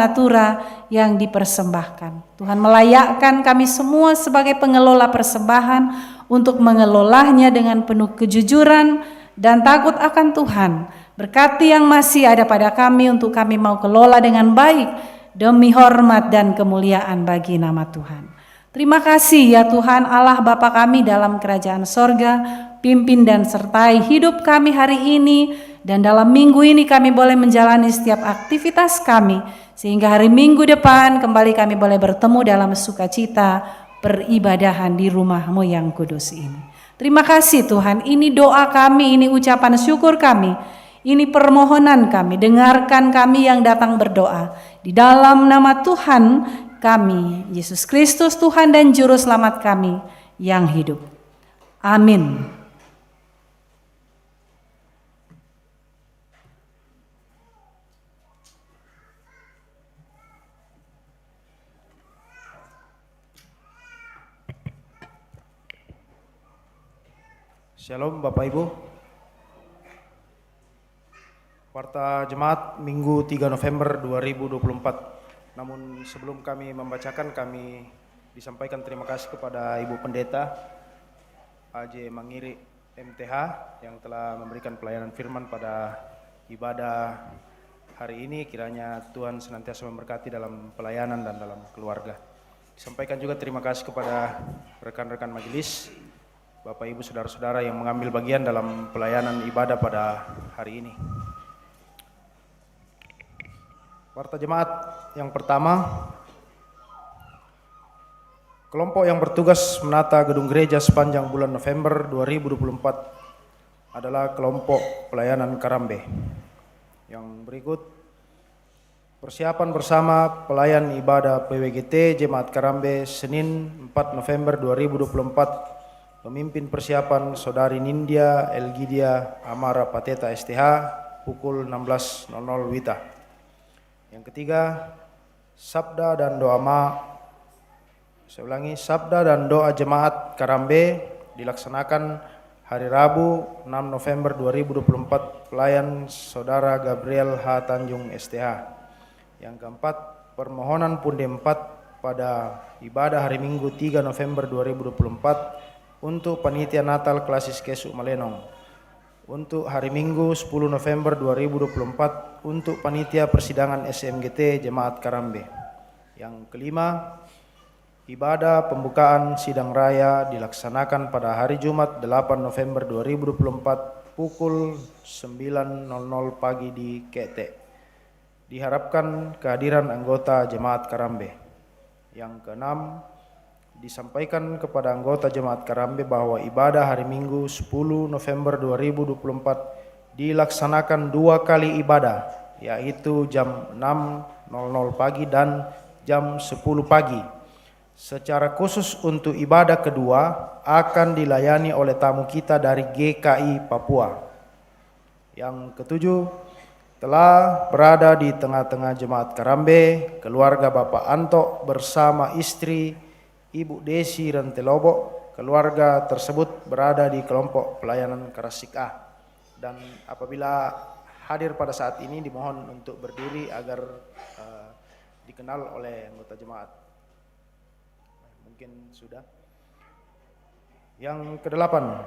[SPEAKER 4] yang dipersembahkan. Tuhan melayakkan kami semua sebagai pengelola persembahan untuk mengelolanya dengan penuh kejujuran dan takut akan Tuhan. Berkati yang masih ada pada kami untuk kami mau kelola dengan baik demi hormat dan kemuliaan bagi nama Tuhan. Terima kasih ya Tuhan Allah Bapa kami dalam kerajaan sorga, pimpin dan sertai hidup kami hari ini, dan dalam minggu ini kami boleh menjalani setiap aktivitas kami, sehingga hari Minggu depan kembali kami boleh bertemu dalam sukacita peribadahan di rumah-Mu yang kudus ini. Terima kasih Tuhan, ini doa kami, ini ucapan syukur kami, ini permohonan kami, dengarkan kami yang datang berdoa. Di dalam nama Tuhan kami, Yesus Kristus Tuhan dan Juru Selamat kami yang hidup. Amin.
[SPEAKER 16] Shalom Bapak Ibu. Warta Jemaat Minggu 3 November 2024. Namun sebelum kami membacakan, kami disampaikan terima kasih kepada Ibu Pendeta AJ Mangiri MTH yang telah memberikan pelayanan firman pada ibadah hari ini. Kiranya Tuhan senantiasa memberkati dalam pelayanan dan dalam keluarga. Disampaikan juga terima kasih kepada rekan-rekan majelis, Bapak Ibu Saudara-saudara yang mengambil bagian dalam pelayanan ibadah pada hari ini. Warta Jemaat yang pertama, kelompok yang bertugas menata gedung gereja sepanjang bulan November 2024 adalah kelompok pelayanan Karambe. Yang berikut, persiapan bersama pelayan ibadah PWGT Jemaat Karambe Senin 4 November 2024. Pemimpin persiapan Saudari Nindya Elgidia Amara Pateta STH pukul 16.00 WITA. Yang ketiga, sabda dan doa jemaat Karambe dilaksanakan hari Rabu 6 November 2024 pelayan Saudara Gabriel H. Tanjung STH. Yang keempat, permohonan pundi 4 pada ibadah hari Minggu 3 November 2024 untuk panitia Natal Klasis Kesu Malenong. Untuk hari Minggu 10 November 2024 untuk panitia persidangan SMGT Jemaat Karambe. Yang kelima, ibadah pembukaan sidang raya dilaksanakan pada hari Jumat 8 November 2024 pukul 9.00 pagi di KT. Diharapkan kehadiran anggota Jemaat Karambe. Yang keenam, disampaikan kepada anggota Jemaat Karambe bahwa ibadah hari Minggu 10 November 2024 dilaksanakan 2 kali ibadah, yaitu jam 6.00 pagi dan jam 10 pagi. Secara khusus untuk ibadah kedua akan dilayani oleh tamu kita dari GKI Papua. Yang ketujuh, telah berada di tengah-tengah Jemaat Karambe keluarga Bapak Anto bersama istri Ibu Desi Rentelobo. Keluarga tersebut berada di kelompok pelayanan Karasik A. Dan apabila hadir pada saat ini dimohon untuk berdiri agar dikenal oleh anggota jemaat. Mungkin sudah. Yang kedelapan,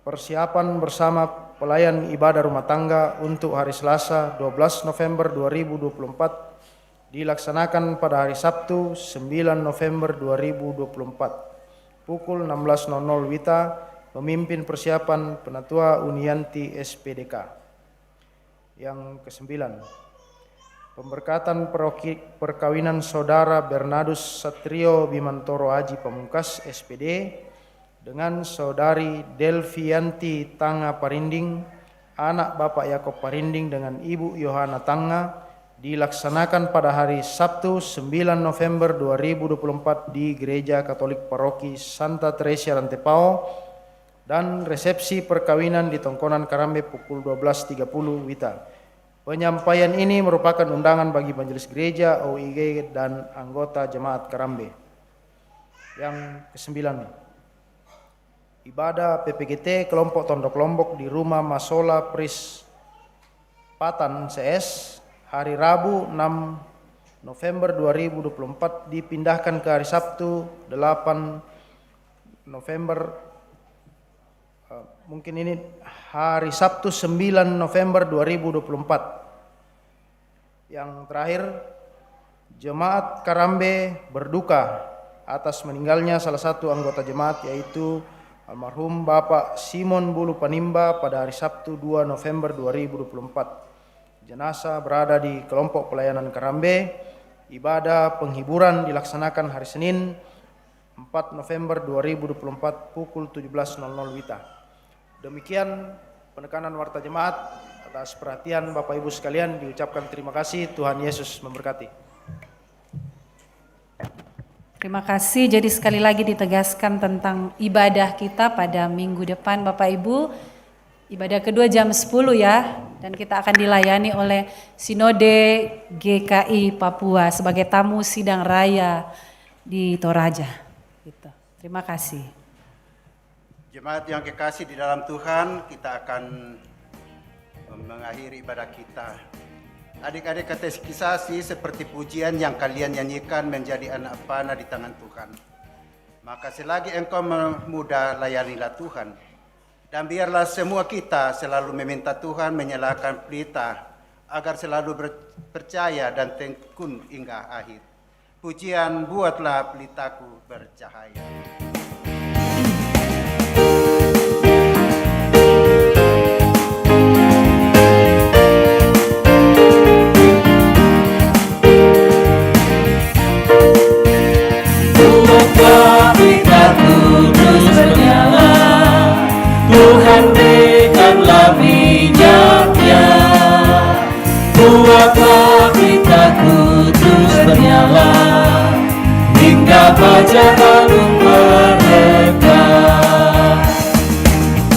[SPEAKER 16] persiapan bersama pelayan ibadah rumah tangga untuk hari Selasa 12 November 2024 dilaksanakan pada hari Sabtu 9 November 2024 pukul 16.00 WITA. Pemimpin persiapan Penatua Unianti SPDK. Yang kesembilan, pemberkatan perkawinan Saudara Bernardus Satrio Bimantoro Aji Pamungkas SPD dengan Saudari Delvianti Tanga Parinding anak Bapak Yakob Parinding dengan Ibu Yohana Tangga dilaksanakan pada hari Sabtu 9 November 2024 di Gereja Katolik Paroki Santa Teresia Rantepao, dan resepsi perkawinan di Tongkonan Karambe pukul 12.30 WITA. Penyampaian ini merupakan undangan bagi majelis gereja, OIG, dan anggota jemaat Karambe. Yang ke-9, ibadah PPGT kelompok Tondok Lombok di Rumah Masola Pris Patan CS hari Rabu 6 November 2024 dipindahkan ke hari Sabtu 8 November, mungkin ini hari Sabtu 9 November 2024. Yang terakhir, jemaat Karambe berduka atas meninggalnya salah satu anggota jemaat, yaitu almarhum Bapak Simon Bulu Panimba pada hari Sabtu 2 November 2024. Jenazah berada di kelompok pelayanan Karambe. Ibadah penghiburan dilaksanakan hari Senin 4 November 2024 pukul 17.00 WITA. Demikian penekanan warta jemaat. Atas perhatian Bapak Ibu sekalian diucapkan terima kasih. Tuhan Yesus memberkati.
[SPEAKER 4] Terima kasih. Jadi sekali lagi ditegaskan tentang ibadah kita pada minggu depan Bapak Ibu. Ibadah kedua jam 10 ya. Dan kita akan dilayani oleh Sinode GKI Papua sebagai tamu sidang raya di Toraja. Gitu. Terima kasih.
[SPEAKER 2] Jemaat yang kekasih di dalam Tuhan, kita akan mengakhiri ibadah kita. Adik-adik katekisasi seperti pujian yang kalian nyanyikan menjadi anak panah di tangan Tuhan. Maka selagi engkau muda, layanilah Tuhan. Dan biarlah semua kita selalu meminta Tuhan menyalakan pelita agar selalu percaya dan tekun hingga akhir. Pujian, buatlah pelitaku bercahaya.
[SPEAKER 5] Tuhan berikanlah minyaknya, buatlah pelitaku terus bernyala, hingga fajar agung mereka.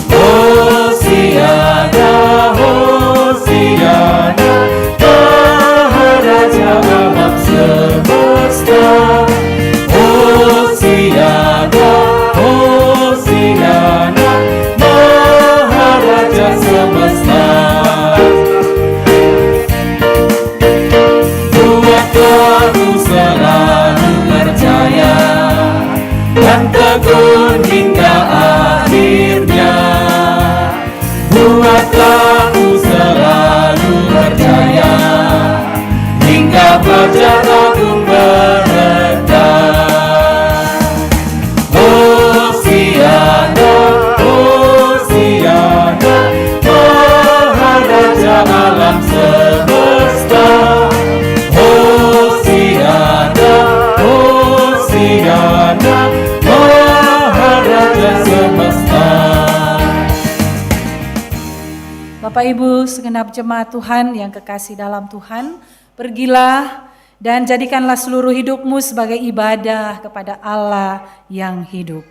[SPEAKER 5] Hosiana, Hosiana, Maharaja alam semesta. Hosiana, Hosiana, Maharaja semesta. Buatlah aku selalu percaya dan tekun hingga akhirnya. Buatlah aku selalu percaya hingga fajar agung mereka. Hosiana, Hosiana, Maharaja alam semesta. Hosiana, Hosiana, Maharaja semesta.
[SPEAKER 4] Bapak Ibu segenap jemaat Tuhan yang kekasih dalam Tuhan, pergilah dan jadikanlah seluruh hidupmu sebagai ibadah kepada Allah yang hidup.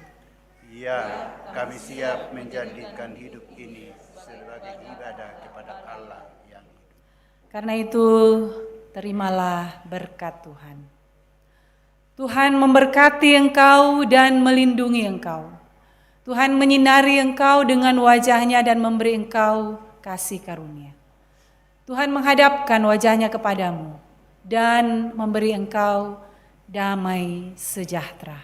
[SPEAKER 2] Ya, kami siap menjadikan hidup ini sebagai ibadah kepada Allah yang hidup.
[SPEAKER 4] Karena itu, terimalah berkat Tuhan. Tuhan memberkati engkau dan melindungi engkau. Tuhan menyinari engkau dengan wajahnya dan memberi engkau kasih karunia. Tuhan menghadapkan wajahnya kepadamu dan memberi engkau damai sejahtera.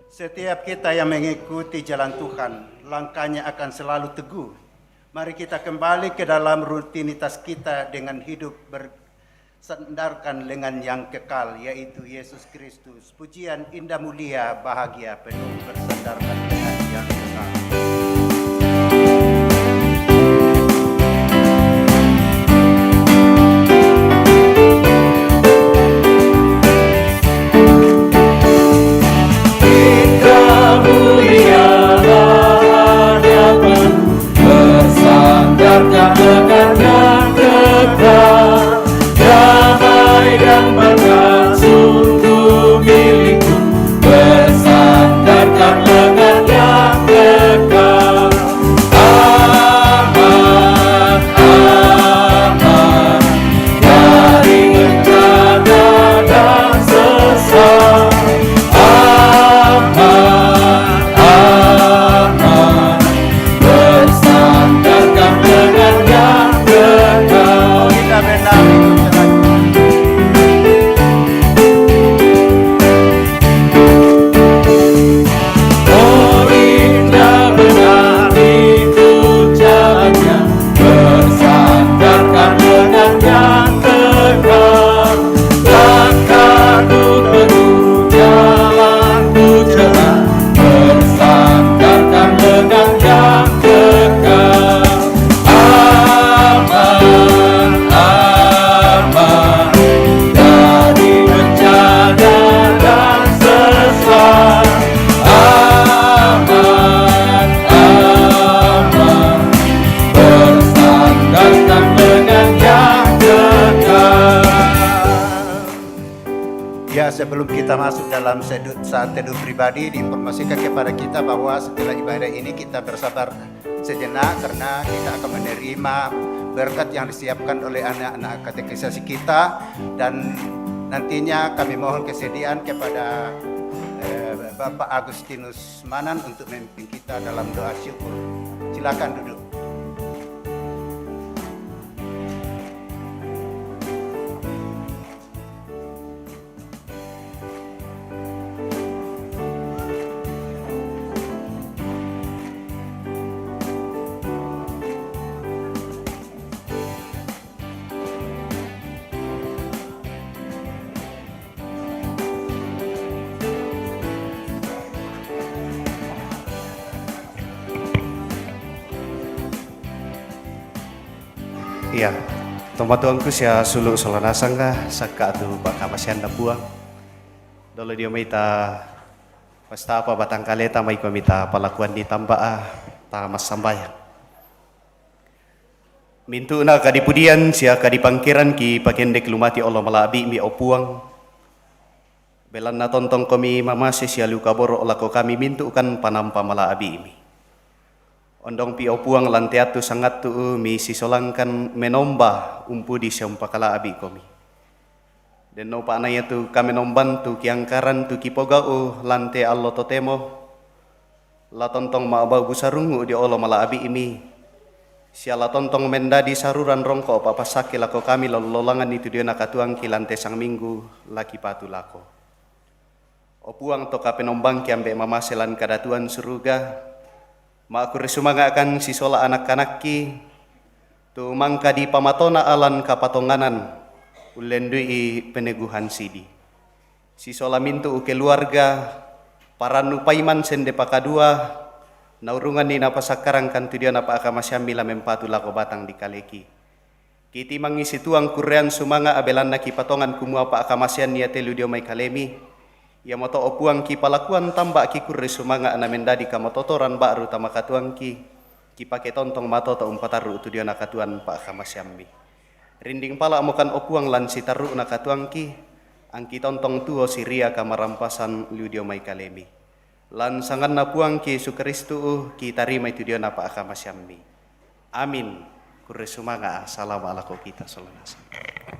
[SPEAKER 2] Setiap kita yang mengikuti jalan Tuhan, langkahnya akan selalu teguh. Mari kita kembali ke dalam rutinitas kita dengan hidup bersandarkan dengan yang kekal, yaitu Yesus Kristus. Pujian indah mulia bahagia penuh bersandarkan dengan yang kekal.
[SPEAKER 5] Mulia, hanya penuh
[SPEAKER 2] sebelum kita masuk dalam saat teduh pribadi, diinformasikan kepada kita bahwa setelah ibadah ini kita bersabar sejenak karena kita akan menerima berkat yang disiapkan oleh anak-anak katekisasi kita, dan nantinya kami mohon kesediaan kepada Bapak Agustinus Manan untuk memimpin kita dalam doa syukur. Silakan duduk.
[SPEAKER 17] Iya, tempat tuangku sia suluk solanasangga saka tu baka masyanda buang. Dolo dia maita pasta apa batang kaleta mai ko mita palakuan di tambaa ta mas sambayan. Mintu na kadipudian sia kadipangkiran ki pakendek lumati Allah malabi mi opuang. Belan na tontong kami mamase sia luka boro olako kami mintu kan panampa malaabi mi. Ondong pi opuang lanteatu sangat tu mi sisolangkan menomba umpu di sempakala abi komi. Den no pa anaya tu kami nomban tu kiangkaran tu kipogau lante allo totemo. La tontong maabau busarungu di olo mala abi imi. Siala tontong mendadi saruran rongko papasake lako kami lolangan itu dia nakatuang ki lante sang minggu laki patu lako. Opuang to kapenombang kiambe mamaselan kadatuan suruga. Maaku resumanga akan sisola anak-anakki tu mangka di pamatona alan kapatonganan ulendui peneguhan sidi. Sisola mintu keluarga paranu paiman sende pakadua naurungan ni napasakarang kan tu dia napa akamasyamila mempatu lako batang di kaleki. Kiti mangisi tuang kurean sumanga abelan na kipatongan kumua pa akamasyan niya telu dio may kalemi. Ya moto opuang ki palakuan tambak ki kurre sumanga anamendadi kamototoran baru tamakatuang ki pake tontong matoto umpataru tu dia nakatuan pak kamasyambi. Rinding pala amokan opuang lan sitaru nakatuang ki angki tontong tuo siria kamarampasan ludio mai kalemi. Lan sangan napuang ki sukristu ki tarima itu dia napa kamasyambi. Amin. Kurre sumanga assalamu alaikum kita sallallahu.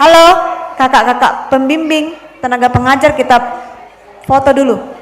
[SPEAKER 18] Halo, kakak-kakak pembimbing, tenaga pengajar, kita foto dulu.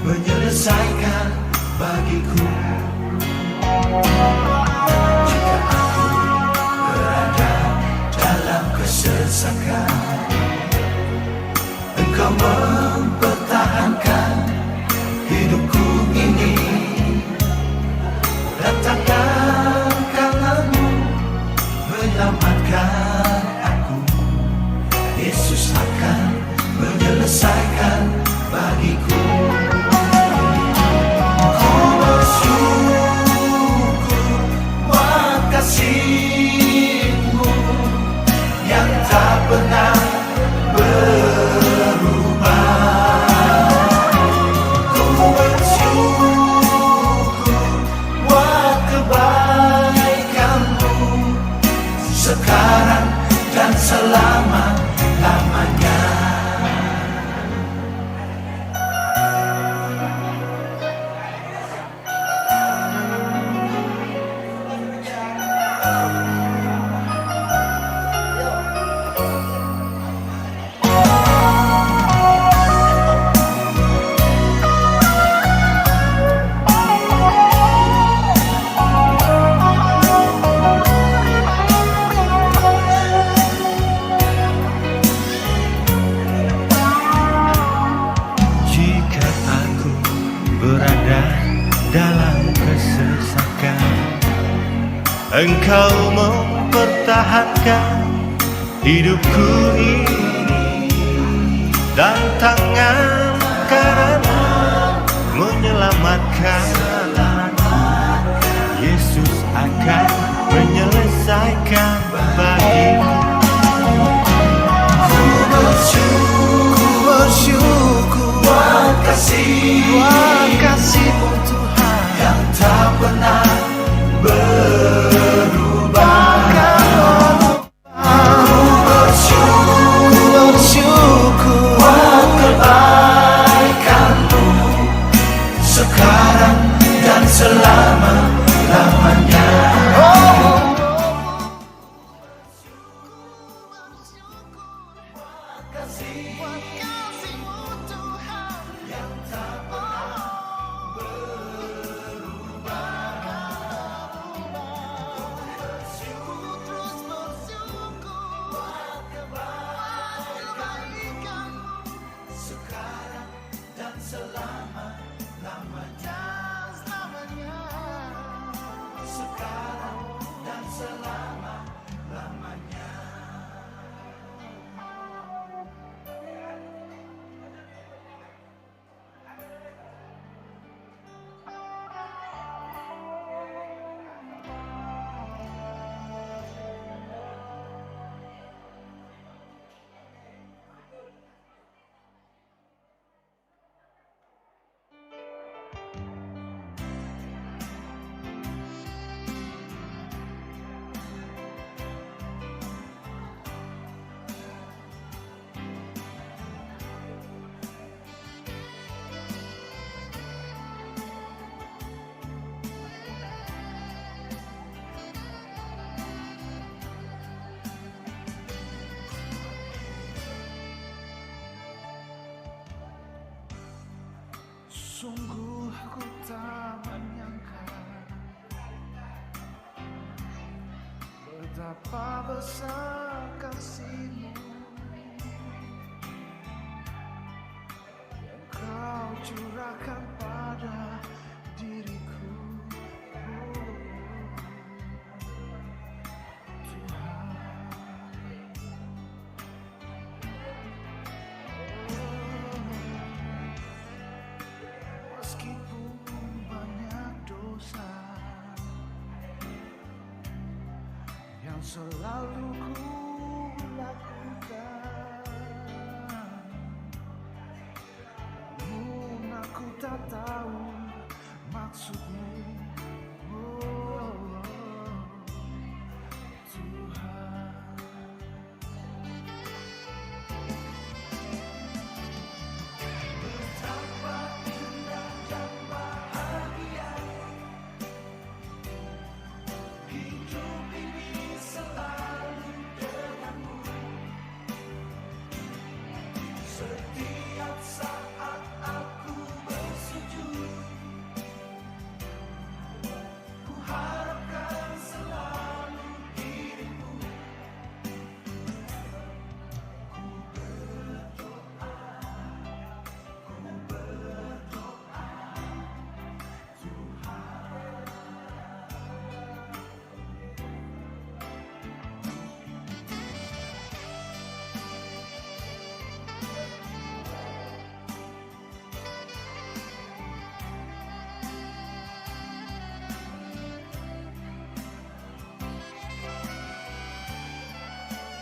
[SPEAKER 19] menyelesaikan bagiku Jika aku berada dalam kesesakan, Engkau mempertahankan hidupku ini. Datangkan tanganmu menyelamatkan aku. Yesus akan menyelesaikan bagiku. Ku bersyukur buat kasih-Mu yang tak pernah berubah. Ku bersyukur buat kebaikan-Mu sekarang dan selama-lamanya. Jika aku berada dalam kesesakan, Engkau mempertahankan hidupku ini, dan tangan kananmu menyelamatkan aku. Yesus akan menyelesaikan bagiku. Ku bersyukur buat kasih-Mu Tuhan yang tak pernah berubah. Ku bersyukur buat kebaikan-Mu sekarang dan selama-lamanya. Sekarang dan selama-lamanya. Sekarang dan selama-lamanya. Sungguh ku tak menyangka betapa besar kasih-Mu yang Kau curahkan pada diriku. Meskipun banyak dosa yang selalu ku